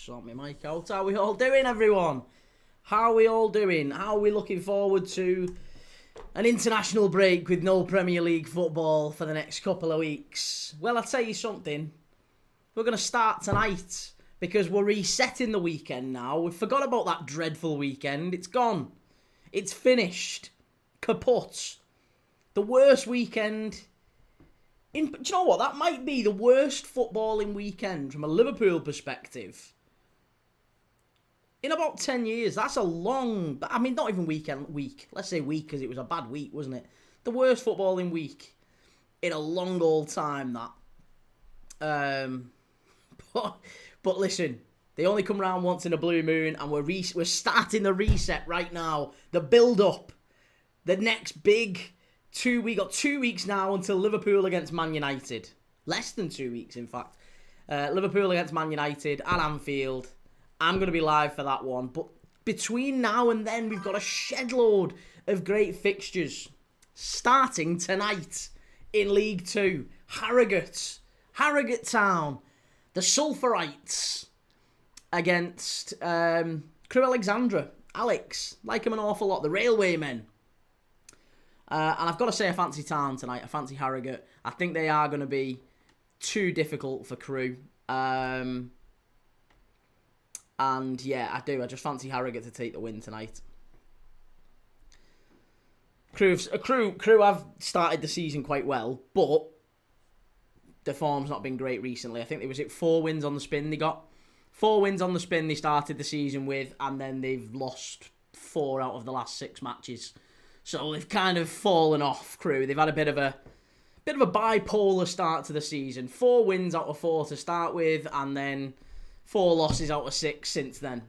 Sort my mic out. How are we all doing, everyone? How are we all doing? How are we looking forward to an international break with no Premier League football for the next couple of weeks? Well, I'll tell you something. We're going to start tonight because we're resetting the weekend now. We've forgot about that dreadful weekend. It's gone. It's finished. Kaput. The worst weekend. Do you know what? That might be the worst footballing weekend from a Liverpool perspective in about 10 years. That's a long... I mean, not even week. Let's say week, because it was a bad week, wasn't it? The worst footballing week in a long old time, that. But listen, they only come round once in a blue moon, and we're starting the reset right now. The build-up. The next big... We got 2 weeks now until Liverpool against Man United. Less than 2 weeks, in fact. Liverpool against Man United at Anfield. I'm going to be live for that one. But between now and then, we've got a shed load of great fixtures. Starting tonight in League 2. Harrogate Town. The Sulphurites against Crewe Alexandra. Alex, like him an awful lot. The Railwaymen. And I've got to say I fancy Town tonight. I fancy Harrogate. I think they are going to be too difficult for Crewe. And yeah, I do. I just fancy Harrogate to take the win tonight. Crewe have started the season quite well, but the form's not been great recently. I think it was 4 wins on the spin they got. 4 wins on the spin they started the season with, and then they've lost 4 out of the last 6 matches. So they've kind of fallen off, Crewe. They've had a bit of a bipolar start to the season. 4 wins out of 4 to start with, and then 4 losses out of 6 since then.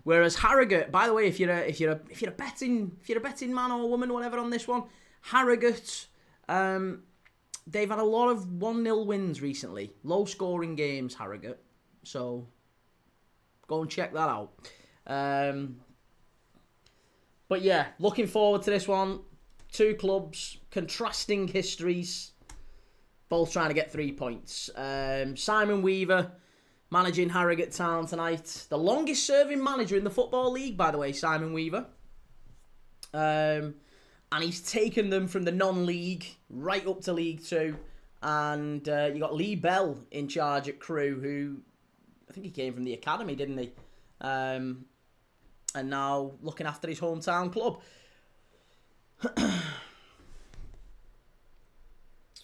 Whereas Harrogate, by the way, if you're a betting man or woman, whatever, on this one, Harrogate, they've had a lot of 1-0 wins recently, low scoring games. Harrogate, so go and check that out. But yeah, looking forward to this one. 2 clubs, contrasting histories, both trying to get 3 points. Simon Weaver managing Harrogate Town tonight. The longest serving manager in the Football League, by the way, Simon Weaver. And he's taken them from the non-league right up to League 2. And you got Lee Bell in charge at Crewe, who I think he came from the academy, didn't he? And now looking after his hometown club.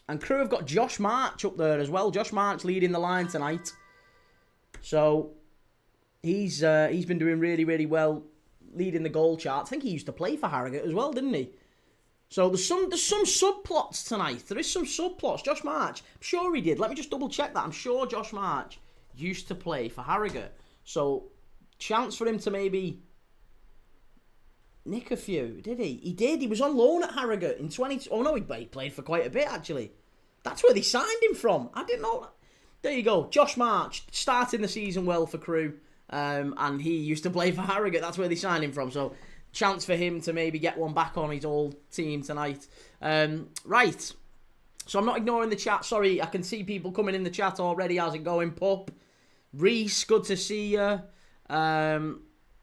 And Crewe have got Josh March up there as well. Josh March leading the line tonight. So he's been doing really, really well, leading the goal chart. I think he used to play for Harrogate as well, didn't he? So there's some subplots tonight. There is some subplots. Josh March, I'm sure he did. Let me just double check that. I'm sure Josh March used to play for Harrogate. So chance for him to maybe nick a few, did he? He did. He was on loan at Harrogate in 20... Oh, no, he played for quite a bit, actually. That's where they signed him from. I didn't know that. There you go. Josh March, starting the season well for Crewe. And he used to play for Harrogate. That's where they signed him from. So, chance for him to maybe get one back on his old team tonight. Right. So, I'm not ignoring the chat. Sorry, I can see people coming in the chat already. How's it going, Pup? Reese, good to see you.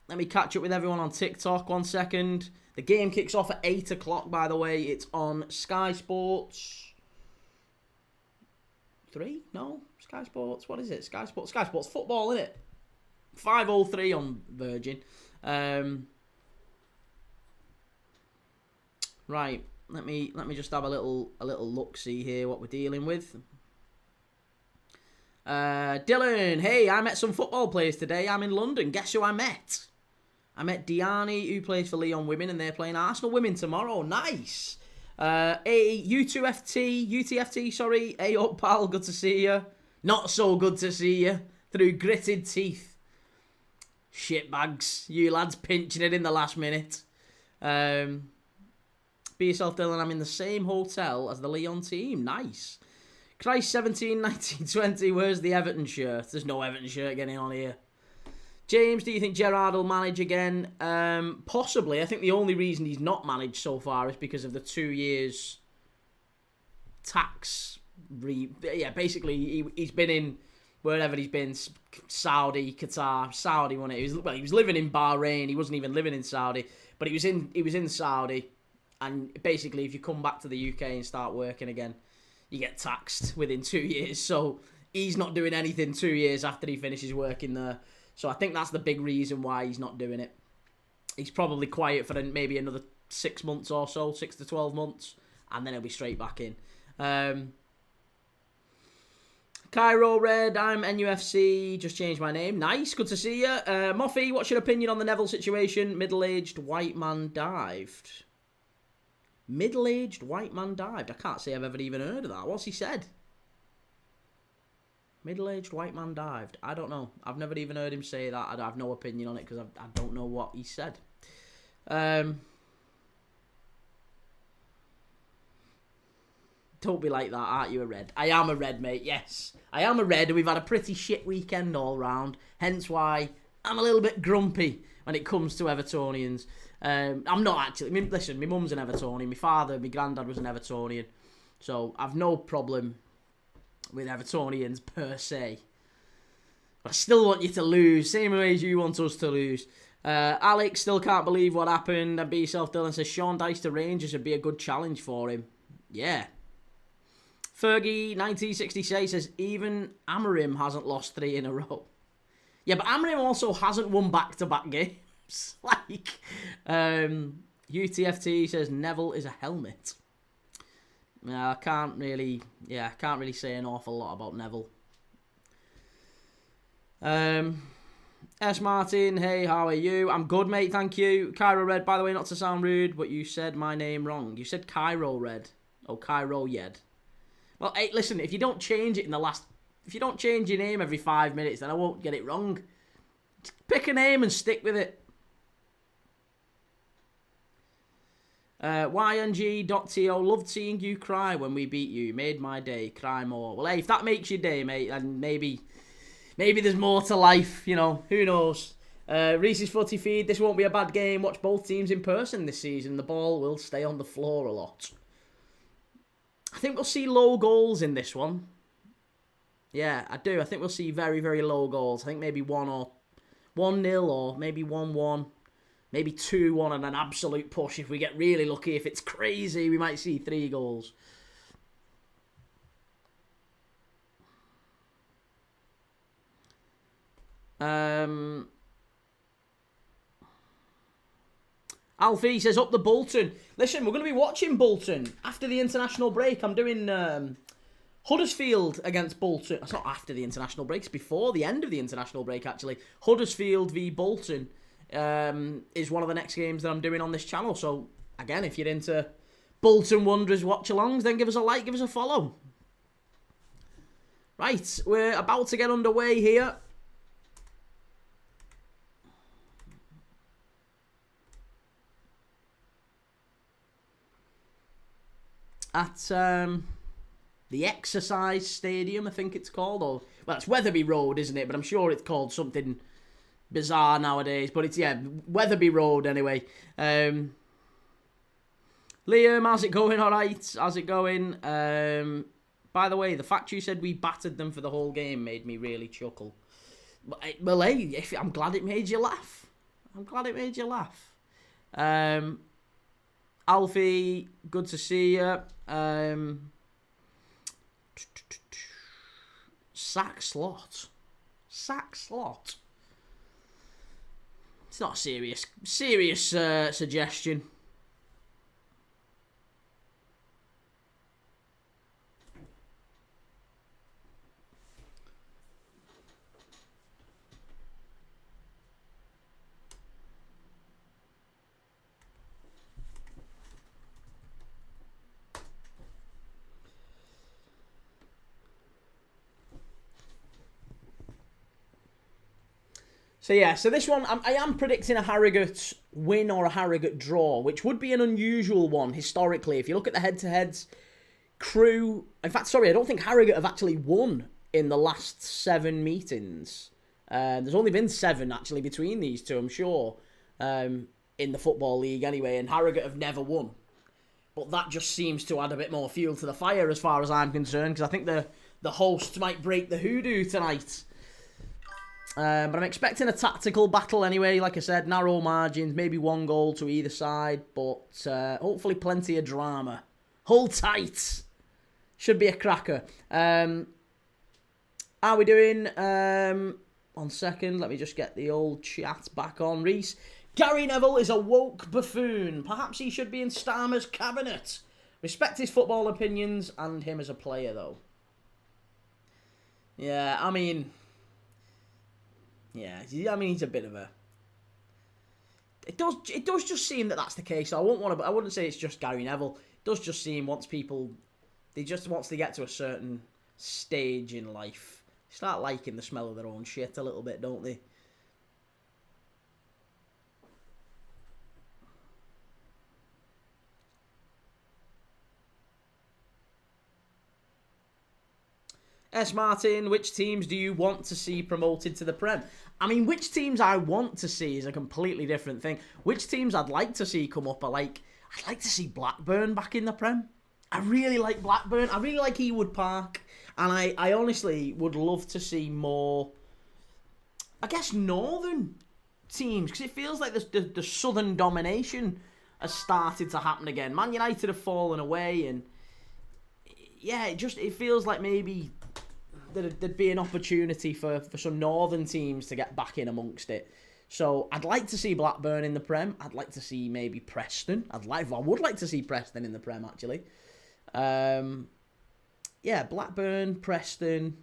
Let me catch up with everyone on TikTok 1 second. The game kicks off at 8 o'clock, by the way. It's on Sky Sports 3? No? Sky Sports? What is it? Sky Sports Football, isn't it? 5:03 on Virgin. Right. Let me just have a little look-see here what we're dealing with. Dylan, hey, I met some football players today. I'm in London. Guess who I met? I met Diani, who plays for Lyon Women, and they're playing Arsenal Women tomorrow. Nice. UTFT, sorry. Hey up, pal, good to see you. Not so good to see you. Through gritted teeth. Shitbags. You lads pinching it in the last minute. Be yourself, Dylan. I'm in the same hotel as the Lyon team. Nice. Christ 17, 19, 20. Where's the Everton shirt? There's no Everton shirt getting on here. James, do you think Gerrard will manage again? Possibly. I think the only reason he's not managed so far is because of the 2 years tax. Basically, he's been in wherever he's been, Saudi, Qatar, Saudi, wasn't it? He was living in Bahrain. He wasn't even living in Saudi, but he was in Saudi. And basically, if you come back to the UK and start working again, you get taxed within 2 years. So he's not doing anything 2 years after he finishes working there. So I think that's the big reason why he's not doing it. He's probably quiet for maybe another 6 months or so, 6 to 12 months, and then he'll be straight back in. Cairo Red, I'm NUFC, just changed my name. Nice, good to see you. Moffy, what's your opinion on the Neville situation? Middle-aged white man dived. Middle-aged white man dived. I can't say I've ever even heard of that. What's he said? Middle-aged white man dived. I don't know. I've never even heard him say that. I have no opinion on it because I don't know what he said. Don't be like that, aren't you a Red? I am a Red, mate, yes. I am a Red, and we've had a pretty shit weekend all round. Hence why I'm a little bit grumpy when it comes to Evertonians. I'm not actually. Listen, my mum's an Evertonian. My father, my granddad was an Evertonian. So I've no problem with Evertonians per se. But I still want you to lose, same way as you want us to lose. Alex still can't believe what happened. And Be Yourself Dylan says Sean Dyche to Rangers would be a good challenge for him. Yeah. Fergie 1966 says even Amorim hasn't lost 3 in a row. Yeah, but Amorim also hasn't won back-to-back games. Like, UTFT says Neville is a helmet. I can't really say an awful lot about Neville. S. Martin, hey, how are you? I'm good, mate, thank you. Cairo Red, by the way, not to sound rude, but you said my name wrong. You said Cairo Red. Oh, Cairo Yed. Well, hey, listen, if you don't change it if you don't change your name every 5 minutes, then I won't get it wrong. Just pick a name and stick with it. YNG.to, loved seeing you cry when we beat you. Made my day. Cry more. Well, hey, if that makes your day, mate, then maybe there's more to life, you know. Who knows? Reese's Footy Feed, this won't be a bad game. Watch both teams in person this season. The ball will stay on the floor a lot. I think we'll see low goals in this one. Yeah, I do. I think we'll see very, very low goals. I think maybe 1-0 or maybe 1-1. Maybe 2-1 and an absolute push. If we get really lucky, if it's crazy, we might see 3 goals. Alfie says, up the Bolton. Listen, we're going to be watching Bolton after the international break. I'm doing Huddersfield against Bolton. It's not after the international break. It's before the end of the international break, actually. Huddersfield v Bolton is one of the next games that I'm doing on this channel. So, again, if you're into Bolton Wanderers watch-alongs, then give us a like, give us a follow. Right, we're about to get underway here. At the Exercise Stadium, I think it's called. Or, well, it's Wetherby Road, isn't it? But I'm sure it's called something bizarre nowadays. But it's, yeah, Wetherby Road anyway. Liam, how's it going? All right, how's it going? By the way, the fact you said we battered them for the whole game made me really chuckle. Well, hey, I'm glad it made you laugh. I'm glad it made you laugh. Alfie, good to see you. Sack slot. It's not a serious suggestion. So yeah, so this one, I am predicting a Harrogate win or a Harrogate draw, which would be an unusual one historically. If you look at the head-to-heads, Crewe... In fact, sorry, I don't think Harrogate have actually won in the last 7 meetings. There's only been 7, actually, between these two, I'm sure, in the Football League anyway, and Harrogate have never won. But that just seems to add a bit more fuel to the fire as far as I'm concerned, because I think the the hosts might break the hoodoo tonight. But I'm expecting a tactical battle anyway. Like I said, narrow margins, maybe 1 goal to either side, but hopefully plenty of drama. Hold tight. Should be a cracker. How are we doing? 1 second, let me just get the old chat back on. Reese, Gary Neville is a woke buffoon. Perhaps he should be in Starmer's cabinet. Respect his football opinions and him as a player, though. Yeah, I mean, he's a bit of a. It does just seem that that's the case. I wouldn't say it's just Gary Neville. It does just seem once they get to a certain stage in life, they start liking the smell of their own shit a little bit, don't they? S. Martin, which teams do you want to see promoted to the Prem? I mean, which teams I want to see is a completely different thing. Which teams I'd like to see come up are I'd like to see Blackburn back in the Prem. I really like Blackburn. I really like Ewood Park. And I honestly would love to see more, I guess, northern teams. Because it feels like the southern domination has started to happen again. Man United have fallen away. And yeah, it feels like maybe there'd be an opportunity for some northern teams to get back in amongst it. So I'd like to see Blackburn in the Prem. I'd like to see maybe Preston. I would like to see Preston in the Prem, actually. Yeah, Blackburn, Preston.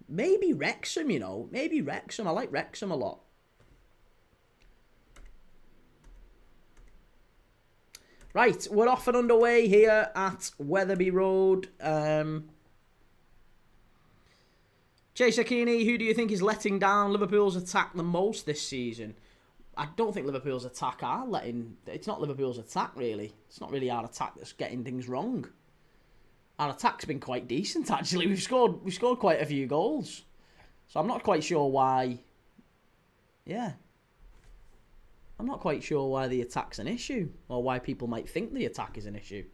Maybe Wrexham, Maybe Wrexham. I like Wrexham a lot. Right, we're off and underway here at Wetherby Road. Chase Akini, who do you think is letting down Liverpool's attack the most this season? I don't think Liverpool's attack are letting... It's not Liverpool's attack, really. It's not really our attack that's getting things wrong. Our attack's been quite decent, actually. We've scored quite a few goals. So I'm not quite sure why... Yeah. I'm not quite sure why the attack's an issue, or why people might think the attack is an issue.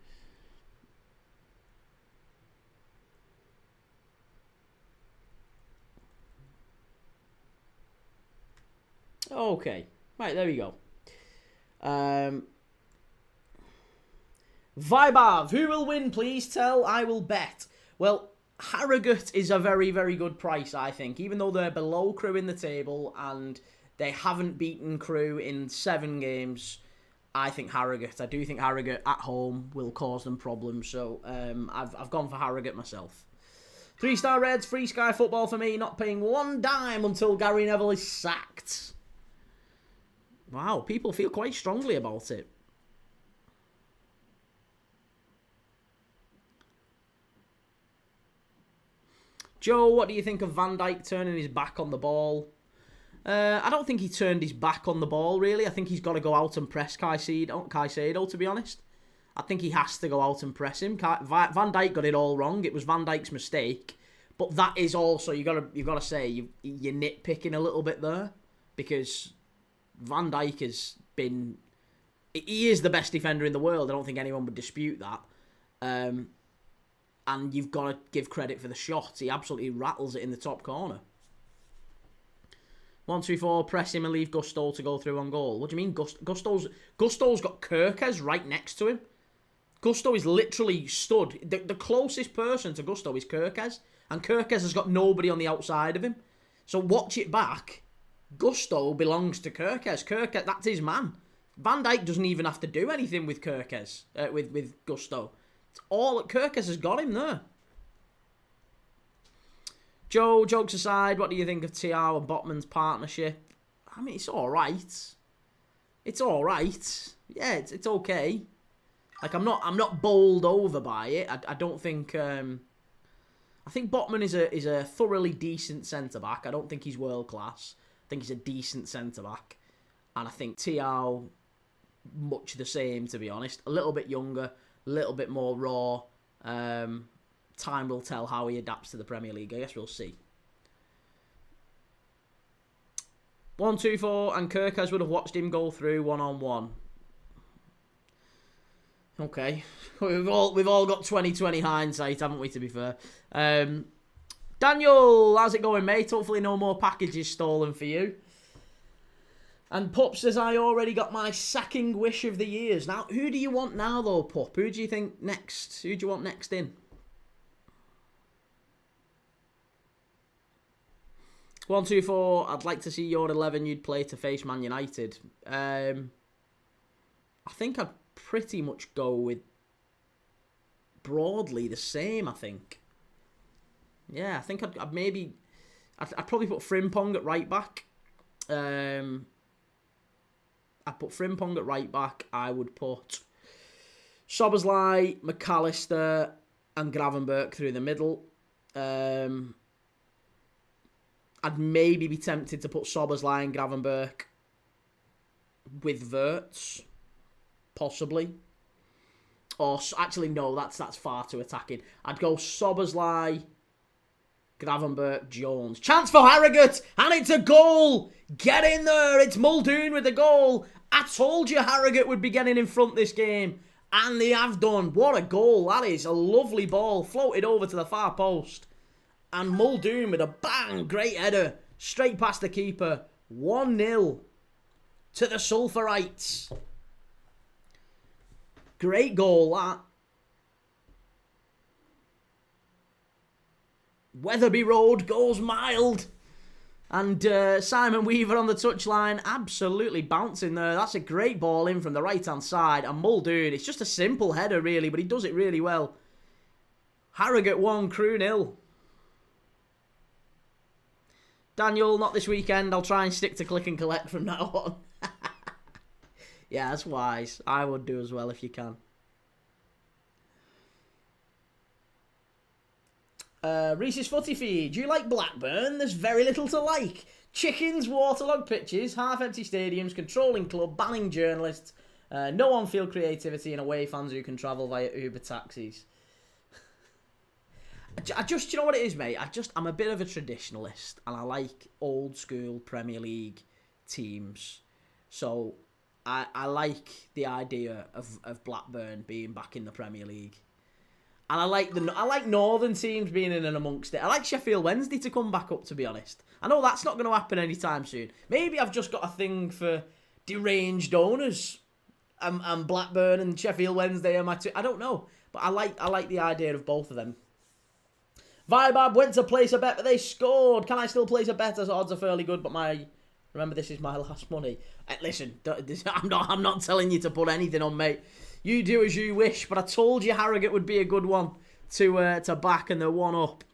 Okay. Right, there we go. Vibav, who will win? Please tell. I will bet. Well, Harrogate is a very, very good price, I think. Even though they're below Crewe in the table and they haven't beaten Crewe in 7 games, I do think Harrogate at home will cause them problems. So I've gone for Harrogate myself. 3-star Reds, free Sky football for me. Not paying 1 dime until Gary Neville is sacked. Wow, people feel quite strongly about it. Joe, what do you think of Van Dijk turning his back on the ball? I don't think he turned his back on the ball, really. I think he's got to go out and press Caicedo, to be honest. I think he has to go out and press him. Van Dijk got it all wrong. It was Van Dijk's mistake. But that is also, you've got to say, you're nitpicking a little bit there. Because Van Dijk has been... He is the best defender in the world. I don't think anyone would dispute that. And you've got to give credit for the shots. He absolutely rattles it in the top corner. 1, 2, 4, press him and leave Gusto to go through on goal. What do you mean? Gusto's got Kirkes right next to him. Gusto is literally stood. The closest person to Gusto is Kirkes. And Kirkes has got nobody on the outside of him. So watch it back. Gusto belongs to Kirkes. Kirkes, that's his man. Van Dijk doesn't even have to do anything with Kirkes, with Gusto. It's all Kirkes has got him there. Joe, jokes aside, what do you think of Thiago and Botman's partnership? I mean, it's all right. It's all right. Yeah, it's okay. Like I'm not bowled over by it. I don't think. I think Botman is a thoroughly decent centre back. I don't think he's world class. I think he's a decent centre back, and I think Thiago much the same, to be honest. A little bit younger, a little bit more raw. Time will tell how he adapts to the Premier League. I guess we'll see. 1, 2, 4, and Kirkes would have watched him go through 1-on-1. Okay. We've all got 20/20 hindsight, haven't we, to be fair? Daniel, how's it going, mate? Hopefully no more packages stolen for you. And Pup says, I already got my sacking wish of the years. Now, who do you want now, though, Pup? Who do you think next? Who do you want next in? 124, I'd like to see your 11 you'd play to face Man United. I think I'd pretty much go with broadly the same, I think. Yeah, I think I'd probably put Frimpong at right back. I'd put Frimpong at right back. I would put Szoboszlai, McAllister and Gravenberch through the middle. I'd maybe be tempted to put Szoboszlai and Gravenberch with Wirtz, possibly. Or actually, no, that's far too attacking. I'd go Szoboszlai, Gravenberch, Jones. Chance for Harrogate, and it's a goal. Get in there. It's Muldoon with the goal. I told you Harrogate would be getting in front this game, and they have done. What a goal. That is a lovely ball. Floated over to the far post. And Muldoon with a bang, great header, straight past the keeper. 1-0 to the Sulphurites. Great goal, that. Weatherby Road goes mild. And Simon Weaver on the touchline, absolutely bouncing there. That's a great ball in from the right-hand side. And Muldoon, it's just a simple header, really, but he does it really well. Harrogate 1, Crewe 0. Daniel, not this weekend. I'll try and stick to click and collect from now on. Yeah, that's wise. I would do as well if you can. Reese's Footy Feed. Do you like Blackburn? There's very little to like. Chickens, waterlogged pitches, half-empty stadiums, controlling club, banning journalists, no on-field creativity, and away fans who can travel via Uber taxis. You know what it is, mate? I'm a bit of a traditionalist, and I like old-school Premier League teams. So, I like the idea of Blackburn being back in the Premier League. And I like Northern teams being in and amongst it. I like Sheffield Wednesday to come back up, to be honest. I know that's not going to happen anytime soon. Maybe I've just got a thing for deranged owners. And Blackburn and Sheffield Wednesday are my two. I don't know. But I like the idea of both of them. Vibab went to place a bet, but they scored. Can I still place a bet as odds are fairly good? But remember, this is my last money. Listen, I'm not telling you to put anything on, mate. You do as you wish. But I told you Harrogate would be a good one to back, and they're 1 up.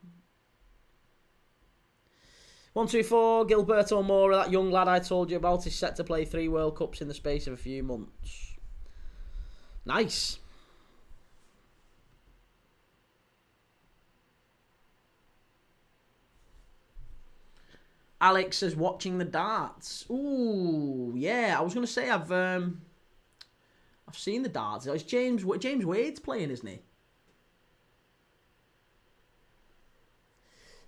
124. Gilberto Moura, that young lad I told you about, is set to play 3 World Cups in the space of a few months. Nice. Alex is watching the darts. Ooh, yeah. I was going to say I've seen the darts. It's James Wade's playing, isn't he?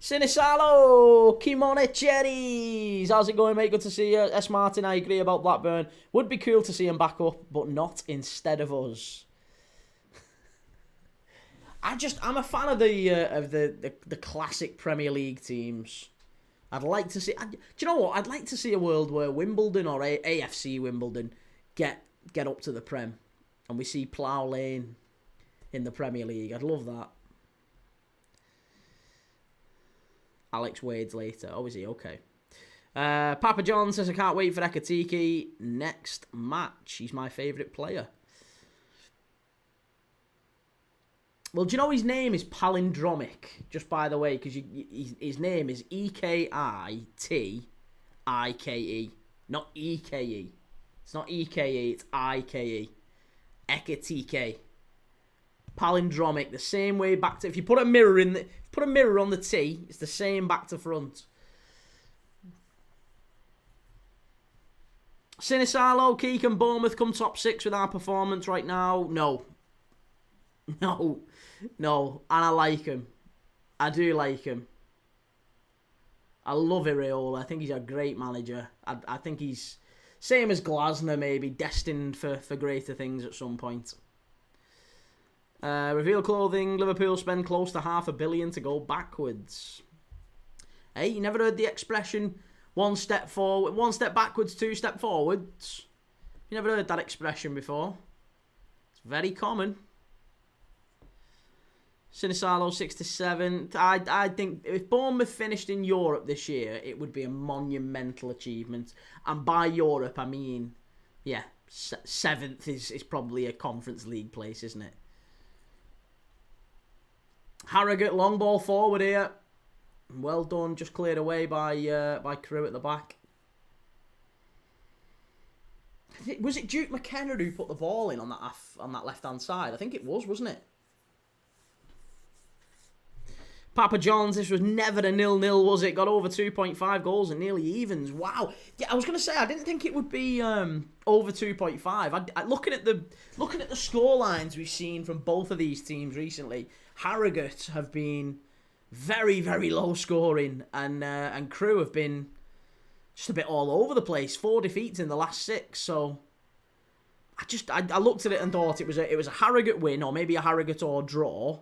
Sinisalo, Kimone Cherries. How's it going, mate? Good to see you. S. Martin, I agree about Blackburn. Would be cool to see him back up, but not instead of us. I'm a fan of the classic Premier League teams. I'd like to see. Do you know what? I'd like to see a world where Wimbledon or AFC Wimbledon get up to the Prem, and we see Plough Lane in the Premier League. I'd love that. Alex Wade's later. Oh, is he? Okay. Papa John says, I can't wait for Ekatike. Next match. He's my favourite player. Well, do you know his name is palindromic? Just by the way, because his name is Ekitike, not Eke. It's not Eke, it's Ike. Ekatike. Palindromic, the same way back to. If you put a mirror on the T, it's the same back to front. Sinisalo, Keek and Bournemouth come top 6 with our performance right now. No. And I like him. I do like him. I love Iraola. I think he's a great manager. I think he's, same as Glasner maybe, destined for greater things at some point. Reveal clothing. Liverpool spend close to £500 million to go backwards. Hey, you never heard the expression, one step forward, one step backwards, two step forwards? You never heard that expression before? It's very common. Sinisalo 67. I think if Bournemouth finished in Europe this year, it would be a monumental achievement. And by Europe, I mean, yeah, 7th is probably a Conference League place, isn't it? Harrogate, long ball forward here. Well done, just cleared away by Crewe at the back. Was it Duke McKenna who put the ball in on that left-hand side? I think it was, wasn't it? Papa John's, this was never a 0-0, was it? Got over 2.5 goals and nearly evens. Wow. Yeah, I was going to say, I didn't think it would be over 2.5. Looking at the score lines we've seen from both of these teams recently, Harrogate have been very, very low scoring, and Crewe have been just a bit all over the place. 4 defeats in the last 6, so I looked at it and thought it was a Harrogate win, or maybe a Harrogate or draw,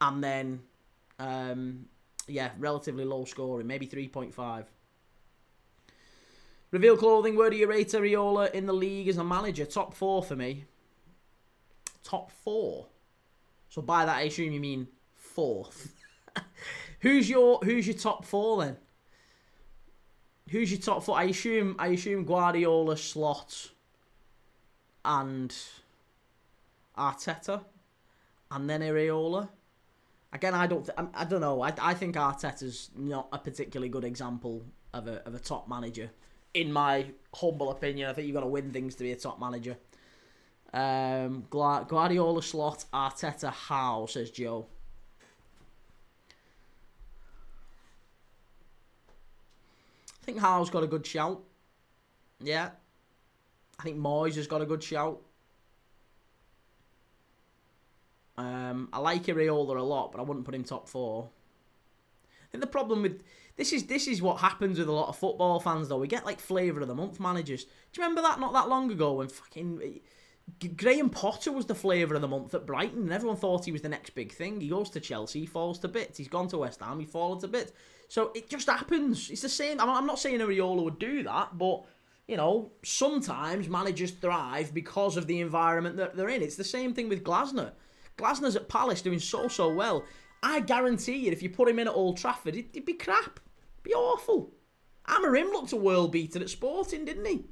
and then yeah, relatively low scoring, maybe 3.5. Reveal clothing, where do you rate Areola in the league as a manager? Top 4 for me. Top 4. So by that I assume you mean 4th. Who's your top 4 then? Who's your top 4? I assume Guardiola, Slot, and Arteta, and then Areola. Again, I don't know. I think Arteta's not a particularly good example of a top manager, in my humble opinion. I think you've got to win things to be a top manager. Guardiola, Slot, Arteta, how, says Joe. I think Howe's got a good shout. Yeah. I think Moyes has got a good shout. I like Areola a lot, but I wouldn't put him top 4. I think the problem with this is what happens with a lot of football fans, though. We get like flavour of the month managers. Do you remember that not that long ago when fucking Graham Potter was the flavour of the month at Brighton, and everyone thought he was the next big thing? He goes to Chelsea, he falls to bits. He's gone to West Ham, he falls to bits. So it just happens. It's the same. I'm not saying Areola would do that, but you know, sometimes managers thrive because of the environment that they're in. It's the same thing with Glasner. Glasner's at Palace doing so well. I guarantee you, if you put him in at Old Trafford, it'd be crap. It'd be awful. Amorim looked a world beater at Sporting, didn't he?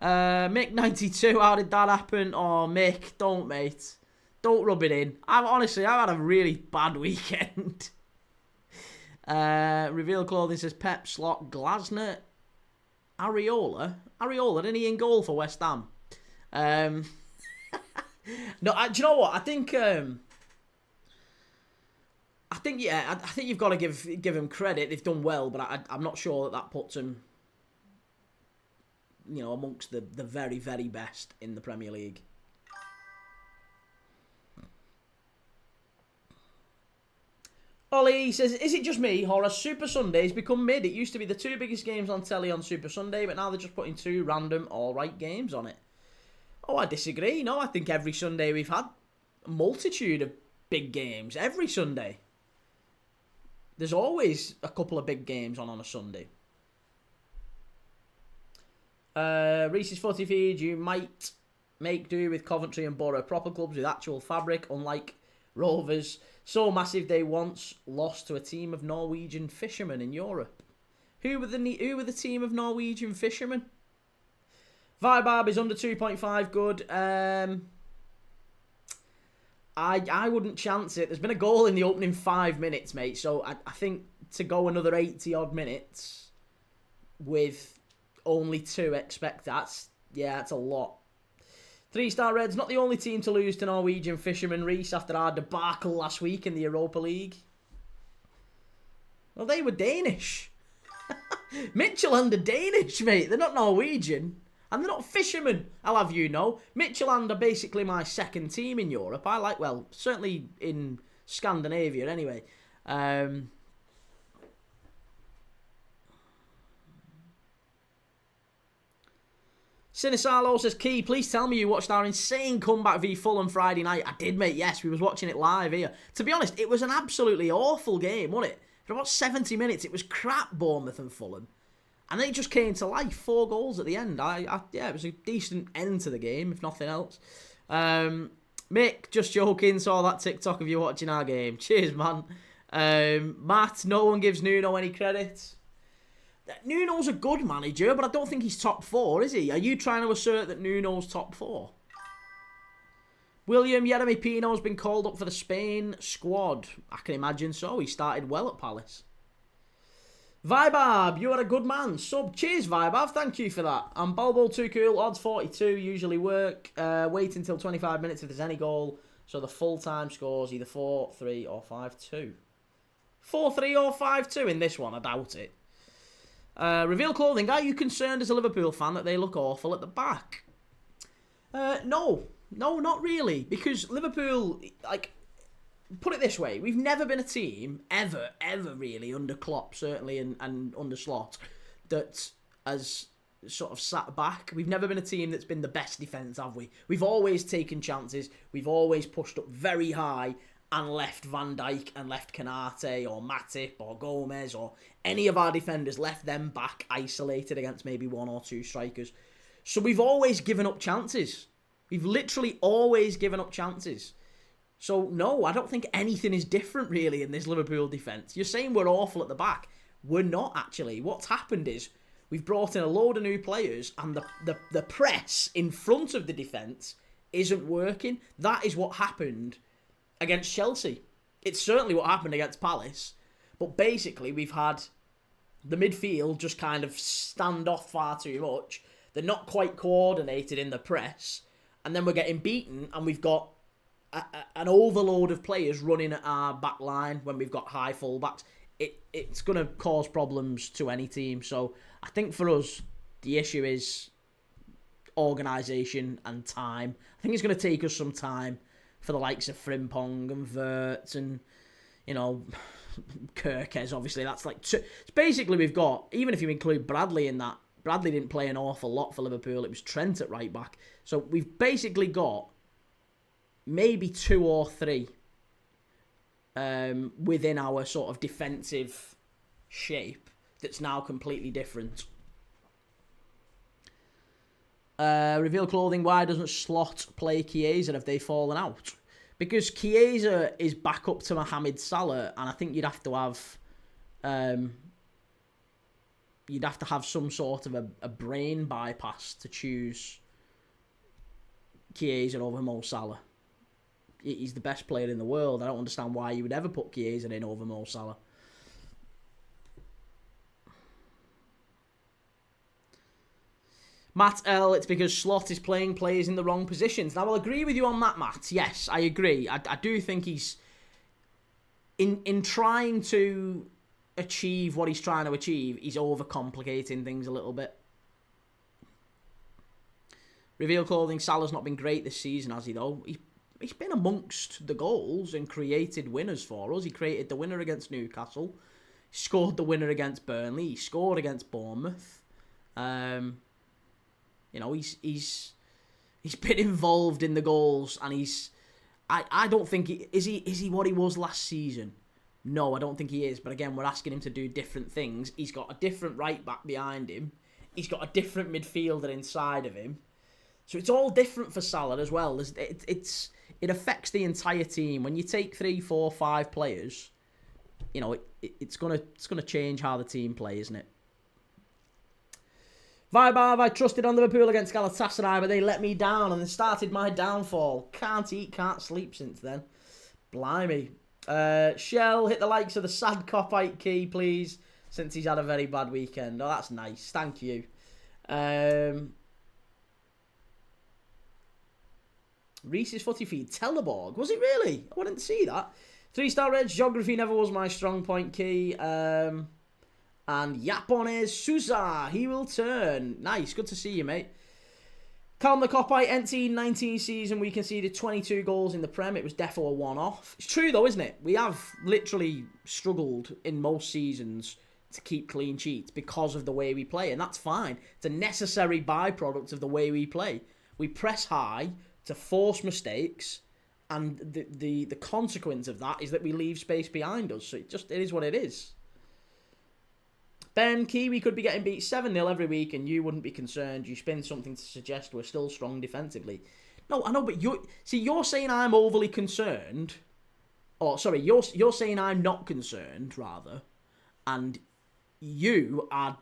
Mick92, how did that happen? Oh, Mick, don't, mate. Don't rub it in. I've had a really bad weekend. Reveal clothing says Pep, Slot, Glasner, Areola. Areola, didn't he in goal for West Ham? No, do you know what? I think you've got to give them credit. They've done well, but I'm not sure that puts them, you know, amongst the very, very best in the Premier League. Ollie says, is it just me, or has Super Sundays become mid? It used to be the 2 biggest games on telly on Super Sunday, but now they're just putting 2 random alright games on it. Oh, I disagree. No, I think every Sunday we've had a multitude of big games. Every Sunday. There's always a couple of big games on a Sunday. Reese's Footy Feed, you might make do with Coventry and Borough. Proper clubs with actual fabric, unlike Rovers. So massive they once lost to a team of Norwegian fishermen in Europe. Who were the team of Norwegian fishermen? Vibarb is under 2.5 good. I wouldn't chance it. There's been a goal in the opening 5 minutes, mate. So I think to go another 80-odd minutes with only 2 expect, that's a lot. 3-star Reds, not the only team to lose to Norwegian fishermen, Reese, after our debacle last week in the Europa League. Well, they were Danish. Midtjylland are Danish, mate. They're not Norwegian. And they're not fishermen, I'll have you know. Midtjylland are basically my second team in Europe. I like, well, certainly in Scandinavia anyway. Sinisalo says, Key, please tell me you watched our insane comeback v Fulham Friday night. I did, mate. Yes, we was watching it live here. To be honest, it was an absolutely awful game, wasn't it? For about 70 minutes, it was crap, Bournemouth and Fulham. And then it just came to life. 4 goals at the end. Yeah, it was a decent end to the game, if nothing else. Mick, just joking, saw that TikTok of you watching our game. Cheers, man. Matt, no one gives Nuno any credit. Nuno's a good manager, but I don't think he's top 4, is he? Are you trying to assert that Nuno's top 4? William, Yeremy Pino's been called up for the Spain squad. I can imagine so. He started well at Palace. Vibab, you are a good man. Sub, cheers, Vibab. Thank you for that. And Balbo too cool. Odds 42 usually work. Wait until 25 minutes if there's any goal. So the full-time scores either 4-3 or 5-2. 4-3 or 5-2 in this one. I doubt it. Reveal Clothing. Are you concerned as a Liverpool fan that they look awful at the back? No, not really. Because Liverpool, like, put it this way, we've never been a team, ever really, under Klopp, certainly, and under Slot, that has sort of sat back. We've never been a team that's been the best defence, have we? We've always taken chances. We've always pushed up very high and left Van Dijk and left Canate or Matip or Gomez or any of our defenders, left them back isolated against maybe 1 or 2 strikers. So we've always given up chances. We've literally always given up chances. So no, I don't think anything is different really in this Liverpool defence. You're saying we're awful at the back. We're not actually. What's happened is we've brought in a load of new players and the press in front of the defence isn't working. That is what happened against Chelsea. It's certainly what happened against Palace. But basically, we've had the midfield just kind of stand off far too much. They're not quite coordinated in the press. And then we're getting beaten and we've got an overload of players running at our back line when we've got high fullbacks. It's going to cause problems to any team. So I think for us, the issue is organisation and time. I think it's going to take us some time for the likes of Frimpong and Wirtz and, you know, Kirkes, obviously. That's like it's basically we've got, even if you include Bradley in that, Bradley didn't play an awful lot for Liverpool. It was Trent at right back. So we've basically got maybe 2 or 3 within our sort of defensive shape that's now completely different. Reveal Clothing, why doesn't Slot play Chiesa? Have they fallen out? Because Chiesa is back up to Mohamed Salah, and I think you'd have to have some sort of a brain bypass to choose Chiesa over Mo Salah. He's the best player in the world. I don't understand why you would ever put Chiesa in over Mo Salah. Matt L, it's because Slot is playing players in the wrong positions. Now, I'll agree with you on that, Matt. Yes, I agree. I do think he's, in trying to achieve what he's trying to achieve, he's overcomplicating things a little bit. Reveal Clothing, Salah's not been great this season, has he, though? He's been amongst the goals and created winners for us. He created the winner against Newcastle. He scored the winner against Burnley. He scored against Bournemouth. You know, he's been involved in the goals, and I don't think is he what he was last season? No, I don't think he is. But again, we're asking him to do different things. He's got a different right back behind him. He's got a different midfielder inside of him. So it's all different for Salah as well. It affects the entire team. When you take 3, 4, 5 players, you know, it's gonna change how the team play, isn't it? Vibe, I trusted on Liverpool against Galatasaray, but they let me down and they started my downfall. Can't eat, can't sleep since then. Blimey. Shell, hit the likes of the sad cop-out Key, please, since he's had a very bad weekend. Oh, that's nice. Thank you. Reese's Footy Feed, Teleborg. Was it really? I didn't see that. 3-star Reds, geography never was my strong point, Key. And Japones Souza, he will turn. Nice, good to see you, mate. Calm the Copite, NT19 season, we conceded 22 goals in the Prem. It was defo a one-off. It's true though, isn't it? We have literally struggled in most seasons to keep clean sheets because of the way we play, and that's fine. It's a necessary byproduct of the way we play. We press high to force mistakes, and the consequence of that is that we leave space behind us. So it is what it is. Ben, Kiwi could be getting beat 7-0 every week and you wouldn't be concerned. You spin something to suggest we're still strong defensively. No, I know, but you're saying I'm overly concerned. Or, sorry, you're saying I'm not concerned, rather. And you are,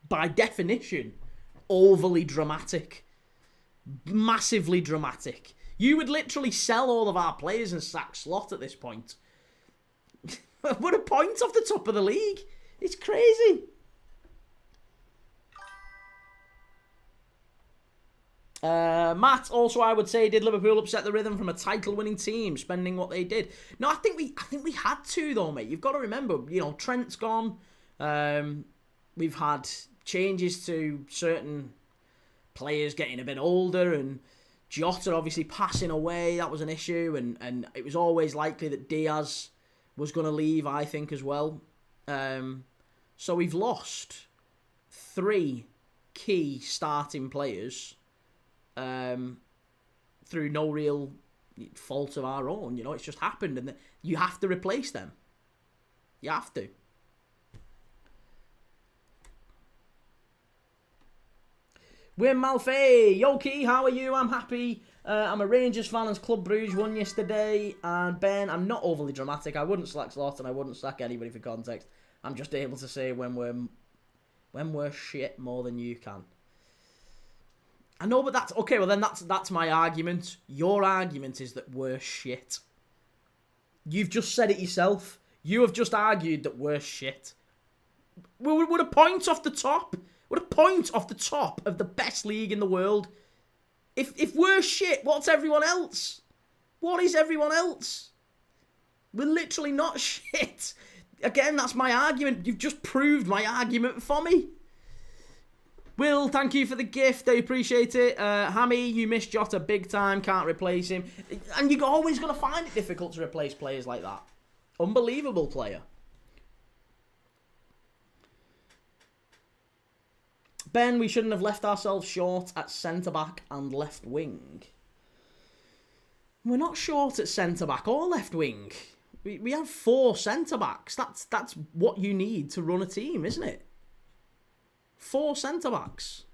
by definition, overly dramatic. Massively dramatic. You would literally sell all of our players and sack Slot at this point. We're a point off the top of the league. It's crazy. Matt, also I would say, did Liverpool upset the rhythm from a title-winning team spending what they did? No, I think we had to though, mate. You've got to remember, Trent's gone. We've had changes to certain players getting a bit older, and Jota obviously passing away. That was an issue, and it was always likely that Diaz was going to leave, I think, as well. So we've lost 3 key starting players through no real fault of our own. It's just happened, and you have to replace them. You have to. Wim Malfay, Yoki, how are you? I'm happy. I'm a Rangers fan as Club Brugge won yesterday. And Ben, I'm not overly dramatic. I wouldn't slack Slot and I wouldn't slack anybody for context. I'm just able to say when we're shit more than you can. I know, but that's okay. Well, then that's my argument. Your argument is that we're shit. You've just said it yourself. You have just argued that we're shit. We're a point off the top. We're a point off the top of the best league in the world. If we're shit, what's everyone else? What is everyone else? We're literally not shit. Again, that's my argument. You've just proved my argument for me. Will, thank you for the gift. I appreciate it. Hammy, you missed Jota big time. Can't replace him. And you're always going to find it difficult to replace players like that. Unbelievable player. Ben, we shouldn't have left ourselves short at centre-back and left wing. We're not short at centre-back or left wing. We have 4 centre-backs. That's what you need to run a team, isn't it? 4 centre-backs.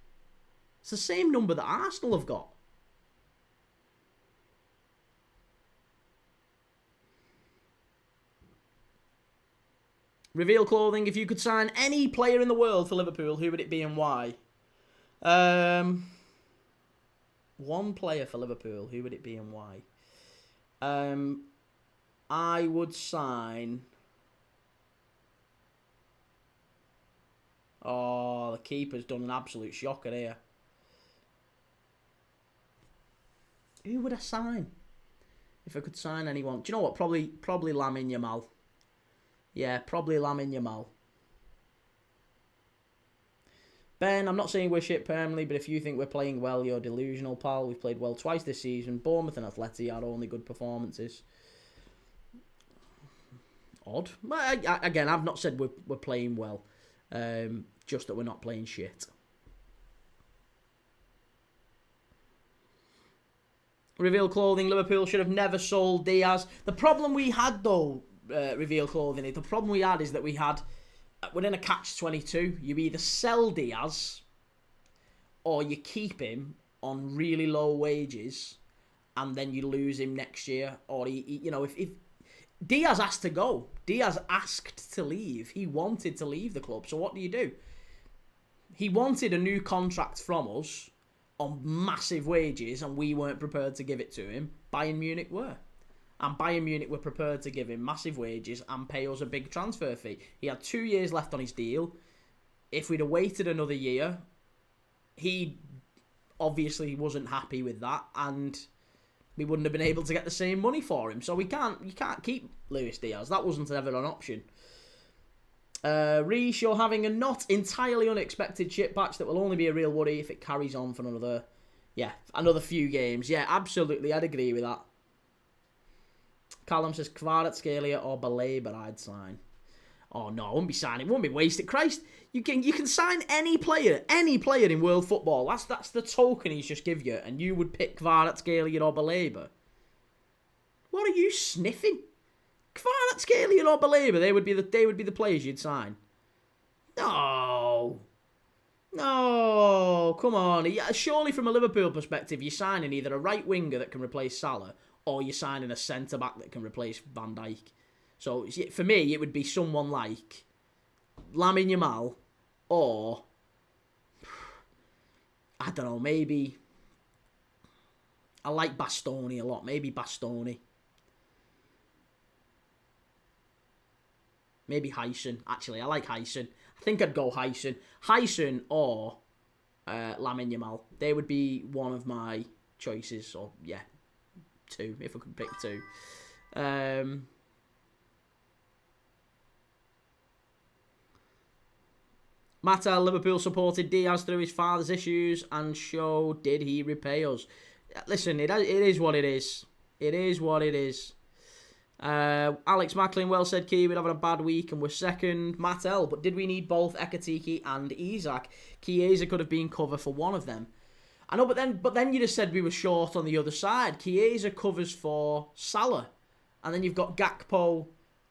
It's the same number that Arsenal have got. Reveal Clothing, if you could sign any player in the world for Liverpool, who would it be and why? One player for Liverpool, who would it be and why? I would sign... Oh, the keeper's done an absolute shocker here. Who would I sign? If I could sign anyone. Do you know what? Probably Lamine Yamal. Yeah, probably Lamine Yamal. Ben, I'm not saying we're shit permanently, but if you think we're playing well, you're delusional, pal. We've played well twice this season. Bournemouth and Atleti are only good performances. Odd. Well, again, I've not said we're playing well. Just that we're not playing shit. Reveal Clothing, Liverpool should have never sold Diaz. The problem we had, though, Reveal Clothing, the problem we had is that we're in a catch-22. You either sell Diaz or you keep him on really low wages and then you lose him next year. Or, if Diaz has to go. Diaz asked to leave. He wanted to leave the club. So what do? He wanted a new contract from us on massive wages and we weren't prepared to give it to him. Bayern Munich were. And Bayern Munich were prepared to give him massive wages and pay us a big transfer fee. He had 2 years left on his deal. If we'd have waited another year, he obviously wasn't happy with that, and we wouldn't have been able to get the same money for him. So you can't keep Luis Diaz. That wasn't ever an option. Reece, you're having a not entirely unexpected chip patch that will only be a real worry if it carries on for another few games. Yeah, absolutely, I'd agree with that. Callum says Kvarat, Scalia or Baleba I'd sign. Oh no, I wouldn't be signing. Wouldn't be wasted. Christ, you can sign any player in world football. That's the token he's just give you, and you would pick Kvaratskhelia or Baleba. What are you sniffing? Kvaratskhelia or Baleba, they would be the players you'd sign. No, come on. Surely from a Liverpool perspective, you're signing either a right winger that can replace Salah, or you're signing a centre back that can replace Van Dijk. So for me, it would be someone like Lamine Yamal, or I don't know, maybe I like Bastoni a lot. Maybe Bastoni. Maybe Hyson. Actually, I like Hyson. I think I'd go Hyson. Hyson or Lamine Yamal. They would be one of my choices. Or, yeah, two, if I could pick two. Mattel, Liverpool supported Diaz through his father's issues and showed did he repay us. Listen, it is what it is. It is what it is. Alex Macklin, well said, Key. We're having a bad week and we're second. Mattel, but did we need both Ekatike and Isak? Chiesa could have been cover for one of them. I know, but then you just said we were short on the other side. Chiesa covers for Salah. And then you've got Gakpo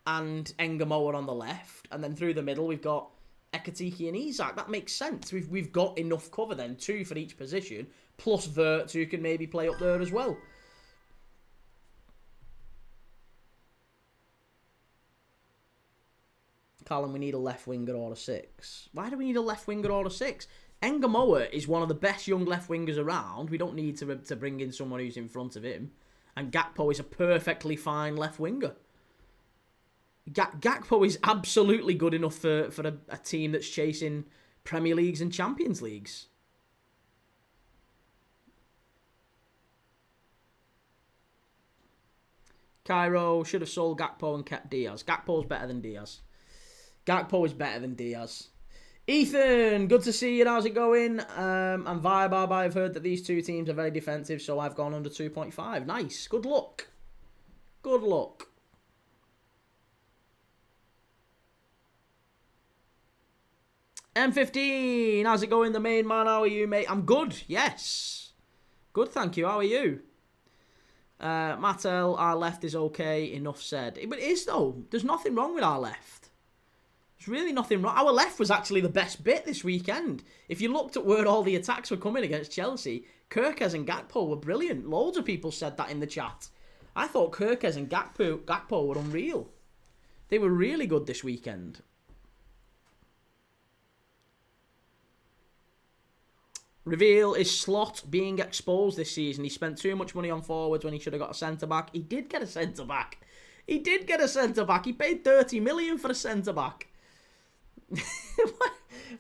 and Engamoa on the left. And then through the middle, we've got Ekatike and Isak. That makes sense. We've got enough cover then, two for each position, plus Wirtz, who can maybe play up there as well. Callum, we need a left winger or a six. Why do we need a left winger or a six? Engamoa is one of the best young left wingers around. We don't need to bring in someone who's in front of him. And Gakpo is a perfectly fine left winger. Gakpo is absolutely good enough for a team that's chasing Premier Leagues and Champions Leagues. Cairo should have sold Gakpo and kept Diaz. Gakpo's better than Diaz. Gakpo is better than Diaz. Ethan, good to see you. How's it going? And Vibe, I've heard that these two teams are very defensive, so I've gone under 2.5. Nice. Good luck. Good luck. M15, how's it going? The main man, how are you, mate? I'm good, yes. Good, thank you. How are you? Mattel, our left is okay. Enough said. But it is, though. There's nothing wrong with our left. There's really nothing wrong. Our left was actually the best bit this weekend. If you looked at where all the attacks were coming against Chelsea, Kerkez and Gakpo were brilliant. Loads of people said that in the chat. I thought Kerkez and Gakpo were unreal. They were really good this weekend. Reveal is Slot being exposed this season. He spent too much money on forwards when he should have got a centre-back. He did get a centre-back. He did get a centre-back. He paid 30 million for a centre-back.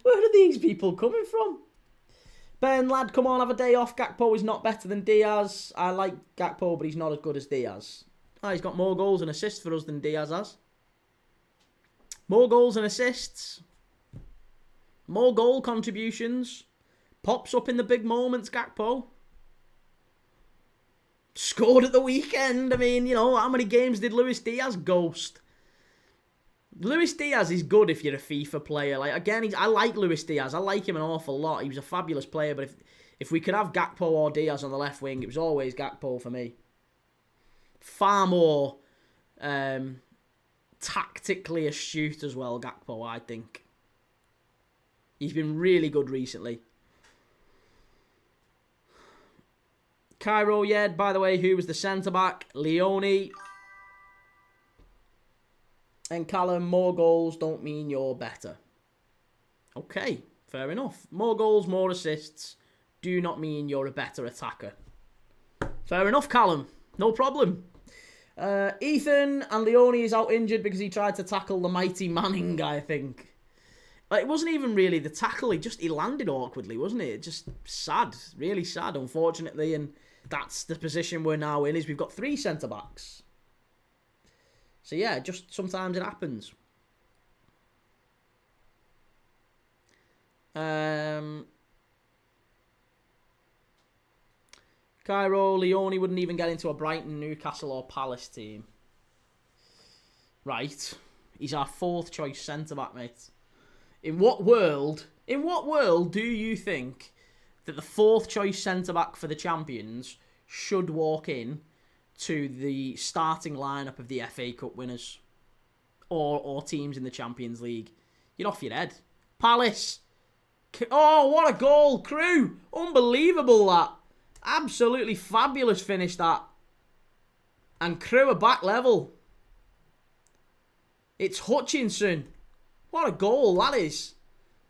Where are these people coming from? Ben, lad, come on, have a day off. Gakpo is not better than Diaz. I like Gakpo, but he's not as good as Diaz. He's got more goals and assists for us than Diaz has. More goals and assists. More goal contributions. Pops up in the big moments, Gakpo. Scored at the weekend. I mean, you know, how many games did Luis Diaz ghost? Luis Diaz is good if you're a FIFA player. Like, again, I like Luis Diaz. I like him an awful lot. He was a fabulous player, but if we could have Gakpo or Diaz on the left wing, it was always Gakpo for me. Far more tactically astute as well, Gakpo, I think. He's been really good recently. Cairo, yeah, by the way, who was the centre-back? Leone. And Callum, more goals don't mean you're better. Okay, fair enough. More goals, more assists do not mean you're a better attacker. Fair enough, Callum. No problem. Ethan, and Leone is out injured because he tried to tackle the mighty Manning, I think. It wasn't even really the tackle. He landed awkwardly, wasn't it? Just sad. Really sad, unfortunately. And that's the position we're now in, is we've got 3 centre-backs. So, yeah, just sometimes it happens. Cairo, Leone wouldn't even get into a Brighton, Newcastle or Palace team. Right. He's our 4th choice centre-back, mate. In what world do you think that the 4th choice centre-back for the champions should walk in to the starting lineup of the FA Cup winners or teams in the Champions League? You're off your head. Palace. Oh, what a goal. Crewe. Unbelievable, that. Absolutely fabulous finish, that. And Crewe are back level. It's Hutchinson. What a goal that is.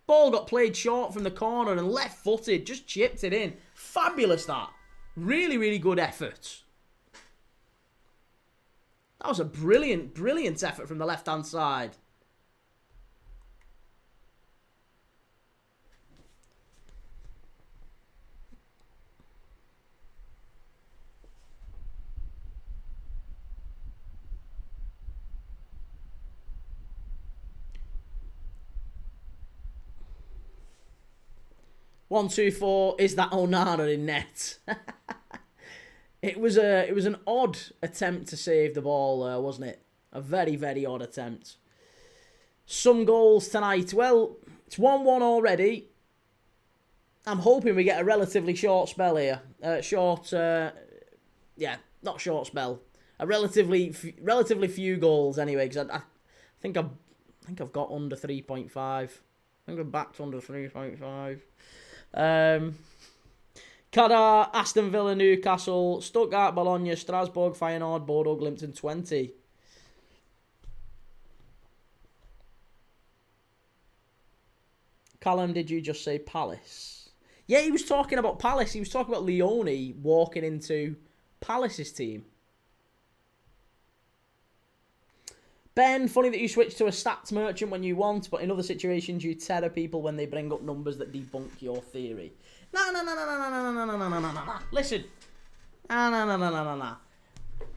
Ball got played short from the corner and left-footed. Just chipped it in. Fabulous, that. Really, really good effort. That was a brilliant, brilliant effort from the left-hand side. One, two, four. Is that Onana in net? It was an odd attempt to save the ball, wasn't it? A very, very odd attempt. Some goals tonight. Well, it's 1-1 already. I'm hoping we get a relatively short spell here. Not short spell. A relatively few goals anyway. Because I think I've got under 3.5. I think I'm back to under 3.5. Cadar, Aston Villa, Newcastle, Stuttgart, Bologna, Strasbourg, Feyenoord, Bodo, Glimt 20. Callum, did you just say Palace? Yeah, he was talking about Palace. He was talking about Leone walking into Palace's team. Ben, funny that you switch to a stats merchant when you want, but in other situations you terror people when they bring up numbers that debunk your theory. No. Listen. No.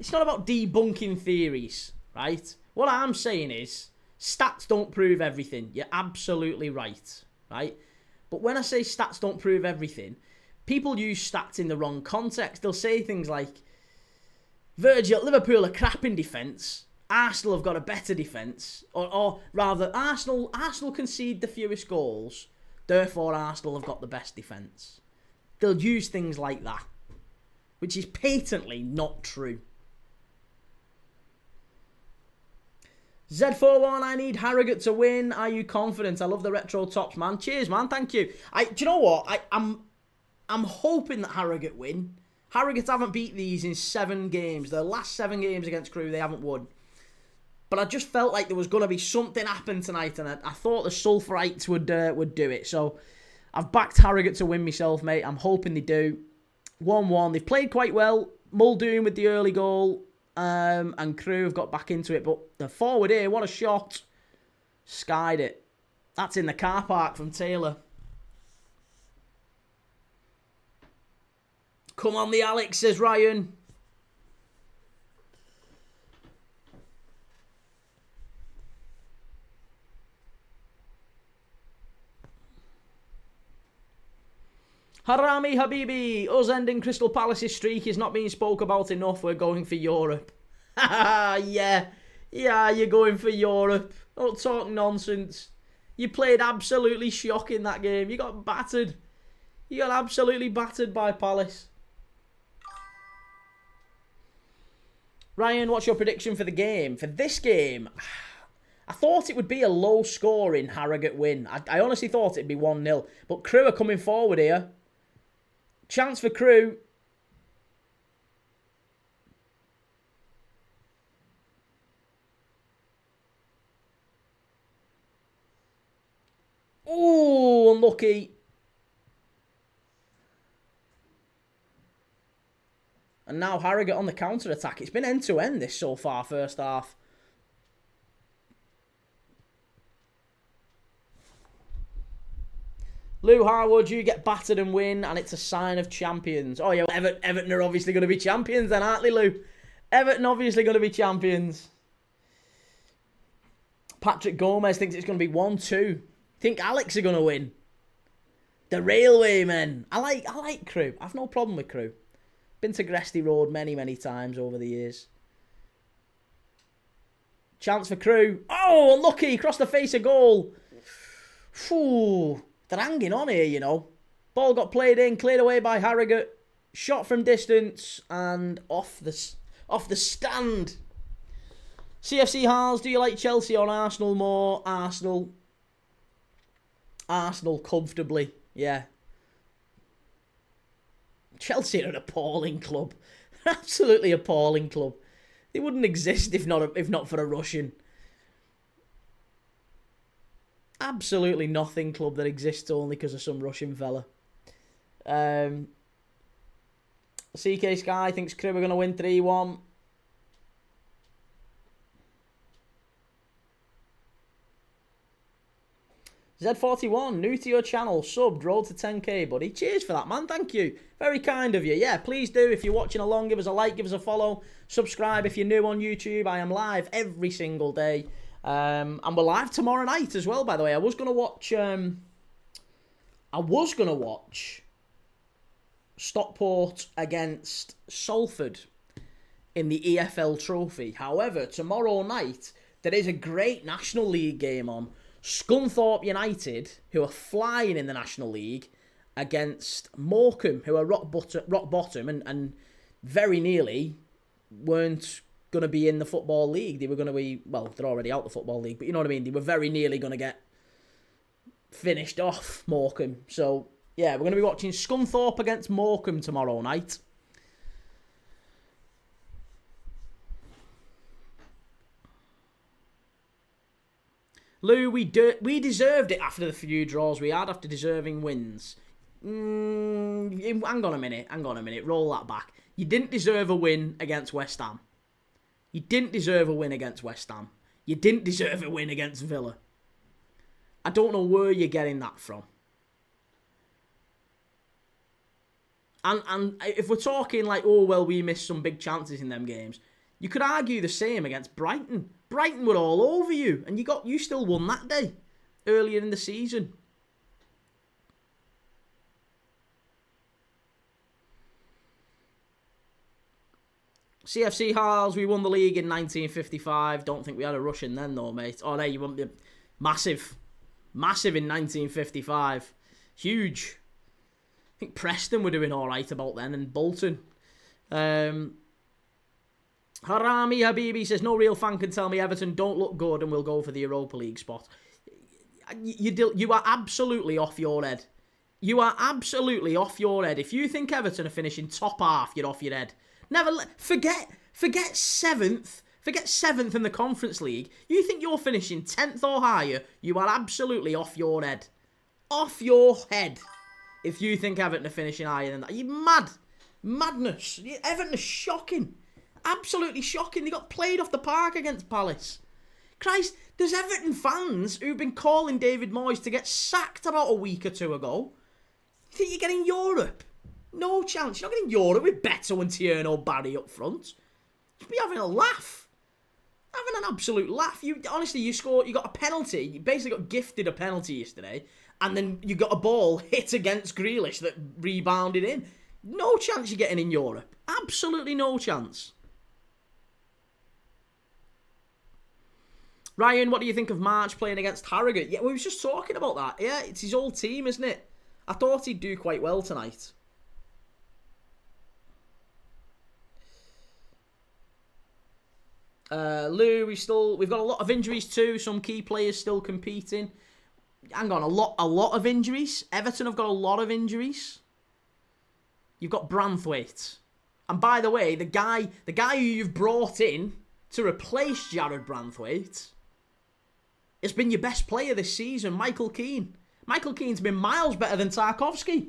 It's not about debunking theories, right? What I'm saying is, stats don't prove everything. You're absolutely right, right? But when I say stats don't prove everything, people use stats in the wrong context. They'll say things like, Liverpool are crap in defence. Arsenal have got a better defence, or rather, Arsenal concede the fewest goals, therefore Arsenal have got the best defence. They'll use things like that, which is patently not true. Z41, I need Harrogate to win. Are you confident? I love the retro tops, man. Cheers, man. Thank you. Do you know what? I'm hoping that Harrogate win. Harrogate haven't beat these in 7 games. Their last 7 games against Crewe, they haven't won. But I just felt like there was going to be something happen tonight, and I thought the Sulphurites would do it. So I've backed Harrogate to win myself, mate. I'm hoping they do. 1-1. They've played quite well. Muldoon with the early goal, and Crewe have got back into it. But the forward here, what a shot. Skied it. That's in the car park from Taylor. Come on, the Alex, says Ryan. Harami Habibi, us ending Crystal Palace's streak is not being spoke about enough. We're going for Europe. Yeah, you're going for Europe. Don't talk nonsense. You played absolutely shocking that game. You got battered. You got absolutely battered by Palace. Ryan, what's your prediction for the game? For this game, I thought it would be a low-scoring Harrogate win. I honestly thought it'd be 1-0. But Crewe are coming forward here. Chance for Crewe. Oh, unlucky. And now Harrogate on the counter-attack. It's been end-to-end this so far, first half. Lou Harwood, you get battered and win, and it's a sign of champions. Oh, yeah, Everton are obviously going to be champions then, aren't they, Lou? Everton obviously going to be champions. Patrick Gomez thinks it's going to be 1-2. Think Alex are going to win. The Railwaymen. I like Crewe. I've no problem with Crewe. Been to Gresty Road many, many times over the years. Chance for Crewe. Oh, unlucky. Across the face of goal. Phew. They're hanging on here, you know. Ball got played in, cleared away by Harrogate. Shot from distance and off the stand. CFC Harls, do you like Chelsea or Arsenal more? Arsenal. Arsenal comfortably, yeah. Chelsea are an appalling club. Absolutely appalling club. They wouldn't exist if not for a Russian. Absolutely nothing club that exists only because of some Russian fella. CK Sky thinks Crewe are going to win 3-1. Z41, new to your channel, subbed, rolled to 10k, buddy. Cheers for that, man. Thank you. Very kind of you. Yeah, please do. If you're watching along, give us a like, give us a follow. Subscribe if you're new on YouTube. I am live every single day. And we're live tomorrow night as well, by the way. I was going to watch Stockport against Salford in the EFL Trophy. However, tomorrow night, there is a great National League game on. Scunthorpe United, who are flying in the National League, against Morecambe, who are rock bottom and very nearly weren't going to be in the Football League. They were going to be, well, they're already out the Football League, but you know what I mean? They were very nearly going to get finished off, Morecambe. So, yeah, we're going to be watching Scunthorpe against Morecambe tomorrow night. Lou, we deserved it after the few draws we had, after deserving wins. Hang on a minute. Roll that back. You didn't deserve a win against West Ham. You didn't deserve a win against West Ham. You didn't deserve a win against Villa. I don't know where you're getting that from. And if we're talking like, oh, well, we missed some big chances in them games, you could argue the same against Brighton. Brighton were all over you, and you still won that day, earlier in the season. CFC Harls, we won the league in 1955. Don't think we had a Russian then, though, mate. Oh, no, you won the massive in 1955. Huge. I think Preston were doing all right about then, and Bolton. Harami Habibi says, no real fan can tell me Everton don't look good and will go for the Europa League spot. You are absolutely off your head. You are absolutely off your head. If you think Everton are finishing top half, you're off your head. Forget 7th. Forget 7th in the Conference League. You think you're finishing 10th or higher, you are absolutely off your head. Off your head. If you think Everton are finishing higher than that. You're mad. Madness. Everton are shocking. Absolutely shocking. They got played off the park against Palace. Christ, there's Everton fans who've been calling David Moyes to get sacked about a week or two ago. You think you're getting Europe? No chance. You're not getting Europe with Beto and Tierno Barry up front. You'd be having a laugh. Having an absolute laugh. You got a penalty. You basically got gifted a penalty yesterday. And then you got a ball hit against Grealish that rebounded in. No chance you're getting in Europe. Absolutely no chance. Ryan, what do you think of March playing against Harrogate? Yeah, we were just talking about that. Yeah, it's his old team, isn't it? I thought he'd do quite well tonight. Lou, we've got a lot of injuries too. Some key players still competing. Hang on, a lot of injuries. Everton have got a lot of injuries. You've got Branthwaite. And by the way, the guy who you've brought in to replace Jared Branthwaite has been your best player this season, Michael Keane. Michael Keane's been miles better than Tarkowski.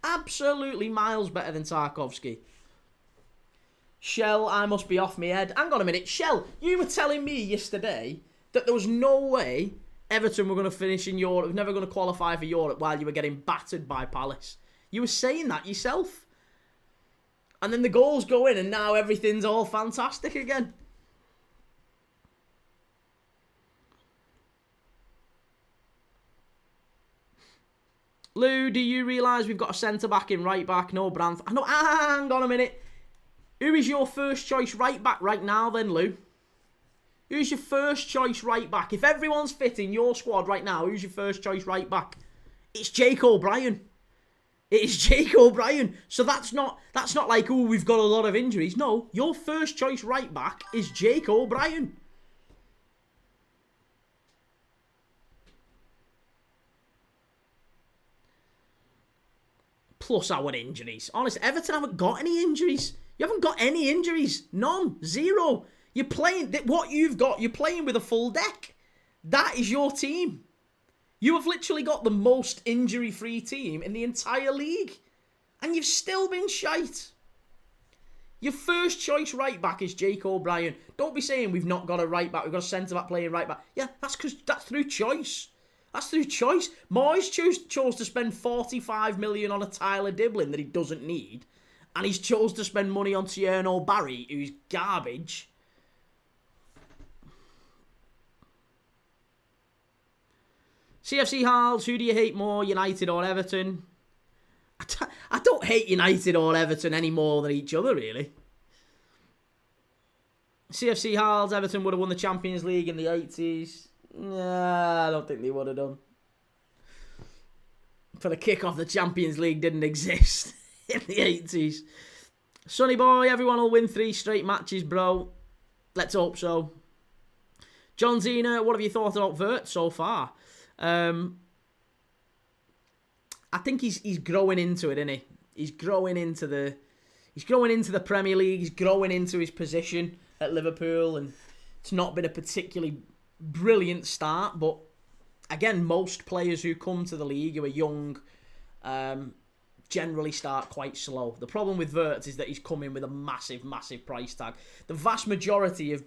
Absolutely miles better than Tarkowski. Shell, I must be off my head. Hang on a minute. Shell, you were telling me yesterday that there was no way Everton were going to finish in Europe, never going to qualify for Europe while you were getting battered by Palace. You were saying that yourself. And then the goals go in and now everything's all fantastic again. Lou, do you realise we've got a centre-back in right-back? No, Branth. No, hang on a minute. Who is your first choice right-back right now then, Lou? Who's your first choice right back? If everyone's fit in your squad right now, who's your first choice right back? It's Jake O'Brien. It is Jake O'Brien. So that's not like, oh, we've got a lot of injuries. No, your first choice right back is Jake O'Brien. Plus our injuries. Honestly, Everton haven't got any injuries. You haven't got any injuries. None. Zero. You're playing, what you've got, you're playing with a full deck. That is your team. You have literally got the most injury-free team in the entire league. And you've still been shite. Your first choice right back is Jake O'Brien. Don't be saying we've not got a right back, we've got a centre-back playing right back. Yeah, that's through choice. That's through choice. Moyes chose to spend 45 million on a Tyler Diblin that he doesn't need. And he's chose to spend money on Tierno Barry, who's garbage. CFC Harls, who do you hate more, United or Everton? I don't hate United or Everton any more than each other, really. CFC Harls, Everton would have won the Champions League in the 80s. Nah, I don't think they would have done. For the kick-off, the Champions League didn't exist in the 80s. Sonny boy, everyone will win 3 straight matches, bro. Let's hope so. John Zena, what have you thought about Vert so far? I think he's growing into it, isn't he? He's growing into the Premier League. He's growing into his position at Liverpool, and it's not been a particularly brilliant start. But again, most players who come to the league who are young generally start quite slow. The problem with Wirtz is that he's come in with a massive, massive price tag. The vast majority of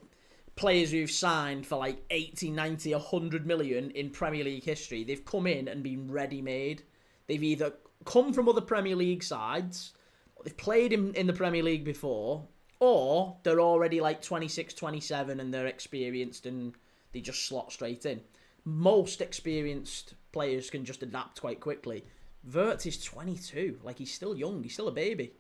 players who've signed for like 80, 90, 100 million in Premier League history, they've come in and been ready-made. They've either come from other Premier League sides, or they've played in the Premier League before, or they're already like 26, 27 and they're experienced and they just slot straight in. Most experienced players can just adapt quite quickly. Wirtz is 22. Like, he's still young. He's still a baby.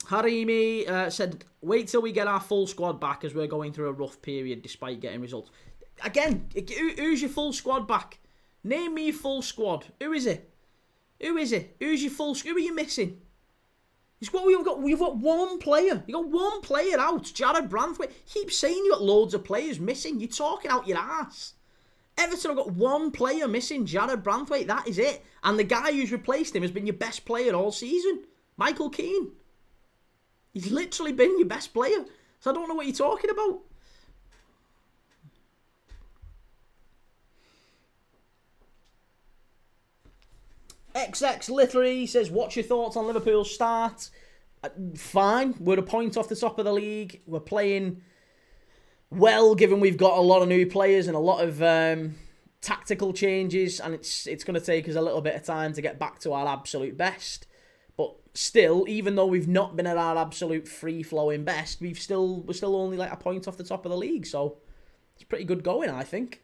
Harimi said, wait till we get our full squad back as we're going through a rough period despite getting results. Again, who's your full squad back? Name me your full squad. Who is it? Who is it? Who's your full squad? Who are you missing? It's what we've got one player. You got one player out. Jared Branthwaite. Keep saying you got loads of players missing. You're talking out your ass. Everton have got one player missing, Jared Branthwaite. That is it. And the guy who's replaced him has been your best player all season. Michael Keane. He's literally been your best player. So I don't know what you're talking about. XX Literary says, what's your thoughts on Liverpool's start? Fine. We're a point off the top of the league. We're playing well, given we've got a lot of new players and a lot of tactical changes. And it's going to take us a little bit of time to get back to our absolute best. But still, even though we've not been at our absolute free-flowing best, we're still only like a point off the top of the league. So it's pretty good going, I think.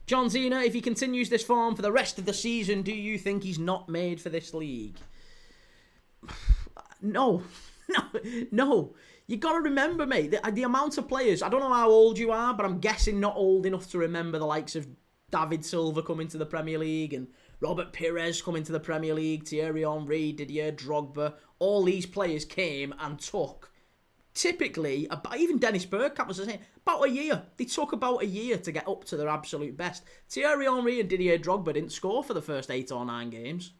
John Zena, if he continues this form for the rest of the season, do you think he's not made for this league? No. You got to remember, mate, the amount of players, I don't know how old you are, but I'm guessing not old enough to remember the likes of David Silva coming to the Premier League and Robert Pires coming to the Premier League, Thierry Henry, Didier Drogba. All these players came and took, typically, even Dennis Bergkamp was saying, about a year. They took about a year to get up to their absolute best. Thierry Henry and Didier Drogba didn't score for the first 8 or 9 games.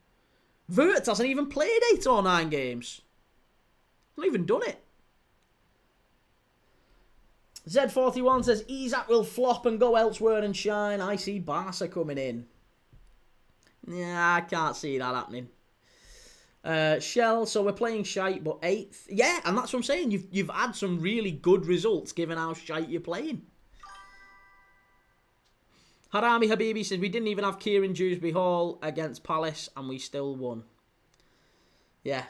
Wirtz hasn't even played 8 or 9 games. Not even done it. Z41 says, Isak will flop and go elsewhere and shine. I see Barca coming in. Yeah, I can't see that happening. Shell, so we're playing shite, but 8th. Yeah, and that's what I'm saying. You've had some really good results given how shite you're playing. Harami Habibi says, we didn't even have Kieran Dewsbury Hall against Palace and we still won. Yeah,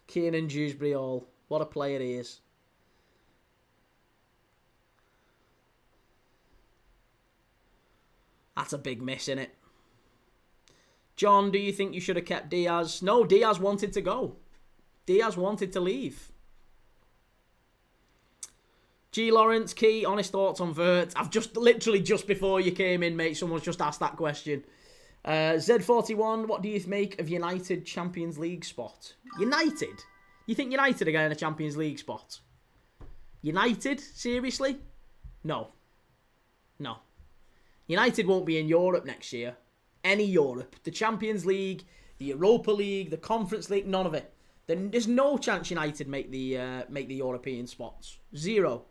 Kieran Dewsbury Hall. What a player he is. That's a big miss, innit? John, do you think you should have kept Diaz? No, Diaz wanted to go. Diaz wanted to leave. G. Lawrence, Key, honest thoughts on Vert. I've literally just before you came in, mate, someone's just asked that question. Z41, what do you make of United Champions League spot? United? You think United are getting a Champions League spot? United? Seriously? No. No. United won't be in Europe next year. Any Europe. The Champions League, the Europa League, the Conference League, none of it. There's no chance United make the European spots. Zero.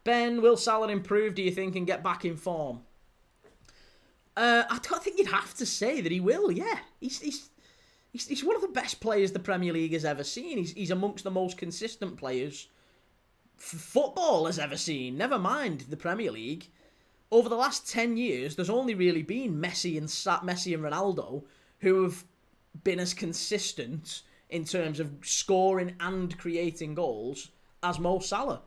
Ben, will Salah improve, do you think, and get back in form? I don't think you'd have to say that he will, yeah. He's one of the best players the Premier League has ever seen. He's amongst the most consistent players football has ever seen. Never mind the Premier League. Over the last 10 years, there's only really been Messi and Ronaldo who have been as consistent in terms of scoring and creating goals as Mo Salah.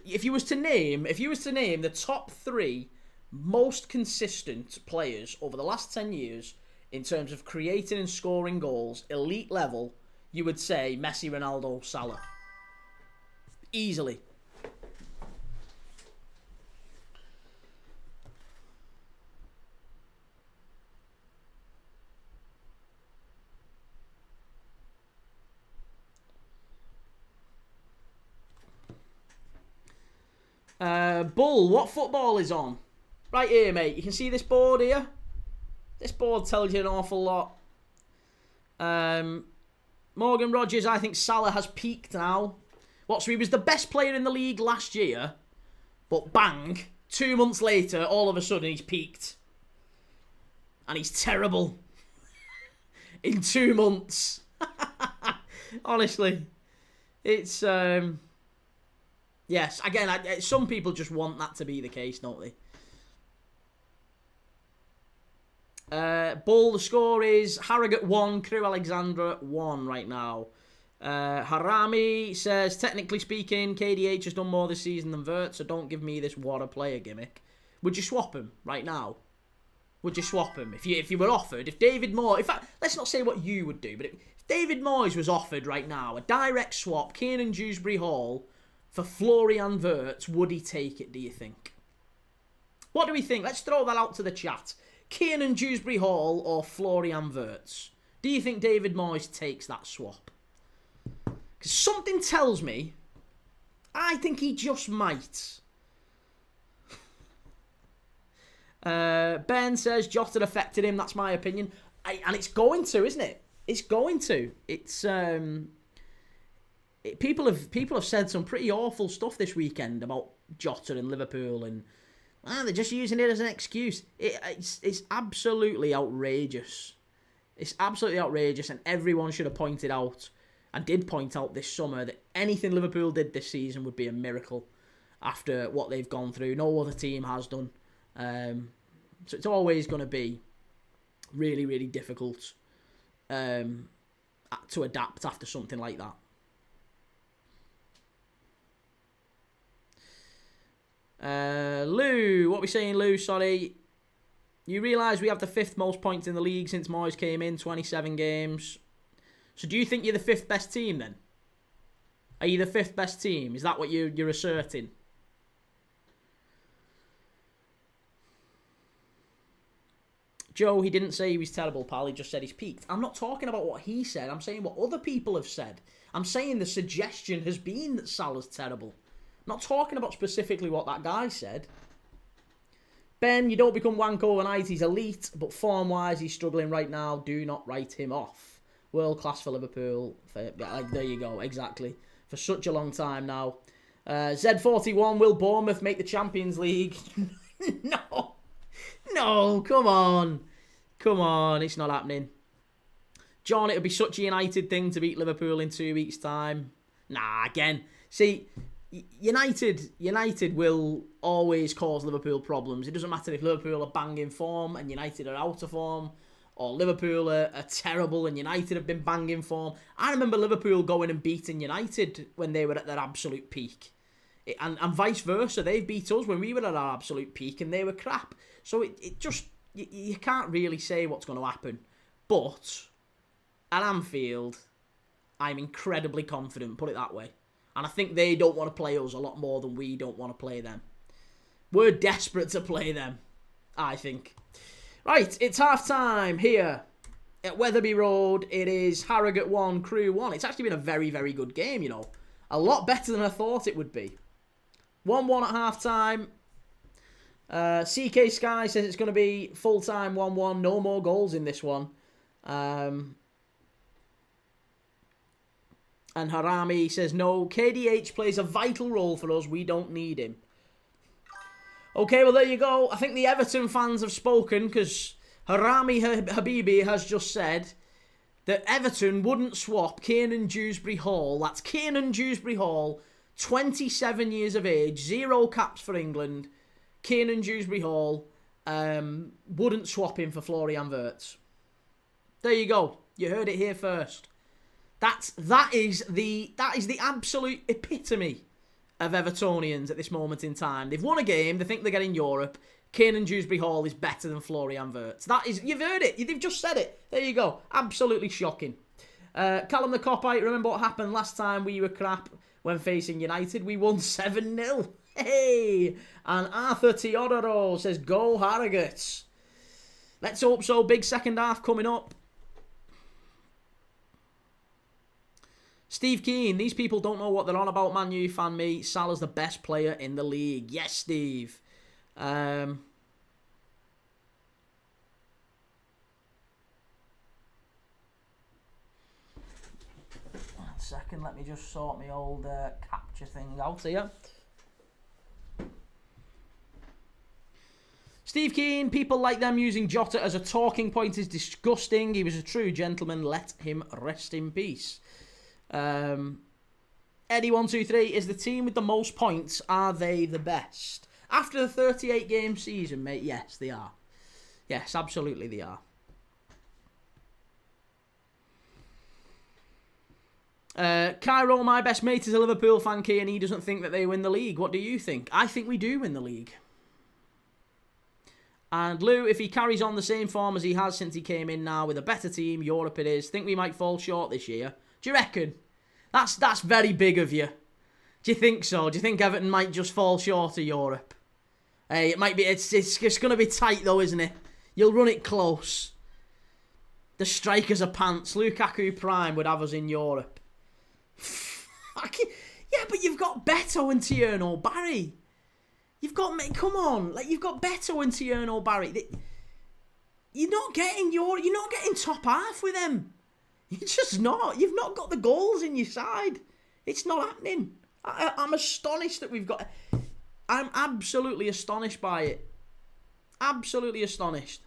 If you was to name the top 3 most consistent players over the last 10 years in terms of creating and scoring goals, elite level, you would say Messi, Ronaldo, Salah. Easily. Bull, what football is on? Right here, mate. You can see this board here? This board tells you an awful lot. Morgan Rogers, I think Salah has peaked now. So he was the best player in the league last year, but bang, 2 months later, all of a sudden he's peaked. And he's terrible. In 2 months. Honestly. It's, yes, again, some people just want that to be the case, don't they? Bull, the score is Harrogate 1, Crewe Alexandra 1 right now. Harami says, technically speaking, KDH has done more this season than Vert, so don't give me this what a player gimmick. Would you swap him right now? Would you swap him? If you were offered, if David Moyes, in fact, let's not say what you would do, but if David Moyes was offered right now, a direct swap, Kiernan Dewsbury Hall for Florian Wirtz, would he take it, do you think? What do we think? Let's throw that out to the chat. Kiernan Dewsbury Hall or Florian Wirtz? Do you think David Moyes takes that swap? Because something tells me, I think he just might. Ben says Jota affected him. That's my opinion. And it's going to, isn't it? It's going to. It's people have said some pretty awful stuff this weekend about Jota and Liverpool, and they're just using it as an excuse. It's absolutely outrageous. It's absolutely outrageous, and everyone should have pointed out, and did point out this summer, that anything Liverpool did this season would be a miracle after what they've gone through. No other team has done. So it's always going to be really, really difficult to adapt after something like that. Lou, what are we saying, Lou? Sorry. You realise we have the 5th most points in the league since Moyes came in, 27 games. So do you think you're the 5th best team then? Are you the 5th best team? Is that what you're asserting? Joe, he didn't say he was terrible, pal. He just said he's peaked. I'm not talking about what he said. I'm saying what other people have said. I'm saying the suggestion has been that Salah's terrible. I'm not talking about specifically what that guy said. Ben, you don't become wank overnight. He's elite, but form-wise, he's struggling right now. Do not write him off. World class for Liverpool. There you go, exactly. For such a long time now. Z41, will Bournemouth make the Champions League? No. No, come on. Come on, it's not happening. John, it would be such a United thing to beat Liverpool in 2 weeks' time. Nah, again. See, United will always cause Liverpool problems. It doesn't matter if Liverpool are banging form and United are out of form, or Liverpool are terrible and United have been banging form. I remember Liverpool going and beating United when they were at their absolute peak. And vice versa. They've beat us when we were at our absolute peak and they were crap. So it just you can't really say what's going to happen. But at Anfield, I'm incredibly confident, put it that way. And I think they don't want to play us a lot more than we don't want to play them. We're desperate to play them, I think. Right, it's half-time here at Wetherby Road. It is Harrogate 1, Crewe 1. It's actually been a very, very good game, you know. A lot better than I thought it would be. 1-1 at half-time. CK Sky says it's going to be full-time 1-1. No more goals in this one. And Harami says, no, KDH plays a vital role for us. We don't need him. Okay, well, there you go. I think the Everton fans have spoken because Harami Habibi has just said that Everton wouldn't swap Kiernan Dewsbury Hall. That's Kiernan Dewsbury Hall, 27 years of age, 0 caps for England. Kiernan Dewsbury Hall wouldn't swap him for Florian Wirtz. There you go. You heard it here first. That is the absolute epitome of Evertonians at this moment in time. They've won a game. They think they're getting Europe. Kiernan Dewsbury Hall is better than Florian Wirtz. You've heard it. They've just said it. There you go. Absolutely shocking. Callum the Copite, remember what happened last time we were crap when facing United? We won 7-0. Hey! And Arthur Teodoro says, go Harrogate. Let's hope so. Big second half coming up. Steve Keane, these people don't know what they're on about, Man U fan me. Salah's the best player in the league. Yes, Steve. 1 second, let me just sort my old capture thing out here. Steve Keane, people like them using Jota as a talking point is disgusting. He was a true gentleman. Let him rest in peace. Eddie123, is the team with the most points, are they the best? After the 38-game season, mate, yes, they are. Yes, absolutely they are. Cairo, my best mate, is a Liverpool fan, Key, and he doesn't think that they win the league. What do you think? I think we do win the league. And Lou, if he carries on the same form as he has since he came in now with a better team, Europe it is, think we might fall short this year? Do you reckon? That's very big of you. Do you think so? Do you think Everton might just fall short of Europe? Hey, it might be. It's going to be tight though, isn't it? You'll run it close. The strikers are pants. Lukaku Prime would have us in Europe. Yeah, but you've got Beto and Tierno Barry. You've got, come on, like you've got Beto and Tierno Barry. You're not getting top half with them. You're just not. You've not got the goals in your side. It's not happening. I'm astonished that we've got... I'm absolutely astonished by it. Absolutely astonished.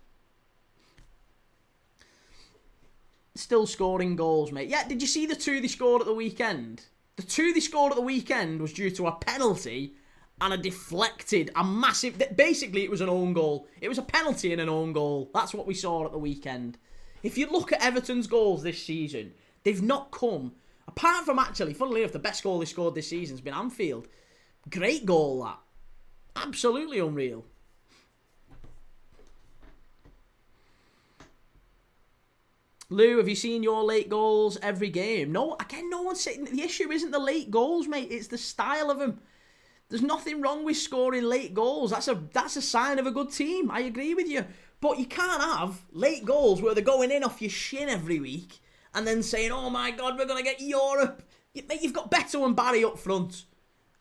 Still scoring goals, mate. Yeah, did you see the 2 they scored at the weekend? The 2 they scored at the weekend was due to a penalty and a massive... Basically, it was an own goal. It was a penalty and an own goal. That's what we saw at the weekend. If you look at Everton's goals this season, they've not come... Apart from, actually, funnily enough, the best goal they scored this season has been Anfield. Great goal, that. Absolutely unreal. Lou, have you seen your late goals every game? No, again, no one's saying... The issue isn't the late goals, mate. It's the style of them. There's nothing wrong with scoring late goals. That's a sign of a good team. I agree with you. But you can't have late goals where they're going in off your shin every week and then saying, oh my God, we're going to get Europe. Mate, you've got Beto and Barry up front.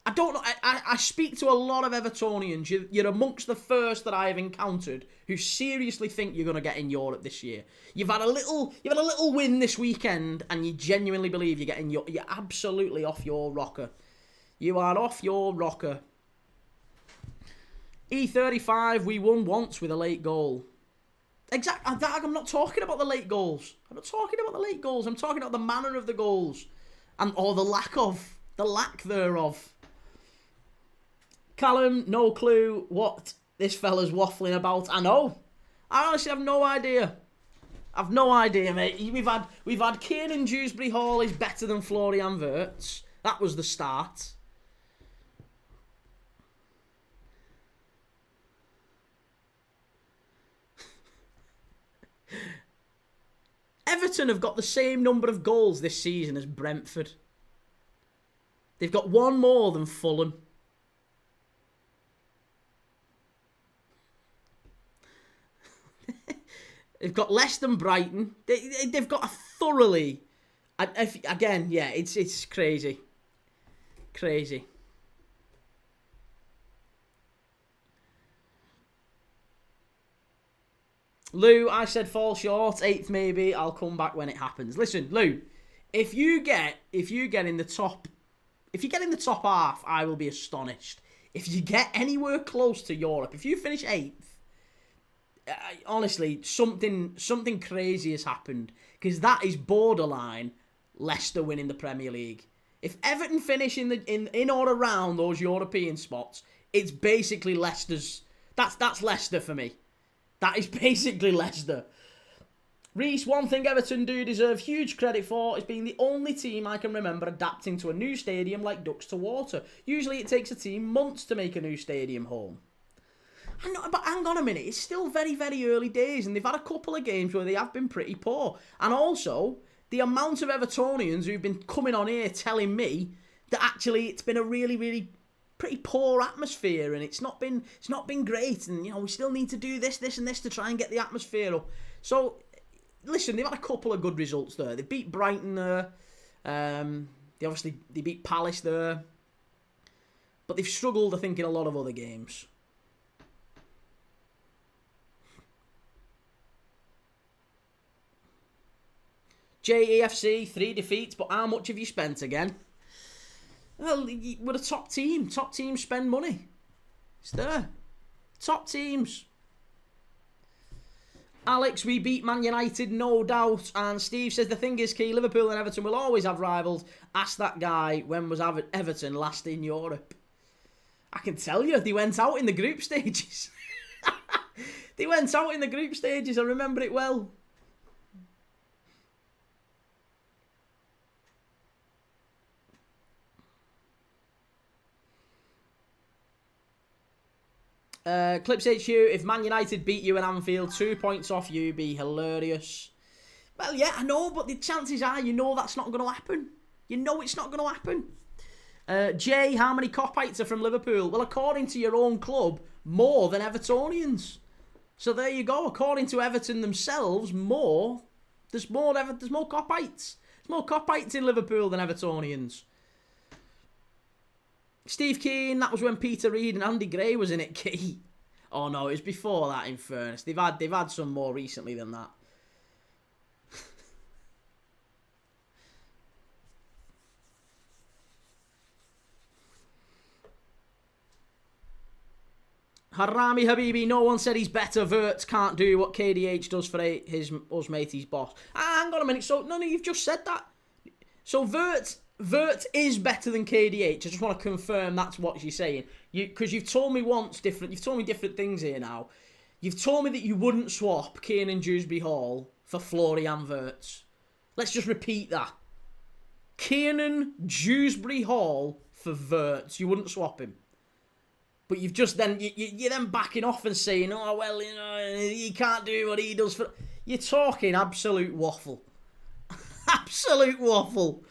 I don't know. I speak to a lot of Evertonians. You're amongst the first that I have encountered who seriously think you're going to get in Europe this year. You've had a little win this weekend, and you genuinely believe you're getting you're absolutely off your rocker. You are off your rocker. E35, we won once with a late goal. Exactly. I'm not talking about the late goals. I'm not talking about the late goals. I'm talking about the manner of the goals, or the lack thereof. Callum, no clue what this fella's waffling about. I know. I honestly have no idea. I've no idea, mate. We've had Kiernan Dewsbury Hall is better than Florian Wirtz. That was the start. Everton have got the same number of goals this season as Brentford. They've got one more than Fulham. They've got less than Brighton. They've got a thoroughly... Again, yeah, it's crazy. Crazy. Lou, I said fall short, 8th maybe. I'll come back when it happens. Listen, Lou, if you get in the top half, I will be astonished. If you get anywhere close to Europe, if you finish 8th, honestly, something crazy has happened, because that is borderline Leicester winning the Premier League. If Everton finish in or around those European spots, it's basically Leicester's. That's Leicester for me. That is basically Leicester. Reece, one thing Everton do deserve huge credit for is being the only team I can remember adapting to a new stadium like ducks to water. Usually it takes a team months to make a new stadium home. But hang on a minute, it's still very, very early days, and they've had a couple of games where they have been pretty poor. And also, the amount of Evertonians who've been coming on here telling me that actually it's been a really, really pretty poor atmosphere, and it's not been great, and we still need to do this and this to try and get the atmosphere up. So, listen, they've had a couple of good results there. They beat Brighton there. They beat Palace there. But they've struggled, I think, in a lot of other games. JEFC, 3 defeats, but how much have you spent again? Well, we're a top team. Top teams spend money. It's there. Top teams. Alex, we beat Man United, no doubt. And Steve says, the thing is, Key, Liverpool and Everton will always have rivals. Ask that guy, when was Everton last in Europe? I can tell you, they went out in the group stages. They went out in the group stages, I remember it well. Clips HQ, if Man United beat you in Anfield, 2 points off you, be hilarious. Well, yeah, I know, but the chances are that's not going to happen. You know it's not going to happen. Jay, how many Copites are from Liverpool? Well, according to your own club, more than Evertonians. So there you go. According to Everton themselves, there's more Copites. There's more Copites in Liverpool than Evertonians. Steve Keane, that was when Peter Reid and Andy Gray was in it, Key. Oh no, it was before that, in fairness. They've had some more recently than that. Harami Habibi, no one said he's better. Wirtz can't do what KDH does for us matey's boss. Hang on a minute, so no, you've just said that. So Wirtz is better than KDH. I just want to confirm that's what you're saying. Because you've told me different things here now. You've told me that you wouldn't swap Kiernan Dewsbury Hall for Florian Wirtz. Let's just repeat that. Kiernan Dewsbury Hall for Wirtz. You wouldn't swap him. But you've just you're then backing off and saying, oh, well, he can't do what he does for... You're talking absolute waffle. Absolute waffle.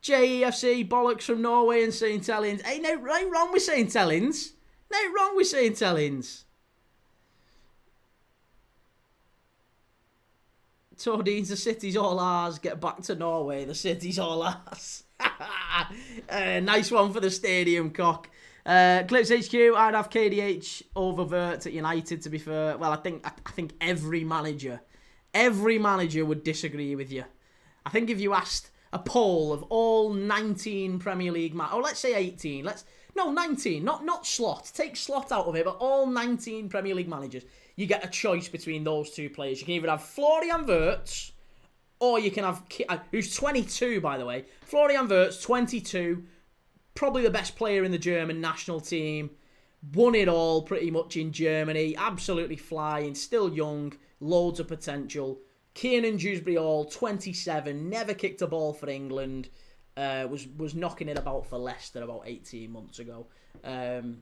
JEFC, bollocks from Norway and St. Helens. Ain't wrong with St. Helens. No wrong with St. Helens. Tordines, the city's all ours. Get back to Norway, the city's all ours. Nice one for the stadium, cock. Clips HQ, I'd have KDH over Wirtz at United, to be fair. Well, I think every manager would disagree with you. I think if you asked a poll of all 19 Premier League or let's say 18, 19, not Slot, take Slot out of it, but all 19 Premier League managers, you get a choice between those two players. You can either have Florian Wirtz, or you can have, who's 22, by the way, Florian Wirtz, 22, probably the best player in the German national team, won it all pretty much in Germany, absolutely flying, still young, loads of potential. Kiernan Dewsbury Hall, 27, never kicked a ball for England, was knocking it about for Leicester about 18 months ago. You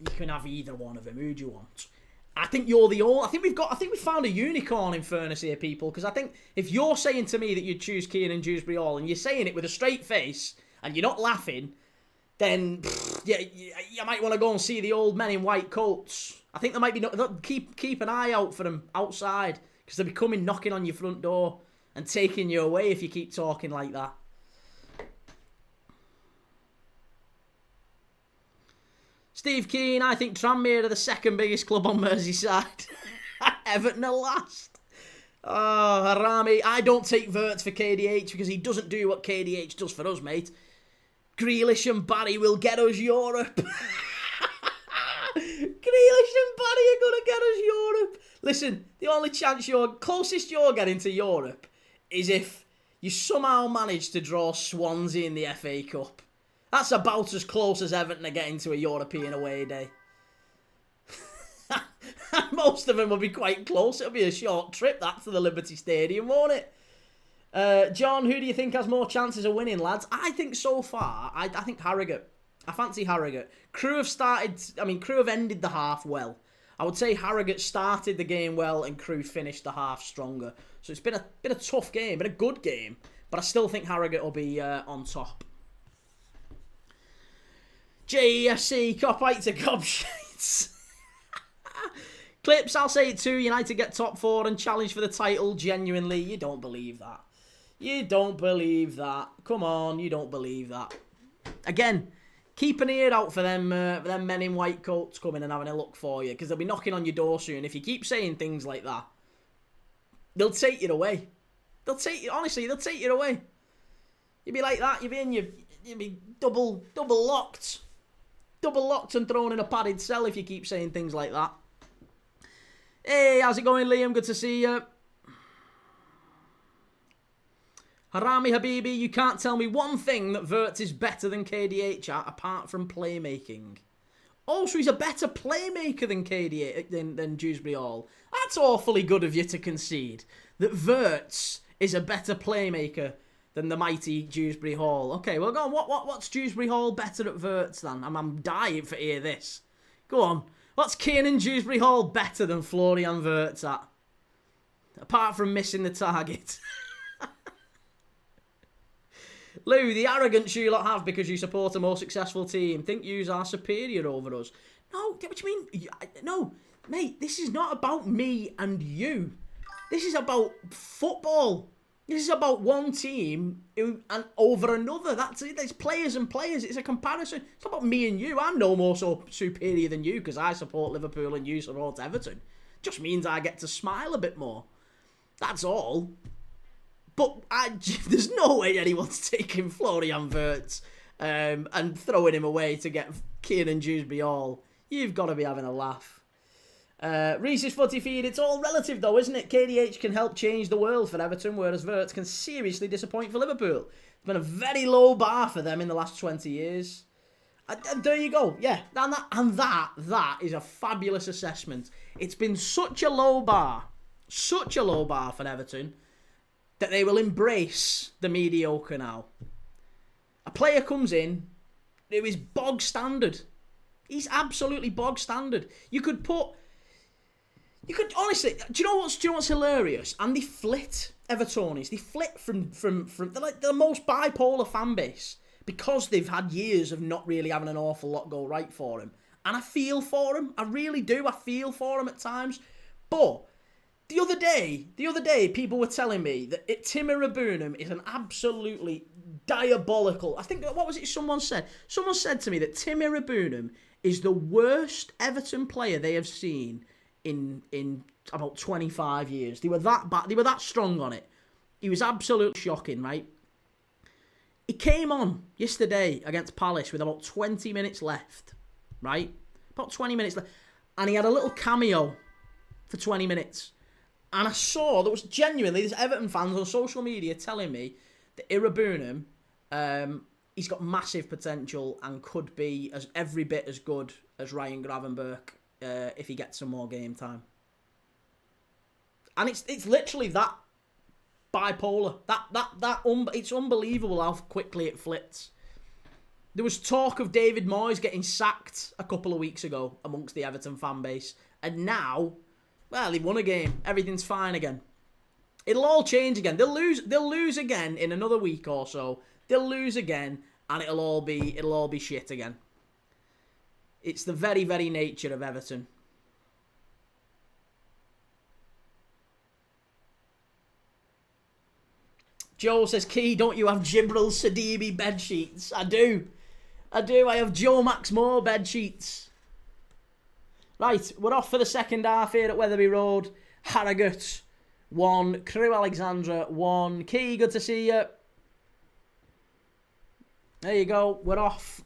can have either one of them. Who do you want? I think you're the only. I think we found a unicorn in fairness here, people. Because I think if you're saying to me that you'd choose Kiernan Dewsbury Hall and you're saying it with a straight face and you're not laughing, then yeah, you might want to go and see the old men in white coats. I think there might be keep an eye out for them outside because they'll be coming knocking on your front door and taking you away if you keep talking like that. Steve Keane, I think Tranmere are the second biggest club on Merseyside. Everton are last. Oh, Harami, I don't take Wirtz for KDH because he doesn't do what KDH does for us, mate. Grealish and Barry will get us Europe. Grealish and Barry are going to get us Europe. Listen, the only chance closest you're getting to Europe is if you somehow manage to draw Swansea in the FA Cup. That's about as close as Everton are getting to a European away day. Most of them will be quite close. It'll be a short trip, that, to the Liberty Stadium, won't it? John, who do you think has more chances of winning, lads? I think so far, I think Harrogate. I fancy Harrogate. Crewe have ended the half well. I would say Harrogate started the game well and Crewe finished the half stronger. So it's been a tough game, been a good game. But I still think Harrogate will be on top. JEFC, cop 8 to cop shades. Clips, I'll say it too. United get top 4 and challenge for the title. Genuinely, you don't believe that. You don't believe that. Come on, you don't believe that. Again, keep an ear out for them men in white coats coming and having a look for you because they'll be knocking on your door soon. If you keep saying things like that, they'll take you away. Honestly, they'll take you away. You'll be like that. You'll be double locked. Double locked and thrown in a padded cell if you keep saying things like that. Hey, how's it going, Liam? Good to see you. Harami Habibi, you can't tell me one thing that Wirtz is better than KDH at apart from playmaking. Oh, so he's a better playmaker than KDH than Dewsbury Hall. That's awfully good of you to concede that Wirtz is a better playmaker than the mighty Dewsbury Hall. Okay, well, go on. What's Dewsbury Hall better at Wirtz then? I'm dying to hear this. Go on. What's Kiernan Dewsbury Hall better than Florian Wirtz at? Apart from missing the target. Lou, the arrogance you lot have because you support a more successful team. Think yous are superior over us. No, get what you mean? No, mate, this is not about me and you. This is about football. This is about one team and over another. That's it. There's players and players. It's a comparison. It's not about me and you. I'm no more so superior than you because I support Liverpool and you support Everton. Just means I get to smile a bit more. That's all. But there's no way anyone's taking Florian Wirtz and throwing him away to get Kiernan Dewsbury Hall. You've got to be having a laugh. Reese's Footy Feed, it's all relative though, isn't it? KDH can help change the world for Everton, whereas Wirtz can seriously disappoint for Liverpool. It's been a very low bar for them in the last 20 years. And there you go. Yeah, and that is a fabulous assessment. It's been such a low bar for Everton, that they will embrace the mediocre now. A player comes in who is bog standard. He's absolutely bog standard. You could honestly, do you know what's hilarious? And they flit Evertonians. They flit from they're like the most bipolar fan base because they've had years of not really having an awful lot go right for him. And I feel for him. I really do. I feel for him at times. But the other day, people were telling me that Timmy Rabunum is an absolutely diabolical. I think, what was it someone said? Someone said to me that Timmy Rabunum is the worst Everton player they have seen in about 25 years. They were that bad. They were that strong on it. He was absolutely shocking, right? He came on yesterday against Palace with about 20 minutes left, right? About 20 minutes left. And he had a little cameo for 20 minutes. And I saw there was genuinely, there's Everton fans on social media telling me that Irabunum, he's got massive potential and could be every bit as good as Ryan Gravenberch if he gets some more game time. And it's literally that bipolar. It's unbelievable how quickly it flips. There was talk of David Moyes getting sacked a couple of weeks ago amongst the Everton fan base. And now, well, he won a game. Everything's fine again. It'll all change again. They'll lose again in another week or so. They'll lose again, and it'll all be shit again. It's the very, very nature of Everton. Joe says, Key, don't you have Jibril Sadimi bed sheets? I do. I have Joe Max Moore bed sheets. Right, we're off for the second half here at Wetherby Road. Harrogate 1, Crewe Alexandra 1. Key, good to see you. There you go, we're off.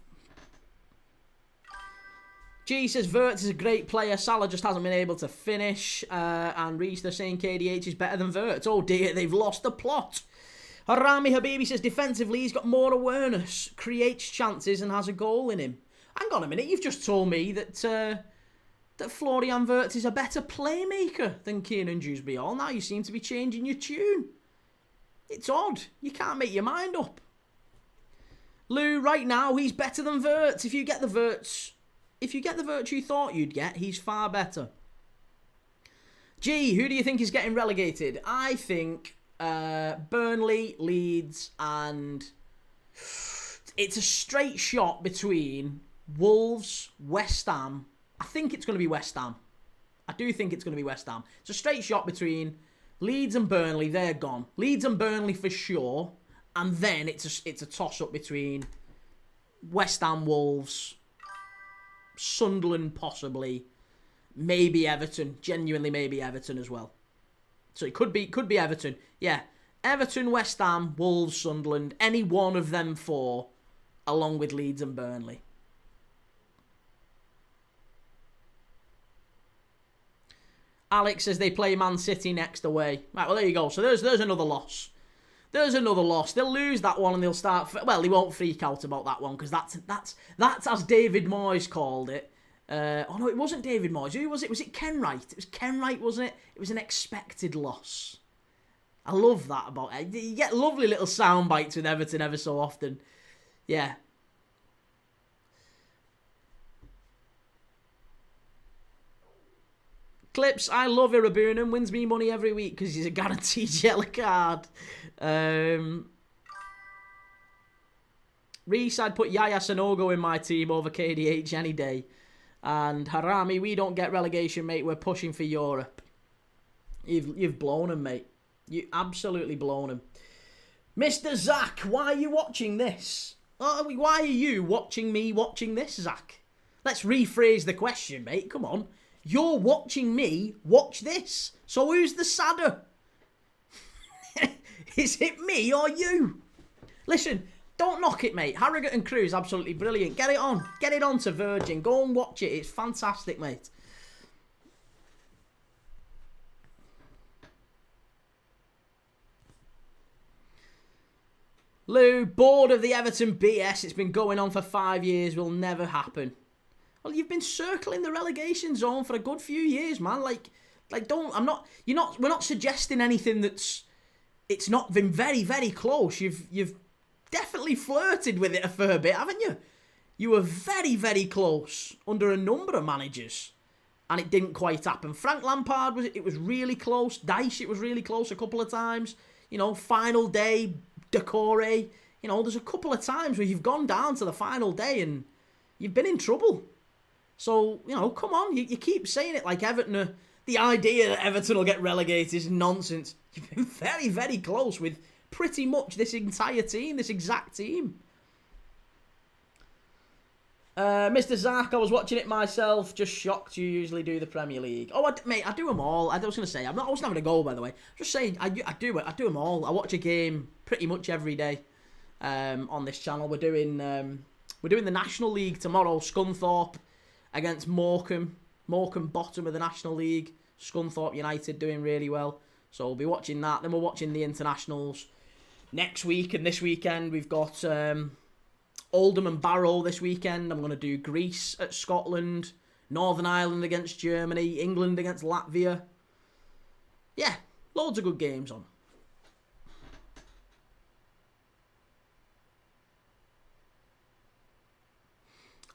G says, Wirtz is a great player. Salah just hasn't been able to finish. And Reece, they're saying KDH is better than Wirtz. Oh dear, they've lost the plot. Harami Habibi says, defensively, he's got more awareness, creates chances and has a goal in him. Hang on a minute, you've just told me that that Florian Wirtz is a better playmaker than Kieran Dewsbury-Hall. Now you seem to be changing your tune. It's odd. You can't make your mind up. Lou, right now, he's better than Wirtz. If you get the Wirtz you thought you'd get, he's far better. G, who do you think is getting relegated? I think Burnley, Leeds, and it's a straight shot between Wolves, West Ham. I think it's going to be West Ham. I do think it's going to be West Ham. It's a straight shot between Leeds and Burnley. They're gone. Leeds and Burnley for sure. And then it's a toss-up between West Ham, Wolves, Sunderland possibly, maybe Everton. Genuinely maybe Everton as well. So it could be Everton. Yeah. Everton, West Ham, Wolves, Sunderland. Any one of them four, along with Leeds and Burnley. Alex says they play Man City next away. Right, well, there you go. So there's another loss. There's another loss. They'll lose that one and they'll start... Well, they won't freak out about that one because that's as David Moyes called it. Oh, no, it wasn't David Moyes. Who was it? Was it Ken Wright? It was Ken Wright, wasn't it? It was an expected loss. I love that about it. You get lovely little sound bites with Everton ever so often. Yeah. Clips, I love Irabunum. Wins me money every week because he's a guaranteed yellow card. Reese, I'd put Yaya Sanogo in my team over KDH any day. And Harami, we don't get relegation, mate. We're pushing for Europe. You've blown him, mate. You absolutely blown him. Mr. Zach, why are you watching this? Why are you watching me watching this, Zach? Let's rephrase the question, mate. Come on. You're watching me watch this. So who's the sadder? Is it me or you? Listen, don't knock it, mate. Harrogate and Crewe is absolutely brilliant. Get it on. Get it on to Virgin. Go and watch it. It's fantastic, mate. Lou, bored of the Everton BS. It's been going on for 5 years. Will never happen. Well, you've been circling the relegation zone for a good few years, man. We're not suggesting anything it's not been very, very close. You've definitely flirted with it a fair bit, haven't you? You were very, very close under a number of managers, and it didn't quite happen. Frank Lampard it was really close. Dyche, it was really close a couple of times. You know, final day, Decore. You know, there's a couple of times where you've gone down to the final day and you've been in trouble. So, you know, come on. You keep saying it like Everton. The idea that Everton will get relegated is nonsense. You've been very, very close with pretty much this entire team, this exact team. Mr. Zach, I was watching it myself. Just shocked you usually do the Premier League. Oh, mate, I do them all. I was going to say, I wasn't having a goal, by the way. Just saying, I do them all. I watch a game pretty much every day on this channel. We're doing the National League tomorrow. Scunthorpe against Morecambe. Morecambe bottom of the National League. Scunthorpe United doing really well. So we'll be watching that. Then we're watching the internationals next week. And this weekend we've got Oldham and Barrow this weekend. I'm going to do Greece at Scotland. Northern Ireland against Germany. England against Latvia. Yeah, loads of good games on.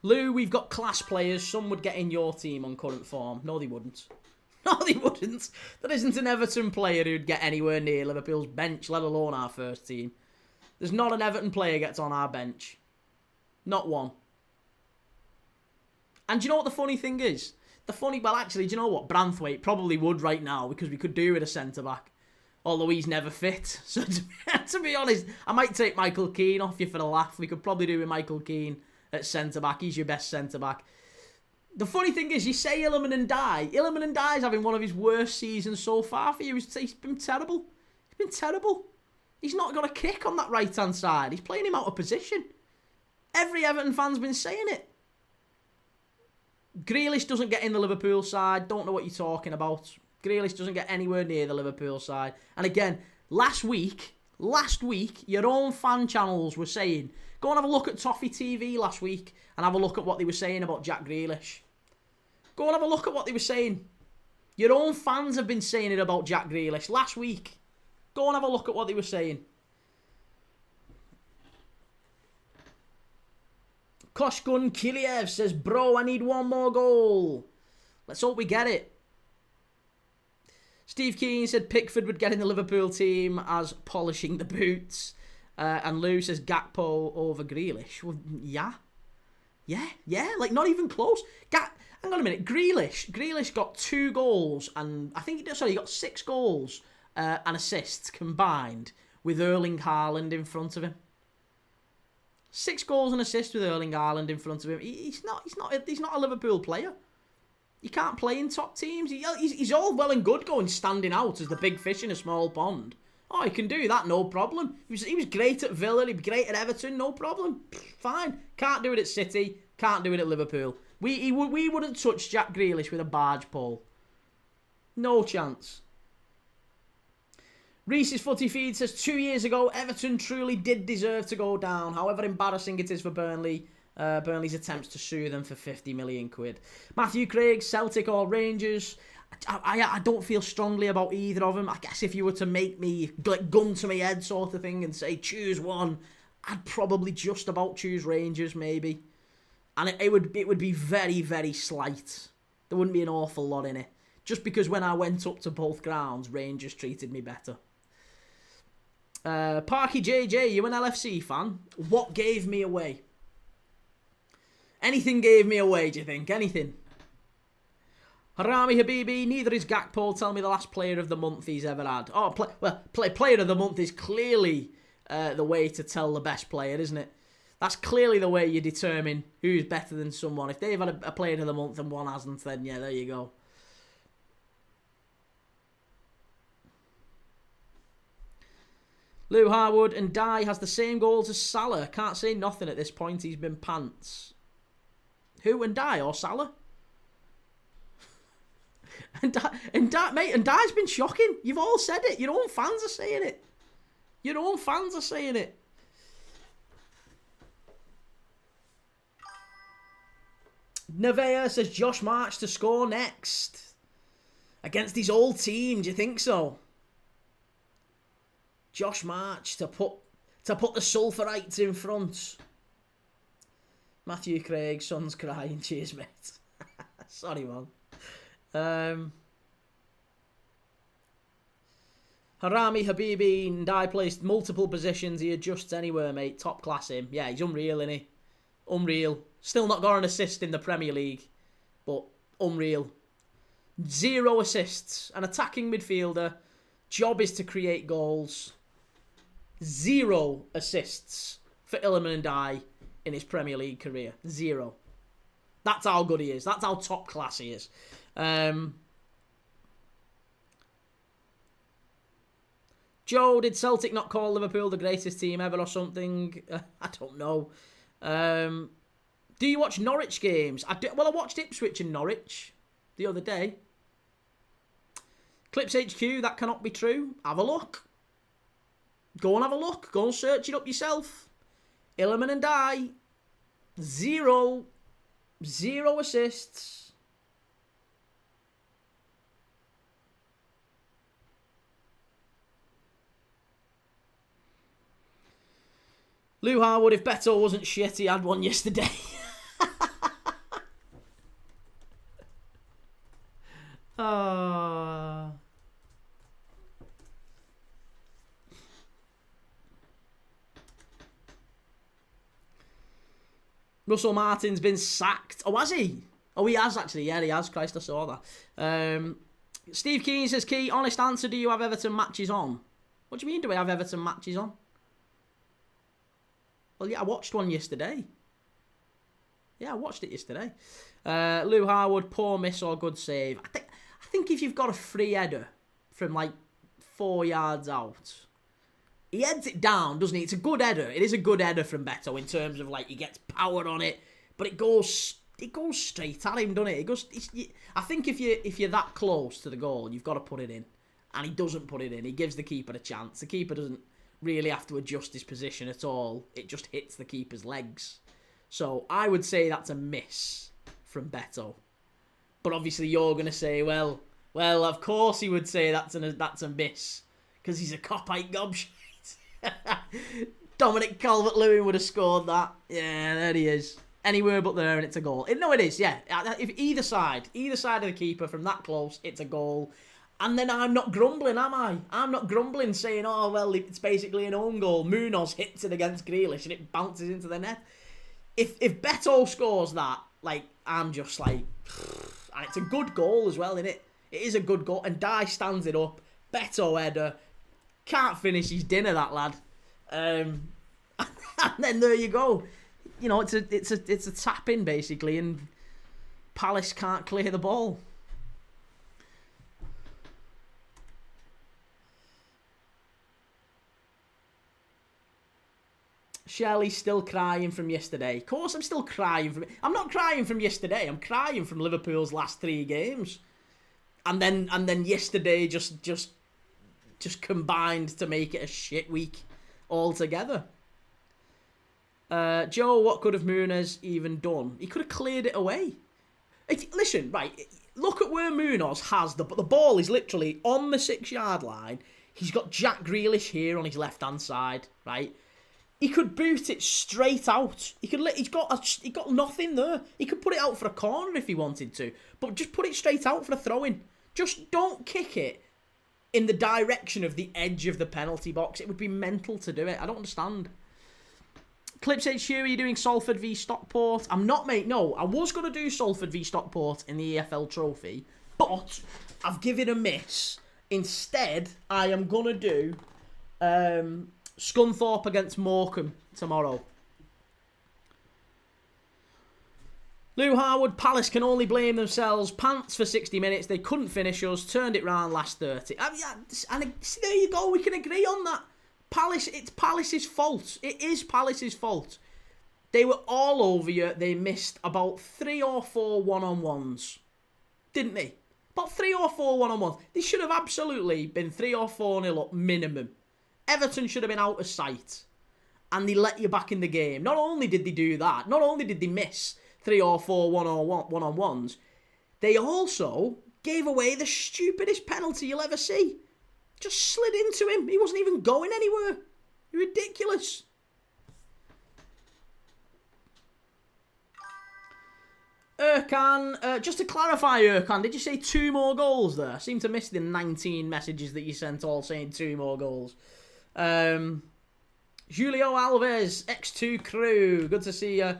Lou, we've got class players. Some would get in your team on current form. No, they wouldn't. No, they wouldn't. There isn't an Everton player who'd get anywhere near Liverpool's bench, let alone our first team. There's not an Everton player gets on our bench. Not one. And do you know what the funny thing is? Well, actually, do you know what? Branthwaite probably would right now because we could do with a centre-back. Although he's never fit. So to be honest, I might take Michael Keane off you for a laugh. We could probably do with Michael Keane at centre-back. He's your best centre-back. The funny thing is, you say Illiman and Dye. Illiman and Dye's having one of his worst seasons so far for you. He's been terrible. He's been terrible. He's not got a kick on that right-hand side. He's playing him out of position. Every Everton fan's been saying it. Grealish doesn't get in the Liverpool side. Don't know what you're talking about. Grealish doesn't get anywhere near the Liverpool side. And again, last week, your own fan channels were saying, go and have a look at Toffee TV last week and have a look at what they were saying about Jack Grealish. Go and have a look at what they were saying. Your own fans have been saying it about Jack Grealish last week. Go and have a look at what they were saying. Koshgun Kiliev says, bro, I need one more goal. Let's hope we get it. Steve Keane said Pickford would get in the Liverpool team as polishing the boots. And Lou says Gakpo over Grealish. Well, yeah. Like not even close. Hang on a minute. Grealish got 2 goals and I think he got 6 goals and assists combined with Erling Haaland in front of him. 6 goals and assists with Erling Haaland in front of him. He's not a Liverpool player. You can't play in top teams. He's all well and good going standing out as the big fish in a small pond. Oh, he can do that, no problem. He was great at Villa, he'd be great at Everton, no problem. Fine. Can't do it at City, can't do it at Liverpool. We wouldn't touch Jack Grealish with a barge pole. No chance. Reese's Footy Feed says 2 years ago, Everton truly did deserve to go down. However embarrassing it is for Burnley. Burnley's attempts to sue them for 50 million quid. Matthew Craig, Celtic or Rangers. I don't feel strongly about either of them. I guess if you were to make me like gun to my head sort of thing and say choose one, I'd probably just about choose Rangers maybe. And it would be very, very slight. There wouldn't be an awful lot in it. Just because when I went up to both grounds, Rangers treated me better. Parky JJ, you an LFC fan? What gave me away? Anything gave me away, do you think? Anything? Harami Habibi, neither is Gakpo. Tell me the last player of the month he's ever had. Oh, player of the month is clearly the way to tell the best player, isn't it? That's clearly the way you determine who's better than someone. If they've had a player of the month and one hasn't, then yeah, there you go. Lou Harwood and Dye has the same goals as Salah. Can't say nothing at this point. He's been pants. Who, and Dye or Salah? and Dye's been shocking. You've all said it. Your own fans are saying it. Your own fans are saying it. Nevea says Josh March to score next. Against his old team, do you think so? Josh March to put the sulphurites in front. Matthew Craig, son's crying. Cheers, mate. Sorry, man. Harami Habibi, Dye placed multiple positions. He adjusts anywhere, mate. Top class him. Yeah, he's unreal, isn't he? Unreal. Still not got an assist in the Premier League, but unreal. 0 assists. An attacking midfielder. Job is to create goals. 0 assists for Illiman and Dye in his Premier League career. 0. That's how good he is. That's how top class he is. Joe, did Celtic not call Liverpool the greatest team ever or something? I don't know. Do you watch Norwich games? I watched Ipswich and Norwich the other day. Clips HQ, that cannot be true. Have a look. Go and have a look. Go and search it up yourself. Illiman and Dye. 0 assists. Lou Harwood, if Beto wasn't shit, he had one yesterday. Russell Martin's been sacked. Oh, has he? Oh, he has actually. Yeah, he has. Christ, I saw that. Steve Keane says, Key, honest answer, do you have Everton matches on? What do you mean, do I have Everton matches on? Well, yeah, I watched one yesterday. Yeah, I watched it yesterday. Lou Harwood, poor miss or good save. I think if you've got a free header from like 4 yards out, he heads it down, doesn't he? It's a good header. It is a good header from Beto in terms of like he gets power on it, but it goes straight at him, doesn't it? I think if you're that close to the goal, you've got to put it in, and he doesn't put it in. He gives the keeper a chance. The keeper doesn't really have to adjust his position at all. It just hits the keeper's legs. So I would say that's a miss from Beto. But obviously you're going to say, well, of course he would say that's a miss because he's a cop-out gobshite. Dominic Calvert-Lewin would have scored that. Yeah, there he is. Anywhere but there, and it's a goal. No, it is, yeah. If either side of the keeper from that close, it's a goal. And then I'm not grumbling, am I? I'm not grumbling saying, oh, well, it's basically an own goal. Munoz hits it against Grealish and it bounces into the net. If Beto scores that, like, I'm just like... And it's a good goal as well, isn't it? It is a good goal. And Dye stands it up. Beto header. Can't finish his dinner, that lad. And then there you go. You know, it's a tap-in, basically, and Palace can't clear the ball. Shelley's still crying from yesterday. Of course I'm still crying from... I'm not crying from yesterday. I'm crying from Liverpool's last 3 games. And then yesterday just combined to make it a shit week altogether. Joe, what could have Munoz even done? He could have cleared it away. Listen, right, look at where Munoz has the ball is literally on the 6-yard line. He's got Jack Grealish here on his left-hand side, right? He could boot it straight out. He's got nothing there. He could put it out for a corner if he wanted to, but just put it straight out for a throw-in. Just don't kick it in the direction of the edge of the penalty box. It would be mental to do it. I don't understand. Clips HQ, are you doing Salford v Stockport? I'm not, mate. No, I was going to do Salford v Stockport in the EFL Trophy, but I've given a miss. Instead, I am going to do Scunthorpe against Morecambe tomorrow. Lou Harwood, Palace can only blame themselves. Pants for 60 minutes. They couldn't finish us. Turned it round last 30. And there you go. We can agree on that. Palace, it's Palace's fault. It is Palace's fault. They were all over you. They missed about 3 or 4 one-on-ones. Didn't they? About 3 or 4 one-on-ones. They should have absolutely been 3 or 4-0 up minimum. Everton should have been out of sight. And they let you back in the game. Not only did they do that, not only did they miss 3 or 4 one-on-ones, they also gave away the stupidest penalty you'll ever see. Just slid into him. He wasn't even going anywhere. Ridiculous. Erkan, just to clarify, Erkan, did you say 2 more goals there? I seem to miss the 19 messages that you sent all saying 2 more goals. Julio Alves, X2 Crewe, good to see you.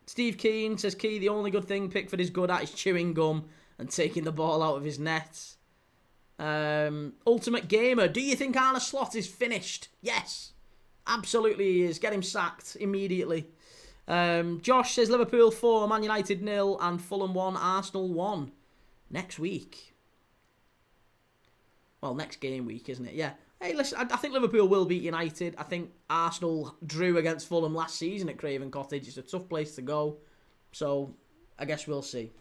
Steve Keane says, Key, the only good thing Pickford is good at is chewing gum and taking the ball out of his net. Ultimate Gamer, do you think Arne Slot is finished? Yes, absolutely he is. Get him sacked immediately. Josh says Liverpool 4, Man United 0 and Fulham 1, Arsenal 1 next week. Well, next game week, isn't it? Yeah. Hey, listen, I think Liverpool will beat United. I think Arsenal drew against Fulham last season at Craven Cottage. It's a tough place to go. So, I guess we'll see.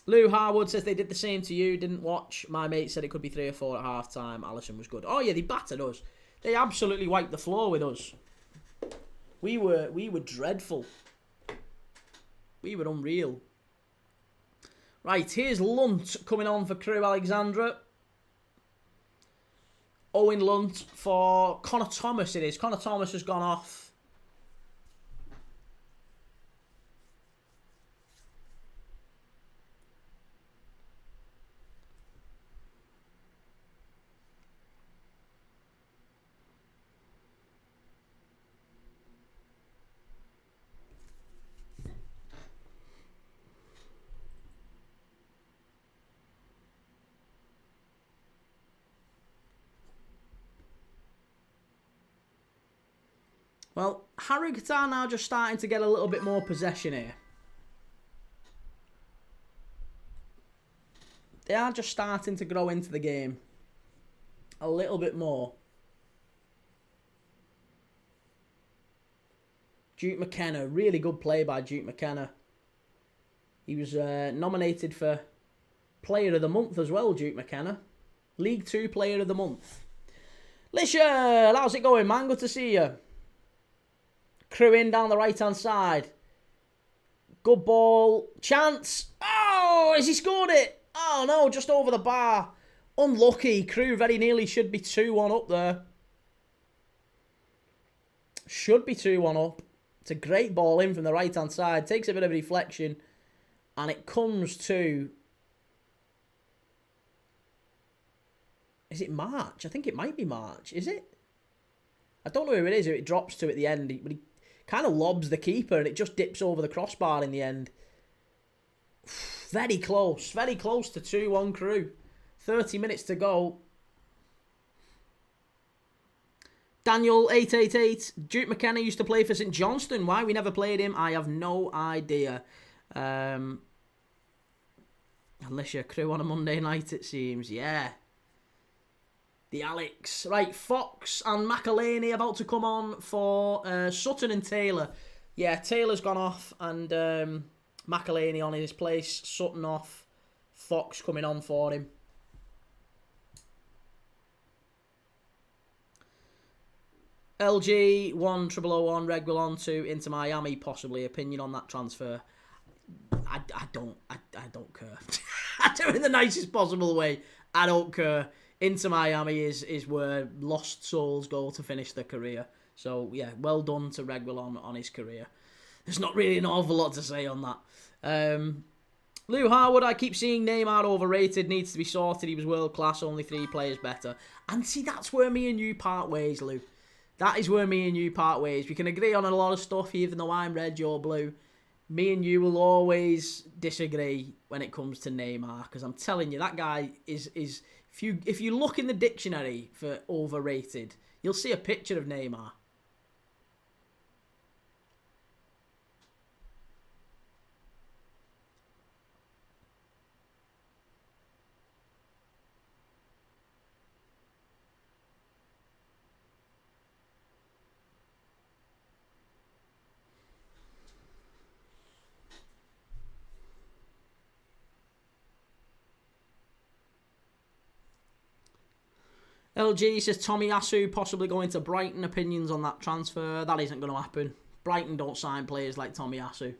Lou Harwood says they did the same to you. Didn't watch. My mate said it could be 3 or 4 at half time. Alisson was good. Oh yeah, they battered us. They absolutely wiped the floor with us. We were dreadful. We were unreal. Right, here's Lunt coming on for Crewe Alexandra. Owen Lunt for Connor Thomas it is. Connor Thomas has gone off. Well, Harrogate are now just starting to get a little bit more possession here. They are just starting to grow into the game a little bit more. Duke McKenna, really good play by Duke McKenna. He was nominated for Player of the Month as well, Duke McKenna. League 2 Player of the Month. Lisha, how's it going, man? Good to see you. Crewe in down the right-hand side. Good ball. Chance. Oh, has he scored it? Oh, no, just over the bar. Unlucky. Crewe very nearly should be 2-1 up there. Should be 2-1 up. It's a great ball in from the right-hand side. Takes a bit of a deflection. And it comes to... Is it March? I think it might be March. Is it? I don't know who it is, who it drops to at the end. But he kind of lobs the keeper and it just dips over the crossbar in the end. Very close. Very close to 2-1 Crewe. 30 minutes to go. Daniel 888. Duke McKenna used to play for St Johnstone. Why we never played him, I have no idea. Unless you're Crewe on a Monday night, it seems. Yeah. The Alex. Right, Fox and McElhaney about to come on for Sutton and Taylor. Yeah, Taylor's gone off and McElhaney on in his place. Sutton off. Fox coming on for him. LG 1001, Reguilon to Inter Miami, possibly. Opinion on that transfer? I don't care. I do it in the nicest possible way. I don't care. Inter Miami is where lost souls go to finish their career. So, yeah, well done to Reguilon on his career. There's not really an awful lot to say on that. Lou Harwood, I keep seeing Neymar overrated, needs to be sorted. He was world class, only 3 players better. And see, that's where me and you part ways, Lou. That is where me and you part ways. We can agree on a lot of stuff, even though I'm red, you're blue. Me and you will always disagree when it comes to Neymar, because I'm telling you, that guy is if you look in the dictionary for overrated, you'll see a picture of Neymar. LG says Tomiyasu possibly going to Brighton. Opinions on that transfer? That isn't going to happen. Brighton don't sign players like Tomiyasu.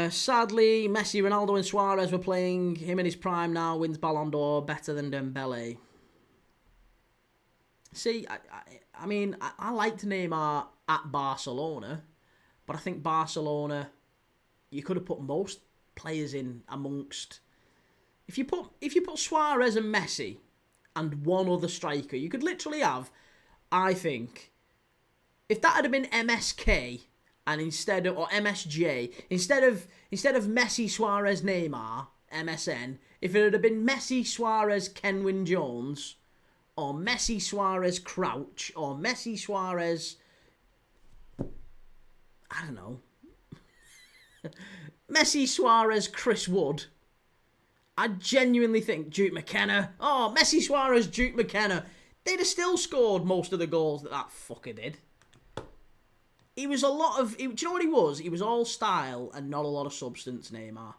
Sadly, Messi, Ronaldo and Suarez were playing. Him in his prime now wins Ballon d'Or, better than Dembele. See, I mean, I liked Neymar at Barcelona, but I think Barcelona, you could have put most players in amongst. If you put Suarez and Messi and one other striker, you could literally have, I think, if that had been MSK. And instead of, or MSJ, instead of Messi, Suarez, Neymar, MSN, if it had been Messi, Suarez, Kenwyn Jones, or Messi, Suarez, Crouch, or Messi, Suarez, I don't know, Messi, Suarez, Chris Wood, I genuinely think Duke McKenna, Messi, Suarez, Duke McKenna, they'd have still scored most of the goals that fucker did. He was a lot of... do you know what he was? He was all style and not a lot of substance, Neymar.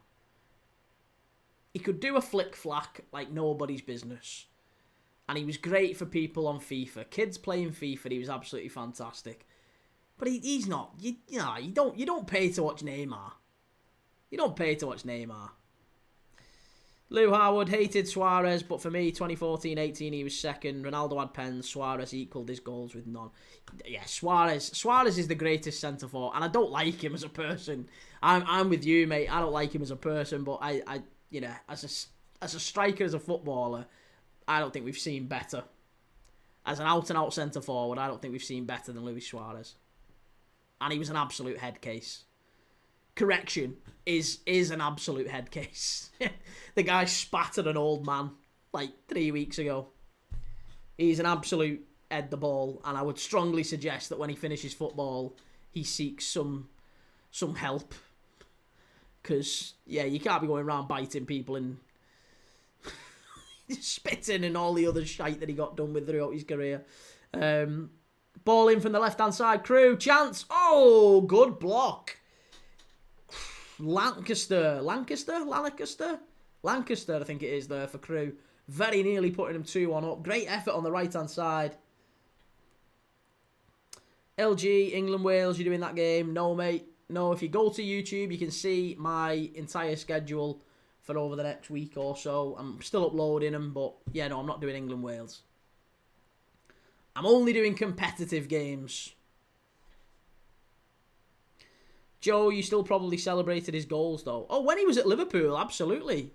He could do a flick-flack like nobody's business. And he was great for people on FIFA. Kids playing FIFA, he was absolutely fantastic. But he's not... You don't pay to watch Neymar. You don't pay to watch Neymar. Lou Harwood hated Suarez, but for me, 2014-18, he was second. Ronaldo had pens. Suarez equalled his goals with none. Yeah, Suarez is the greatest centre-forward, and I don't like him as a person. I'm with you, mate. I don't like him as a person, but I as a striker, as a footballer, I don't think we've seen better. As an out-and-out centre-forward, I don't think we've seen better than Luis Suarez. And he was an absolute head case. Correction, is an absolute head case. The guy spat at an old man like 3 weeks ago. He's an absolute head the ball, and I would strongly suggest that when he finishes football, he seeks some help. Because, yeah, you can't be going around biting people and spitting and all the other shite that he got done with throughout his career. Ball in from the left-hand side. Crewe, chance. Oh, good block. Lancaster, I think it is there for Crewe. Very nearly putting them 2-1 up. Great effort on the right-hand side. LG, England, Wales, you doing that game? No, mate. No, if you go to YouTube, you can see my entire schedule for over the next week or so. I'm still uploading them, but yeah, no, I'm not doing England, Wales. I'm only doing competitive games. Joe, you still probably celebrated his goals, though. Oh, when he was at Liverpool, absolutely.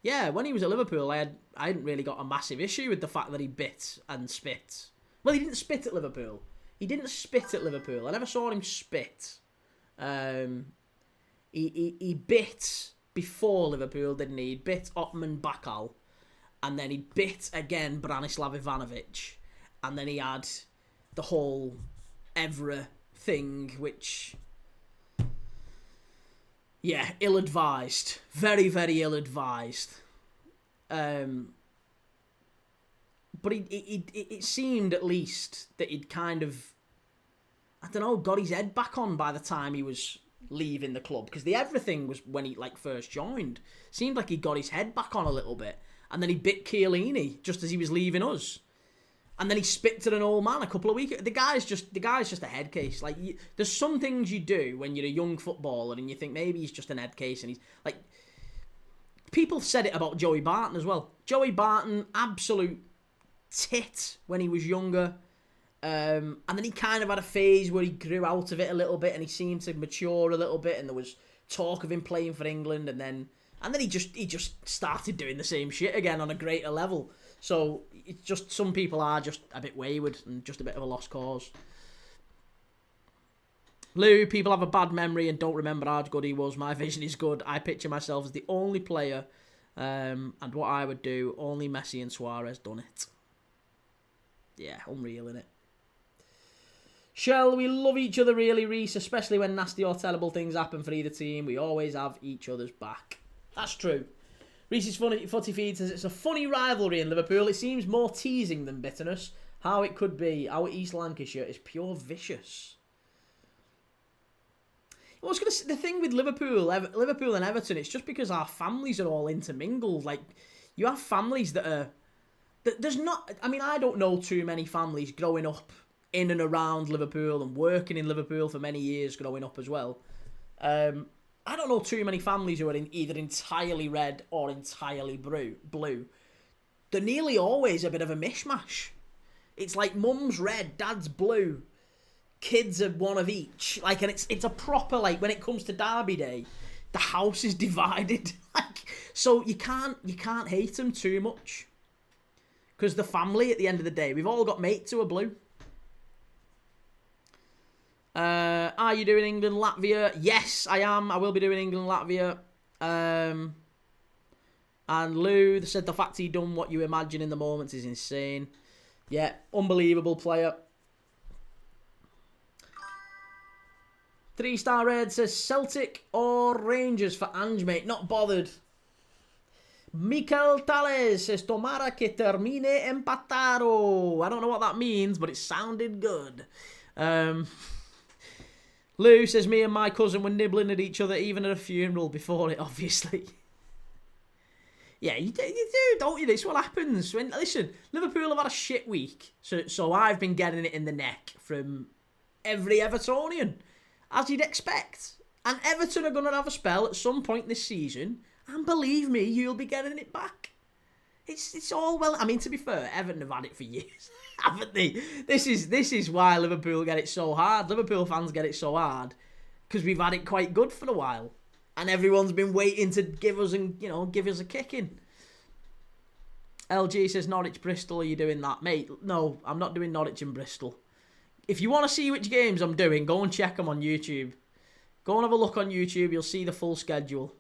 Yeah, when he was at Liverpool, I hadn't really got a massive issue with the fact that he bit and spit. Well, he didn't spit at Liverpool. He didn't spit at Liverpool. I never saw him spit. He bit before Liverpool, didn't he? He bit Otman Bakal. And then he bit again Branislav Ivanovic. And then he had the whole Evra thing, which... yeah, ill-advised. Very, very ill-advised. But it seemed, at least, that he'd kind of... I don't know, got his head back on by the time he was leaving the club. Because the everything was when he first joined. Seemed like he got his head back on a little bit. And then he bit Chiellini just as he was leaving us. And then he spit at an old man a couple of weeks. The guy's just a head case. Like, there's some things you do when you're a young footballer and you think maybe he's just an head case. And he's like, people said it about Joey Barton as well. Joey Barton, absolute tit when he was younger. And then he kind of had a phase where he grew out of it a little bit and he seemed to mature a little bit. And there was talk of him playing for England. And then he just started doing the same shit again on a greater level. So it's just some people are just a bit wayward and just a bit of a lost cause. Lou, people have a bad memory and don't remember how good he was. My vision is good. I picture myself as the only player, and what I would do, only Messi and Suarez done it. Yeah, unreal, innit? Shell, we love each other really, Reese, especially when nasty or terrible things happen for either team. We always have each other's back. That's true. Reese's Footy Feed says it's a funny rivalry in Liverpool. It seems more teasing than bitterness. How it could be. Our East Lancashire is pure vicious. The thing with Liverpool and Everton, it's just because our families are all intermingled. Like, you have families that are... There's not... I mean, I don't know too many families growing up in and around Liverpool and working in Liverpool for many years growing up as well. I don't know too many families who are either entirely red or entirely blue. They're nearly always a bit of a mishmash. It's like mum's red, dad's blue, kids are one of each. Like, and it's a proper, like, when it comes to Derby Day, the house is divided. Like, so you can't hate them too much. Because the family, at the end of the day, we've all got mates who are blue. Are you doing England, Latvia? Yes, I am. I will be doing England, Latvia. And Lou said the fact he done what you imagine in the moments is insane. Yeah, unbelievable player. 3-star red says Celtic or Rangers for Ange, mate. Not bothered. Mikel Tales says Tomara que termine empatado. I don't know what that means, but it sounded good. Lou says, me and my cousin were nibbling at each other even at a funeral before it, obviously. Yeah, you do, don't you? This is what happens. Listen, Liverpool have had a shit week, so I've been getting it in the neck from every Evertonian, as you'd expect. And Everton are going to have a spell at some point this season, and believe me, you'll be getting it back. It's all well... I mean, to be fair, Everton have had it for years, haven't they? This is why Liverpool get it so hard. Liverpool fans get it so hard because we've had it quite good for a while. And everyone's been waiting to give us a kicking. LG says Norwich Bristol. Are you doing that, mate? No, I'm not doing Norwich and Bristol. If you want to see which games I'm doing, go and check them on YouTube. Go and have a look on YouTube. You'll see the full schedule.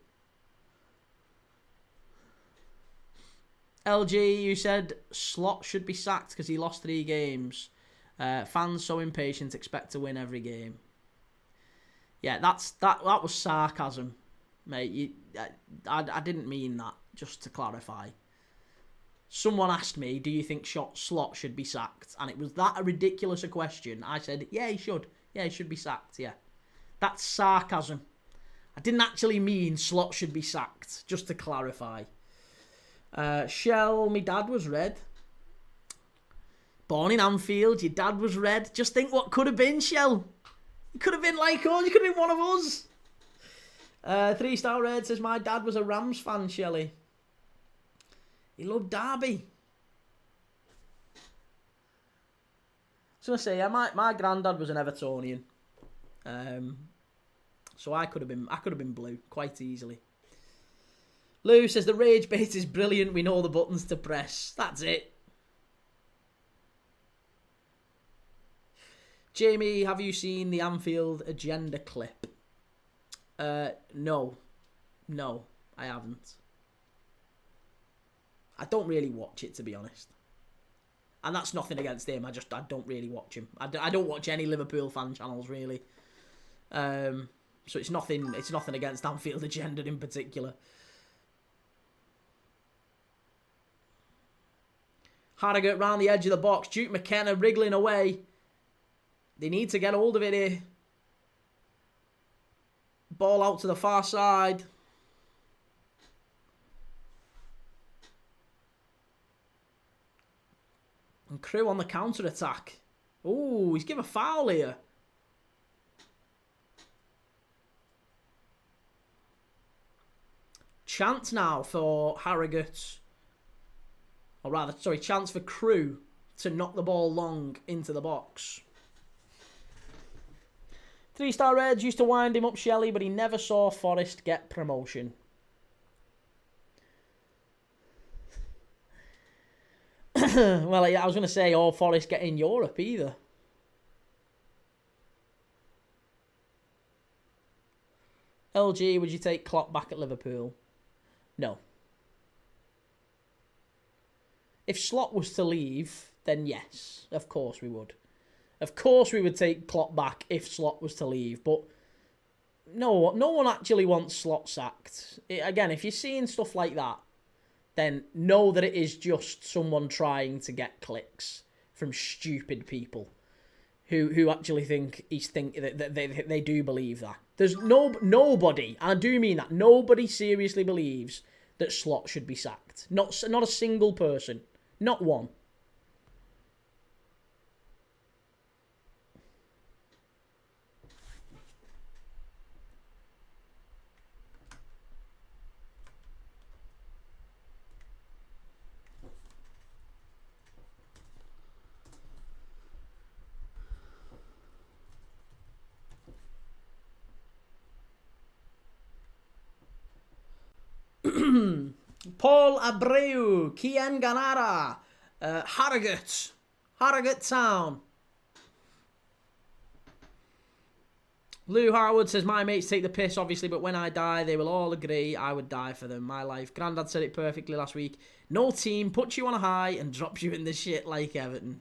LG, you said Slot should be sacked because he lost 3 games. Fans so impatient, expect to win every game. Yeah, that was sarcasm, mate. I didn't mean that, just to clarify. Someone asked me, do you think Slot should be sacked? And it was that a ridiculous a question. I said, yeah, he should. Yeah, he should be sacked, yeah. That's sarcasm. I didn't actually mean Slot should be sacked, just to clarify. Shell, my dad was red. Born in Anfield, your dad was red. Just think what could have been, Shell. You could have been like us. You could have been one of us. 3-star red says, my dad was a Rams fan, Shelley. He loved Derby. I was going to say, yeah, my granddad was an Evertonian. So I could have been blue quite easily. Lou says, the rage bait is brilliant. We know the buttons to press. That's it. Jamie, have you seen the Anfield agenda clip? No, I haven't. I don't really watch it, to be honest. And that's nothing against him. I don't really watch him. I don't watch any Liverpool fan channels, really. So it's nothing against Anfield agenda in particular. Harrogate round the edge of the box. Duke McKenna wriggling away. They need to get hold of it here. Ball out to the far side. And Crewe on the counter-attack. Oh, he's given a foul here. Chance now for Harrogate. Or rather, sorry, chance for Crewe to knock the ball long into the box. 3-star Reds used to wind him up, Shelley, but he never saw Forest get promotion. Well, I was going to say, or Forest get in Europe either. LG, would you take Klopp back at Liverpool? No. If Slot was to leave, then yes, of course we would. Of course we would take Klopp back if Slot was to leave, but no one actually wants Slot sacked. Again, if you're seeing stuff like that, then know that it is just someone trying to get clicks from stupid people who actually think that they do believe that. There's nobody, and I do mean that, nobody seriously believes that Slot should be sacked. Not a single person. Not one. Paul Abreu, Kian Ganara, Harrogate Town. Lou Harwood says, my mates take the piss, obviously, but when I die, they will all agree I would die for them. My life. Grandad said it perfectly last week. No team puts you on a high and drops you in the shit like Everton.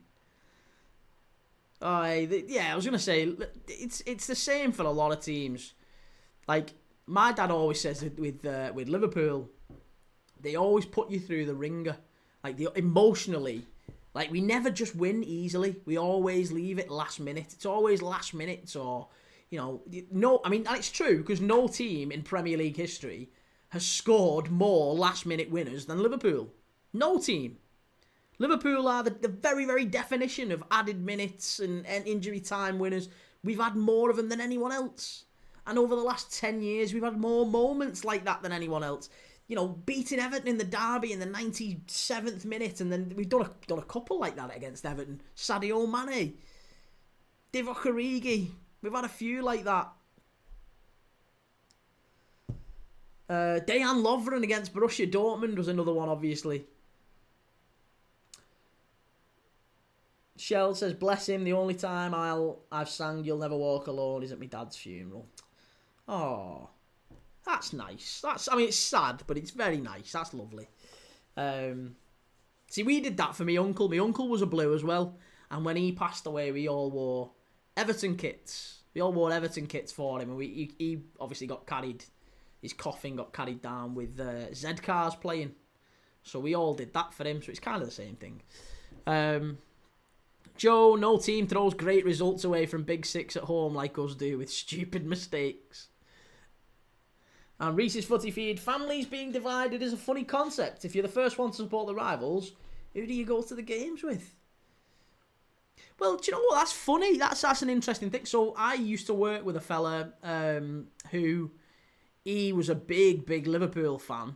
Yeah, I was going to say, it's the same for a lot of teams. Like, my dad always says with Liverpool, they always put you through the ringer. Like, emotionally, like, we never just win easily. We always leave it last minute. It's always last minute or, I mean, and it's true because no team in Premier League history has scored more last minute winners than Liverpool. No team. Liverpool are the very, very definition of added minutes and injury time winners. We've had more of them than anyone else. And over the last 10 years, we've had more moments like that than anyone else. Beating Everton in the derby in the 97th minute, and then we've done a couple like that against Everton. Sadio Mane, Divock Origi. We've had a few like that. Dejan Lovren against Borussia Dortmund was another one, obviously. Shell says, bless him, the only time I've sang You'll Never Walk Alone is at my dad's funeral. Oh, that's nice. I mean, it's sad, but it's very nice. That's lovely. See, we did that for my uncle. My uncle was a Blue as well. And when he passed away, we all wore Everton kits. We all wore Everton kits for him. And he obviously got carried, his coffin got carried down with Z cars playing. So we all did that for him. So it's kind of the same thing. Joe, no team throws great results away from Big Six at home like us do with stupid mistakes. And Reese's Footy Feed, families being divided is a funny concept. If you're the first one to support the rivals, who do you go to the games with? Well, do you know what? That's funny. That's an interesting thing. So I used to work with a fella who, he was a big Liverpool fan,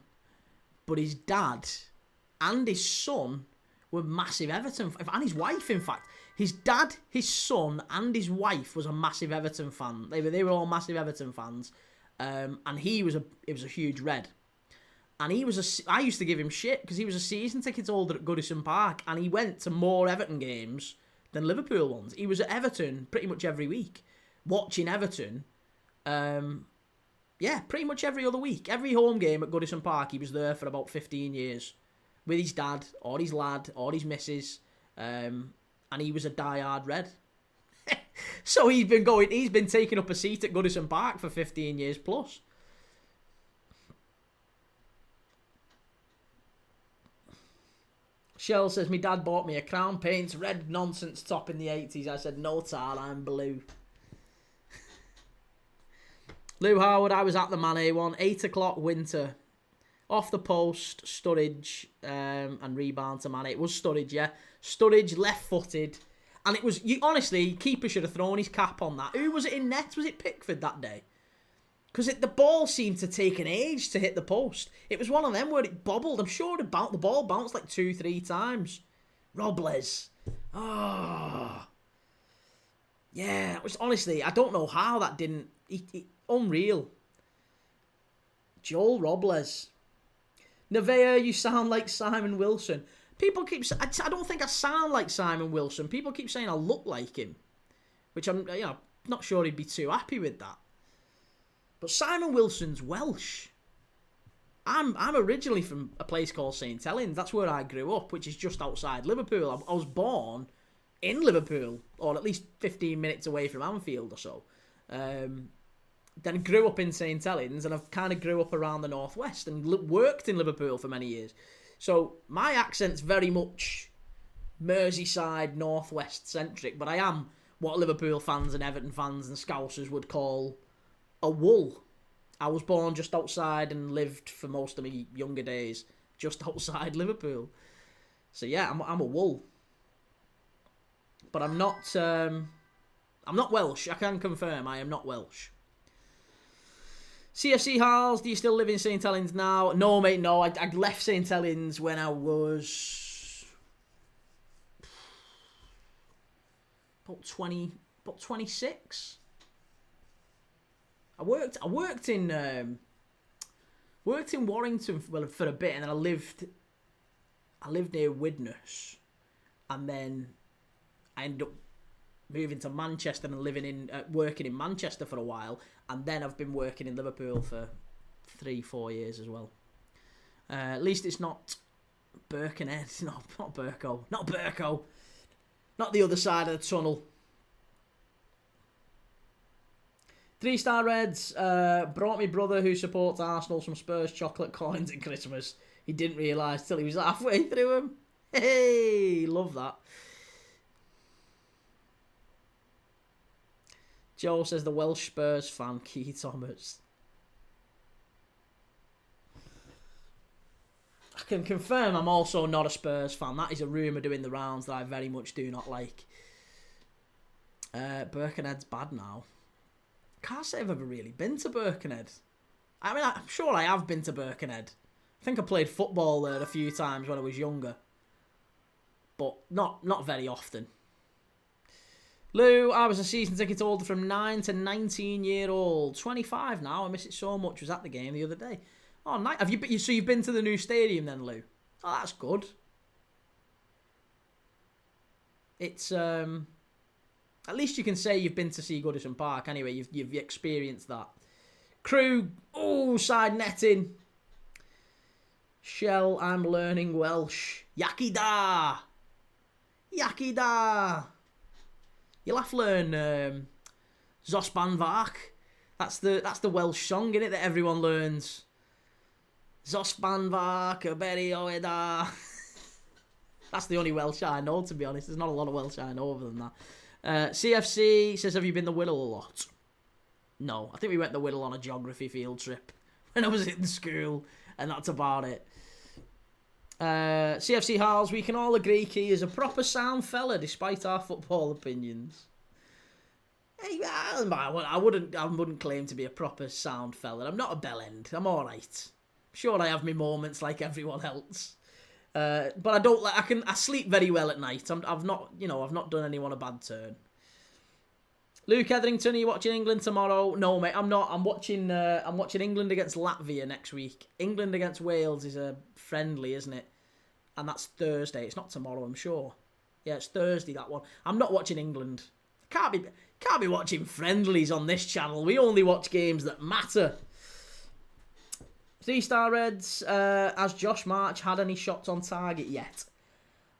but his dad and his son were massive Everton, and his wife, in fact. His dad, his son, and his wife was a massive Everton fan. They were all massive Everton fans. And he was a huge Red, and I used to give him shit because he was a season ticket holder at Goodison Park, and he went to more Everton games than Liverpool ones. He was at Everton pretty much every week, watching Everton. Pretty much every other week, every home game at Goodison Park, he was there for about 15 years with his dad or his lad or his missus, and he was a diehard Red. So he's been taking up a seat at Goodison Park for 15 years plus. Shell says, my dad bought me a Crown Paints red nonsense top in the 80s. I said, no, Tal, I'm blue. Lou Howard, I was at the Man A1, 8 o'clock winter. Off the post, Sturridge, and rebound to Man A. It was Sturridge, yeah. Sturridge, left-footed. And it was, honestly, keeper should have thrown his cap on that. Who was it in net? Was it Pickford that day? Because the ball seemed to take an age to hit the post. It was one of them where it bobbled. I'm sure the ball bounced like 2-3 times. Robles. Oh. Yeah, it was, honestly, I don't know how that didn't... unreal. Joel Robles. Nevea, you sound like Simon Wilson. People keep... I don't think I sound like Simon Wilson. People keep saying I look like him. Which I'm not sure he'd be too happy with that. But Simon Wilson's Welsh. I'm originally from a place called St Helens. That's where I grew up, which is just outside Liverpool. I was born in Liverpool, or at least 15 minutes away from Anfield or so. Then grew up in St Helens, and I've kind of grew up around the northwest and worked in Liverpool for many years. So my accent's very much Merseyside, northwest centric, but I am what Liverpool fans and Everton fans and Scousers would call a wool. I was born just outside and lived for most of my younger days just outside Liverpool. So yeah, I'm a wool. But I'm not Welsh. I can confirm I am not Welsh. CFC Harls, do you still live in St Helens now? No, mate, no. I left St Helens when I was about 26. I worked in Warrington for a bit, and then I lived near Widnes, and then I ended up moving to Manchester and working in Manchester for a while, and then I've been working in Liverpool for 3-4 years as well. At least it's not Birkenhead. No, not Burko. Not Burko. Not the other side of the tunnel. 3-star Reds, brought me brother who supports Arsenal some Spurs chocolate coins at Christmas. He didn't realise till he was halfway through them. Hey, love that. Joe says the Welsh Spurs fan, Key Thomas. I can confirm I'm also not a Spurs fan. That is a rumour doing the rounds that I very much do not like. Birkenhead's bad now. Can't say I've ever really been to Birkenhead. I mean, I'm sure I have been to Birkenhead. I think I played football there a few times when I was younger. But not very often. Lou, I was a season ticket holder from 9 to 19-year-old. 25 now. I miss it so much. Was at the game the other day. Oh, nice. So you've been to the new stadium then, Lou? Oh, that's good. It's at least you can say you've been to see Goodison Park anyway. You've experienced that. Crewe, side netting. Shell, I'm learning Welsh. Yakida. You'll have to learn Zosban Vark. That's the Welsh song, innit, that everyone learns. Zosban Vark, Aberi Oeda. That's the only Welsh I know, to be honest. There's not a lot of Welsh I know other than that. CFC says, have you been the Whittle a lot? No, I think we went the Whittle on a geography field trip when I was in school, and that's about it. CFC Harls, we can all agree Key is a proper sound fella despite our football opinions. Hey, I wouldn't claim to be a proper sound fella. I'm not a bellend. I'm all right. I'm sure I have my moments like everyone else. But I don't like. I sleep very well at night. I've not done anyone a bad turn. Luke Etherington, are you watching England tomorrow? No, mate, I'm not. I'm watching England against Latvia next week. England against Wales is a friendly, isn't it? And that's Thursday. It's not tomorrow, I'm sure. Yeah, it's Thursday, that one. I'm not watching England. Can't be watching friendlies on this channel. We only watch games that matter. 3-star Reds, has Josh March had any shots on target yet?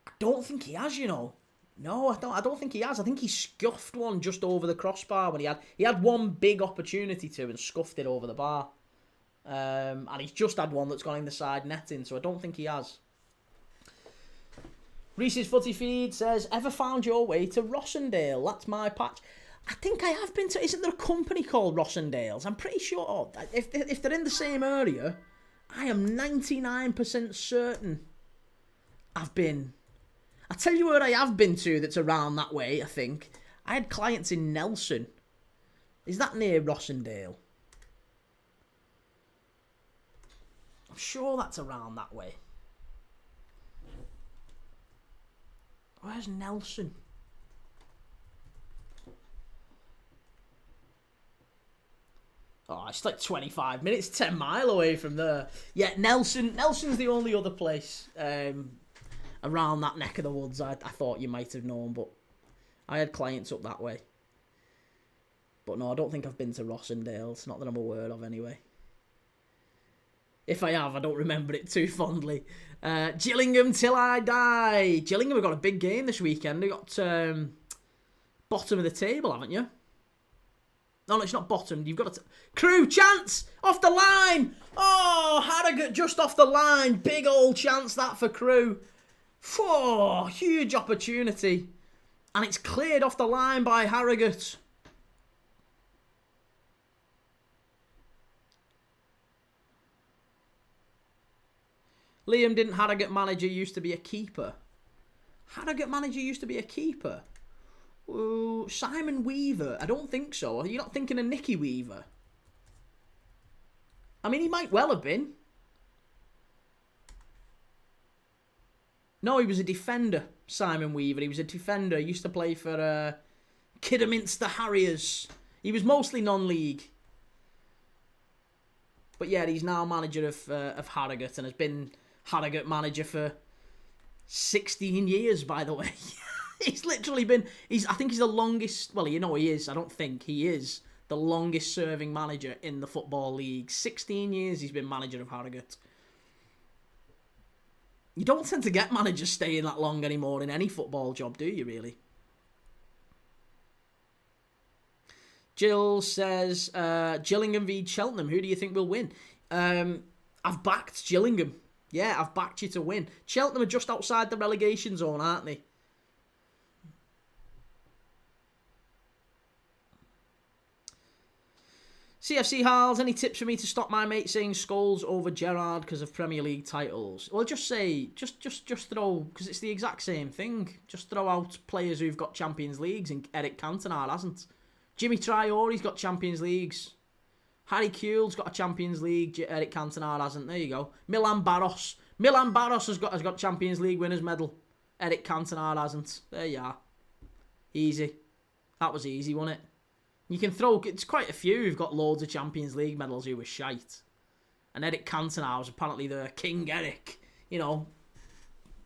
I don't think he has, you know. No, I don't think he has. I think he scuffed one just over the crossbar when he had one big opportunity to and scuffed it over the bar. And he's just had one that's gone in the side netting, so I don't think he has. Reese's Footy Feed says, ever found your way to Rossendale? That's my patch. I think I have been to... Isn't there a company called Rossendales? I'm pretty sure. If they're in the same area, I am 99% certain I've been... I'll tell you where I have been to that's around that way, I think. I had clients in Nelson. Is that near Rossendale? I'm sure that's around that way. Where's Nelson? Oh, it's like 25 minutes, 10 mile away from there. Yeah, Nelson's the only other place around that neck of the woods I thought you might have known, but I had clients up that way. But no, I don't think I've been to Rossendale. It's not that I'm aware of anyway. If I have, I don't remember it too fondly. Gillingham till I die. Gillingham have got a big game this weekend. They got bottom of the table, haven't you? No, it's not bottom. You've got to... Crewe, chance! Off the line! Oh, Harrogate just off the line. Big old chance that for Crewe. Oh, huge opportunity. And it's cleared off the line by Harrogate. Liam, didn't Harrogate manager used to be a keeper? Harrogate manager used to be a keeper? Ooh, Simon Weaver? I don't think so. Are you not thinking of Nicky Weaver? I mean, he might well have been. No, he was a defender, Simon Weaver. He was a defender. He used to play for Kidderminster Harriers. He was mostly non-league. But yeah, he's now manager of Harrogate and has been Harrogate manager for 16 years, by the way. He's literally been... I think he's the longest... Well, you know he is. I don't think he is the longest serving manager in the Football League. 16 years he's been manager of Harrogate. You don't tend to get managers staying that long anymore in any football job, do you, really? Jill says, Gillingham v Cheltenham. Who do you think will win? I've backed Gillingham. Yeah, I've backed you to win. Cheltenham are just outside the relegation zone, aren't they? CFC Harls, any tips for me to stop my mate saying Scholes over Gerrard because of Premier League titles? Well, just say, just throw, because it's the exact same thing. Just throw out players who've got Champions Leagues, and Eric Cantona hasn't. Jimmy Traore's got Champions Leagues. Harry Kewell's got a Champions League. Eric Cantona hasn't. There you go. Milan Barros has got Champions League winners medal. Eric Cantona hasn't. There you are. Easy. That was easy, wasn't it? You can throw... It's quite a few who've got loads of Champions League medals who were shite. And Eric Cantona was apparently the King Eric. You know,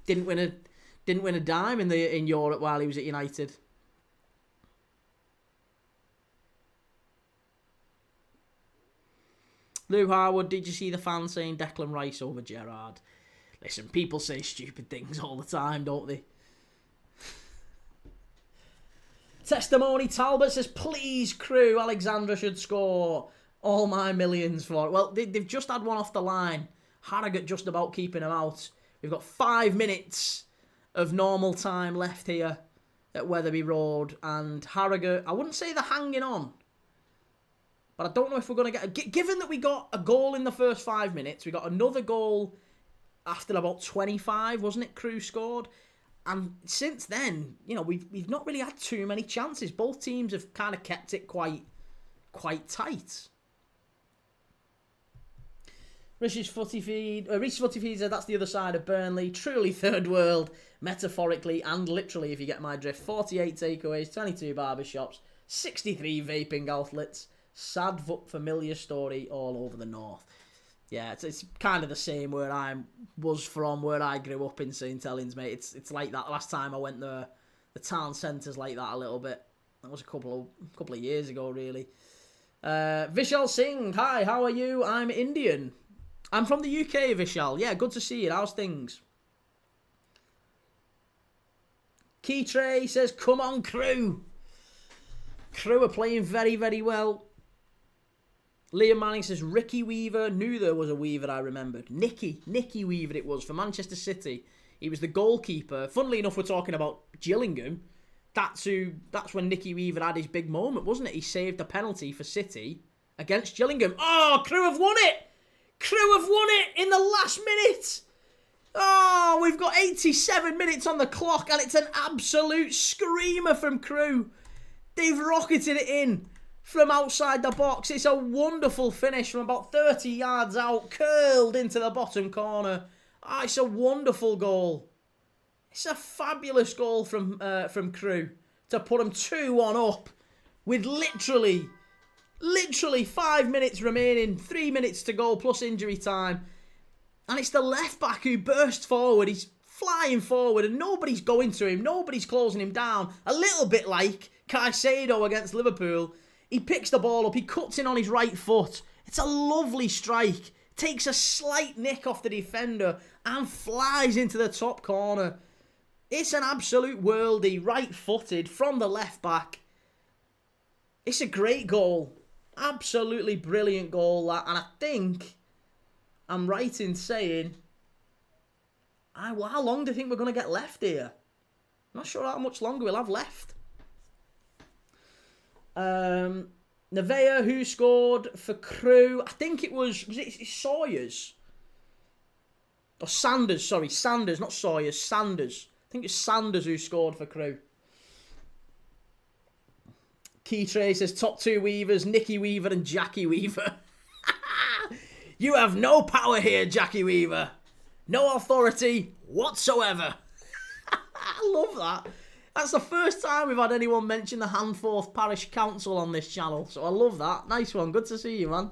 didn't win Didn't win a dime in Europe while he was at United. Lou Harwood, did you see the fans saying Declan Rice over Gerrard? Listen, people say stupid things all the time, don't they? Testimony Talbot says, please, Crewe Alexandra should score all my millions for it. Well, they've just had one off the line. Harrogate just about keeping him out. We've got 5 minutes of normal time left here at Wetherby Road. And Harrogate, I wouldn't say they're hanging on. But I don't know if we're going to get... Given that we got a goal in the first 5 minutes, we got another goal after about 25, wasn't it? Crewe scored. And since then, you know, we've not really had too many chances. Both teams have kind of kept it quite tight. Reese's Footy Feed said that's the other side of Burnley. Truly third world, metaphorically and literally, if you get my drift. 48 takeaways, 22 barbershops, 63 vaping outlets. Sad but familiar story all over the north. Yeah, it's kind of the same where I was from, where I grew up in St Helens, mate. It's like that. Last time I went there, the town centre's like that a little bit. That was a couple of years ago, really. Vishal Singh, hi, how are you? I'm Indian. I'm from the UK, Vishal. Yeah, good to see you. How's things? Key Trey says, come on, Crewe. Crewe are playing very, very well. Liam Manning says, Ricky Weaver. Knew there was a Weaver, I remembered. Nicky Weaver it was, for Manchester City. He was the goalkeeper. Funnily enough, we're talking about Gillingham. That's when Nicky Weaver had his big moment, wasn't it? He saved a penalty for City against Gillingham. Oh, Crewe have won it! Crewe have won it in the last minute! Oh, we've got 87 minutes on the clock, and it's an absolute screamer from Crewe. They've rocketed it in from outside the box. It's a wonderful finish from about 30 yards out, curled into the bottom corner. Oh, it's a wonderful goal. It's a fabulous goal from Crewe to put them 2-1 up with literally 5 minutes remaining, 3 minutes to go plus injury time. And it's the left back who bursts forward. He's flying forward and nobody's going to him. Nobody's closing him down. A little bit like Caicedo against Liverpool. He picks the ball up. He cuts in on his right foot. It's a lovely strike. Takes a slight nick off the defender and flies into the top corner. It's an absolute worldie, right-footed from the left back. It's a great goal. Absolutely brilliant goal, that. And I think I'm right in saying, how long do you think we're going to get left here? I'm not sure how much longer we'll have left. Nevea, who scored for Crewe? I think it was it Sawyers? Or Sanders, sorry. Sanders, not Sawyers. Sanders. I think it's Sanders who scored for Crewe. Key Trey says, top two Weavers, Nicky Weaver and Jackie Weaver. You have no power here, Jackie Weaver. No authority whatsoever. I love that. That's the first time we've had anyone mention the Handforth Parish Council on this channel. So I love that. Nice one. Good to see you, man.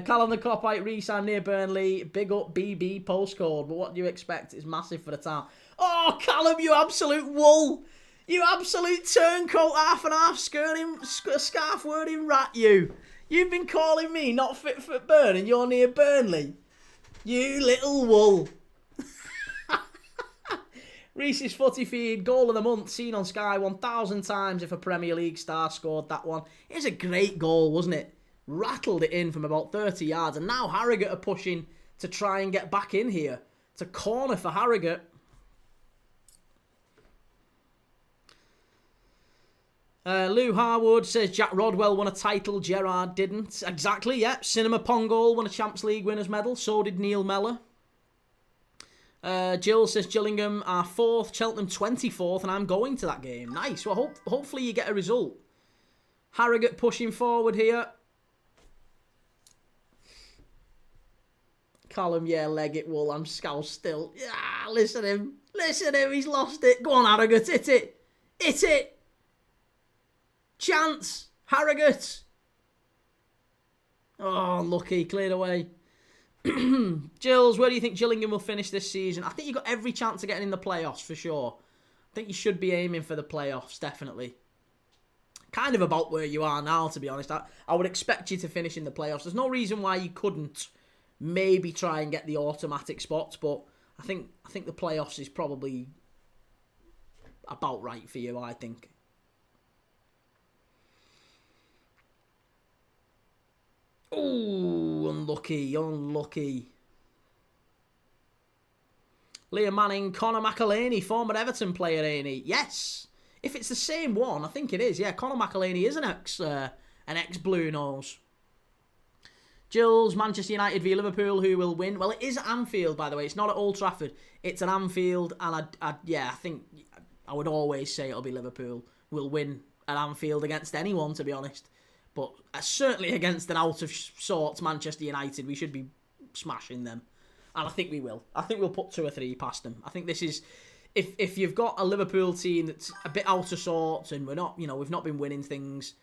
Callum the Copite, Reese, I'm near Burnley. Big up BB postcode. But what do you expect? It's massive for the town. Oh, Callum, you absolute wool. You absolute turncoat, half and half, scarf wording rat, you. You've been calling me not fit for burn and you're near Burnley. You little wool. Reese's Footy Feed, goal of the month, seen on Sky 1,000 times if a Premier League star scored that one. It was a great goal, wasn't it? Rattled it in from about 30 yards. And now Harrogate are pushing to try and get back in here. It's a corner for Harrogate. Lou Harwood says Jack Rodwell won a title, Gerrard didn't. Exactly, yeah. Cinema Pongol won a Champions League winners medal. So did Neil Mellor. Jill says Gillingham are 4th, Cheltenham 24th, and I'm going to that game. Nice. Well, hopefully you get a result. Harrogate pushing forward here. Callum, yeah, leg it, Wool. I'm scoused still. Yeah, listen to him. Listen to him. He's lost it. Go on, Harrogate. Hit it. Hit it. Chance. Harrogate. Oh, lucky. Cleared away. Gills, where do you think Gillingham will finish this season? I think you've got every chance of getting in the playoffs for sure. I think you should be aiming for the playoffs, definitely. Kind of about where you are now, to be honest. I would expect you to finish in the playoffs. There's no reason why you couldn't maybe try and get the automatic spots, but I think the playoffs is probably about right for you, I think. Ooh, unlucky. Liam Manning, Conor McAlhaney, former Everton player, ain't he? Yes. If it's the same one, I think it is. Yeah, Conor McAlhaney is an ex Blue Nose. Gills, Manchester United v Liverpool, who will win? Well, it is at Anfield, by the way. It's not at Old Trafford. It's at Anfield, and I think I would always say it'll be Liverpool will win at Anfield against anyone, to be honest. But certainly against an out of sorts Manchester United, we should be smashing them, and I think we will. I think we'll put 2 or 3 past them. I think this is if you've got a Liverpool team that's a bit out of sorts, and we're not, we've not been winning things.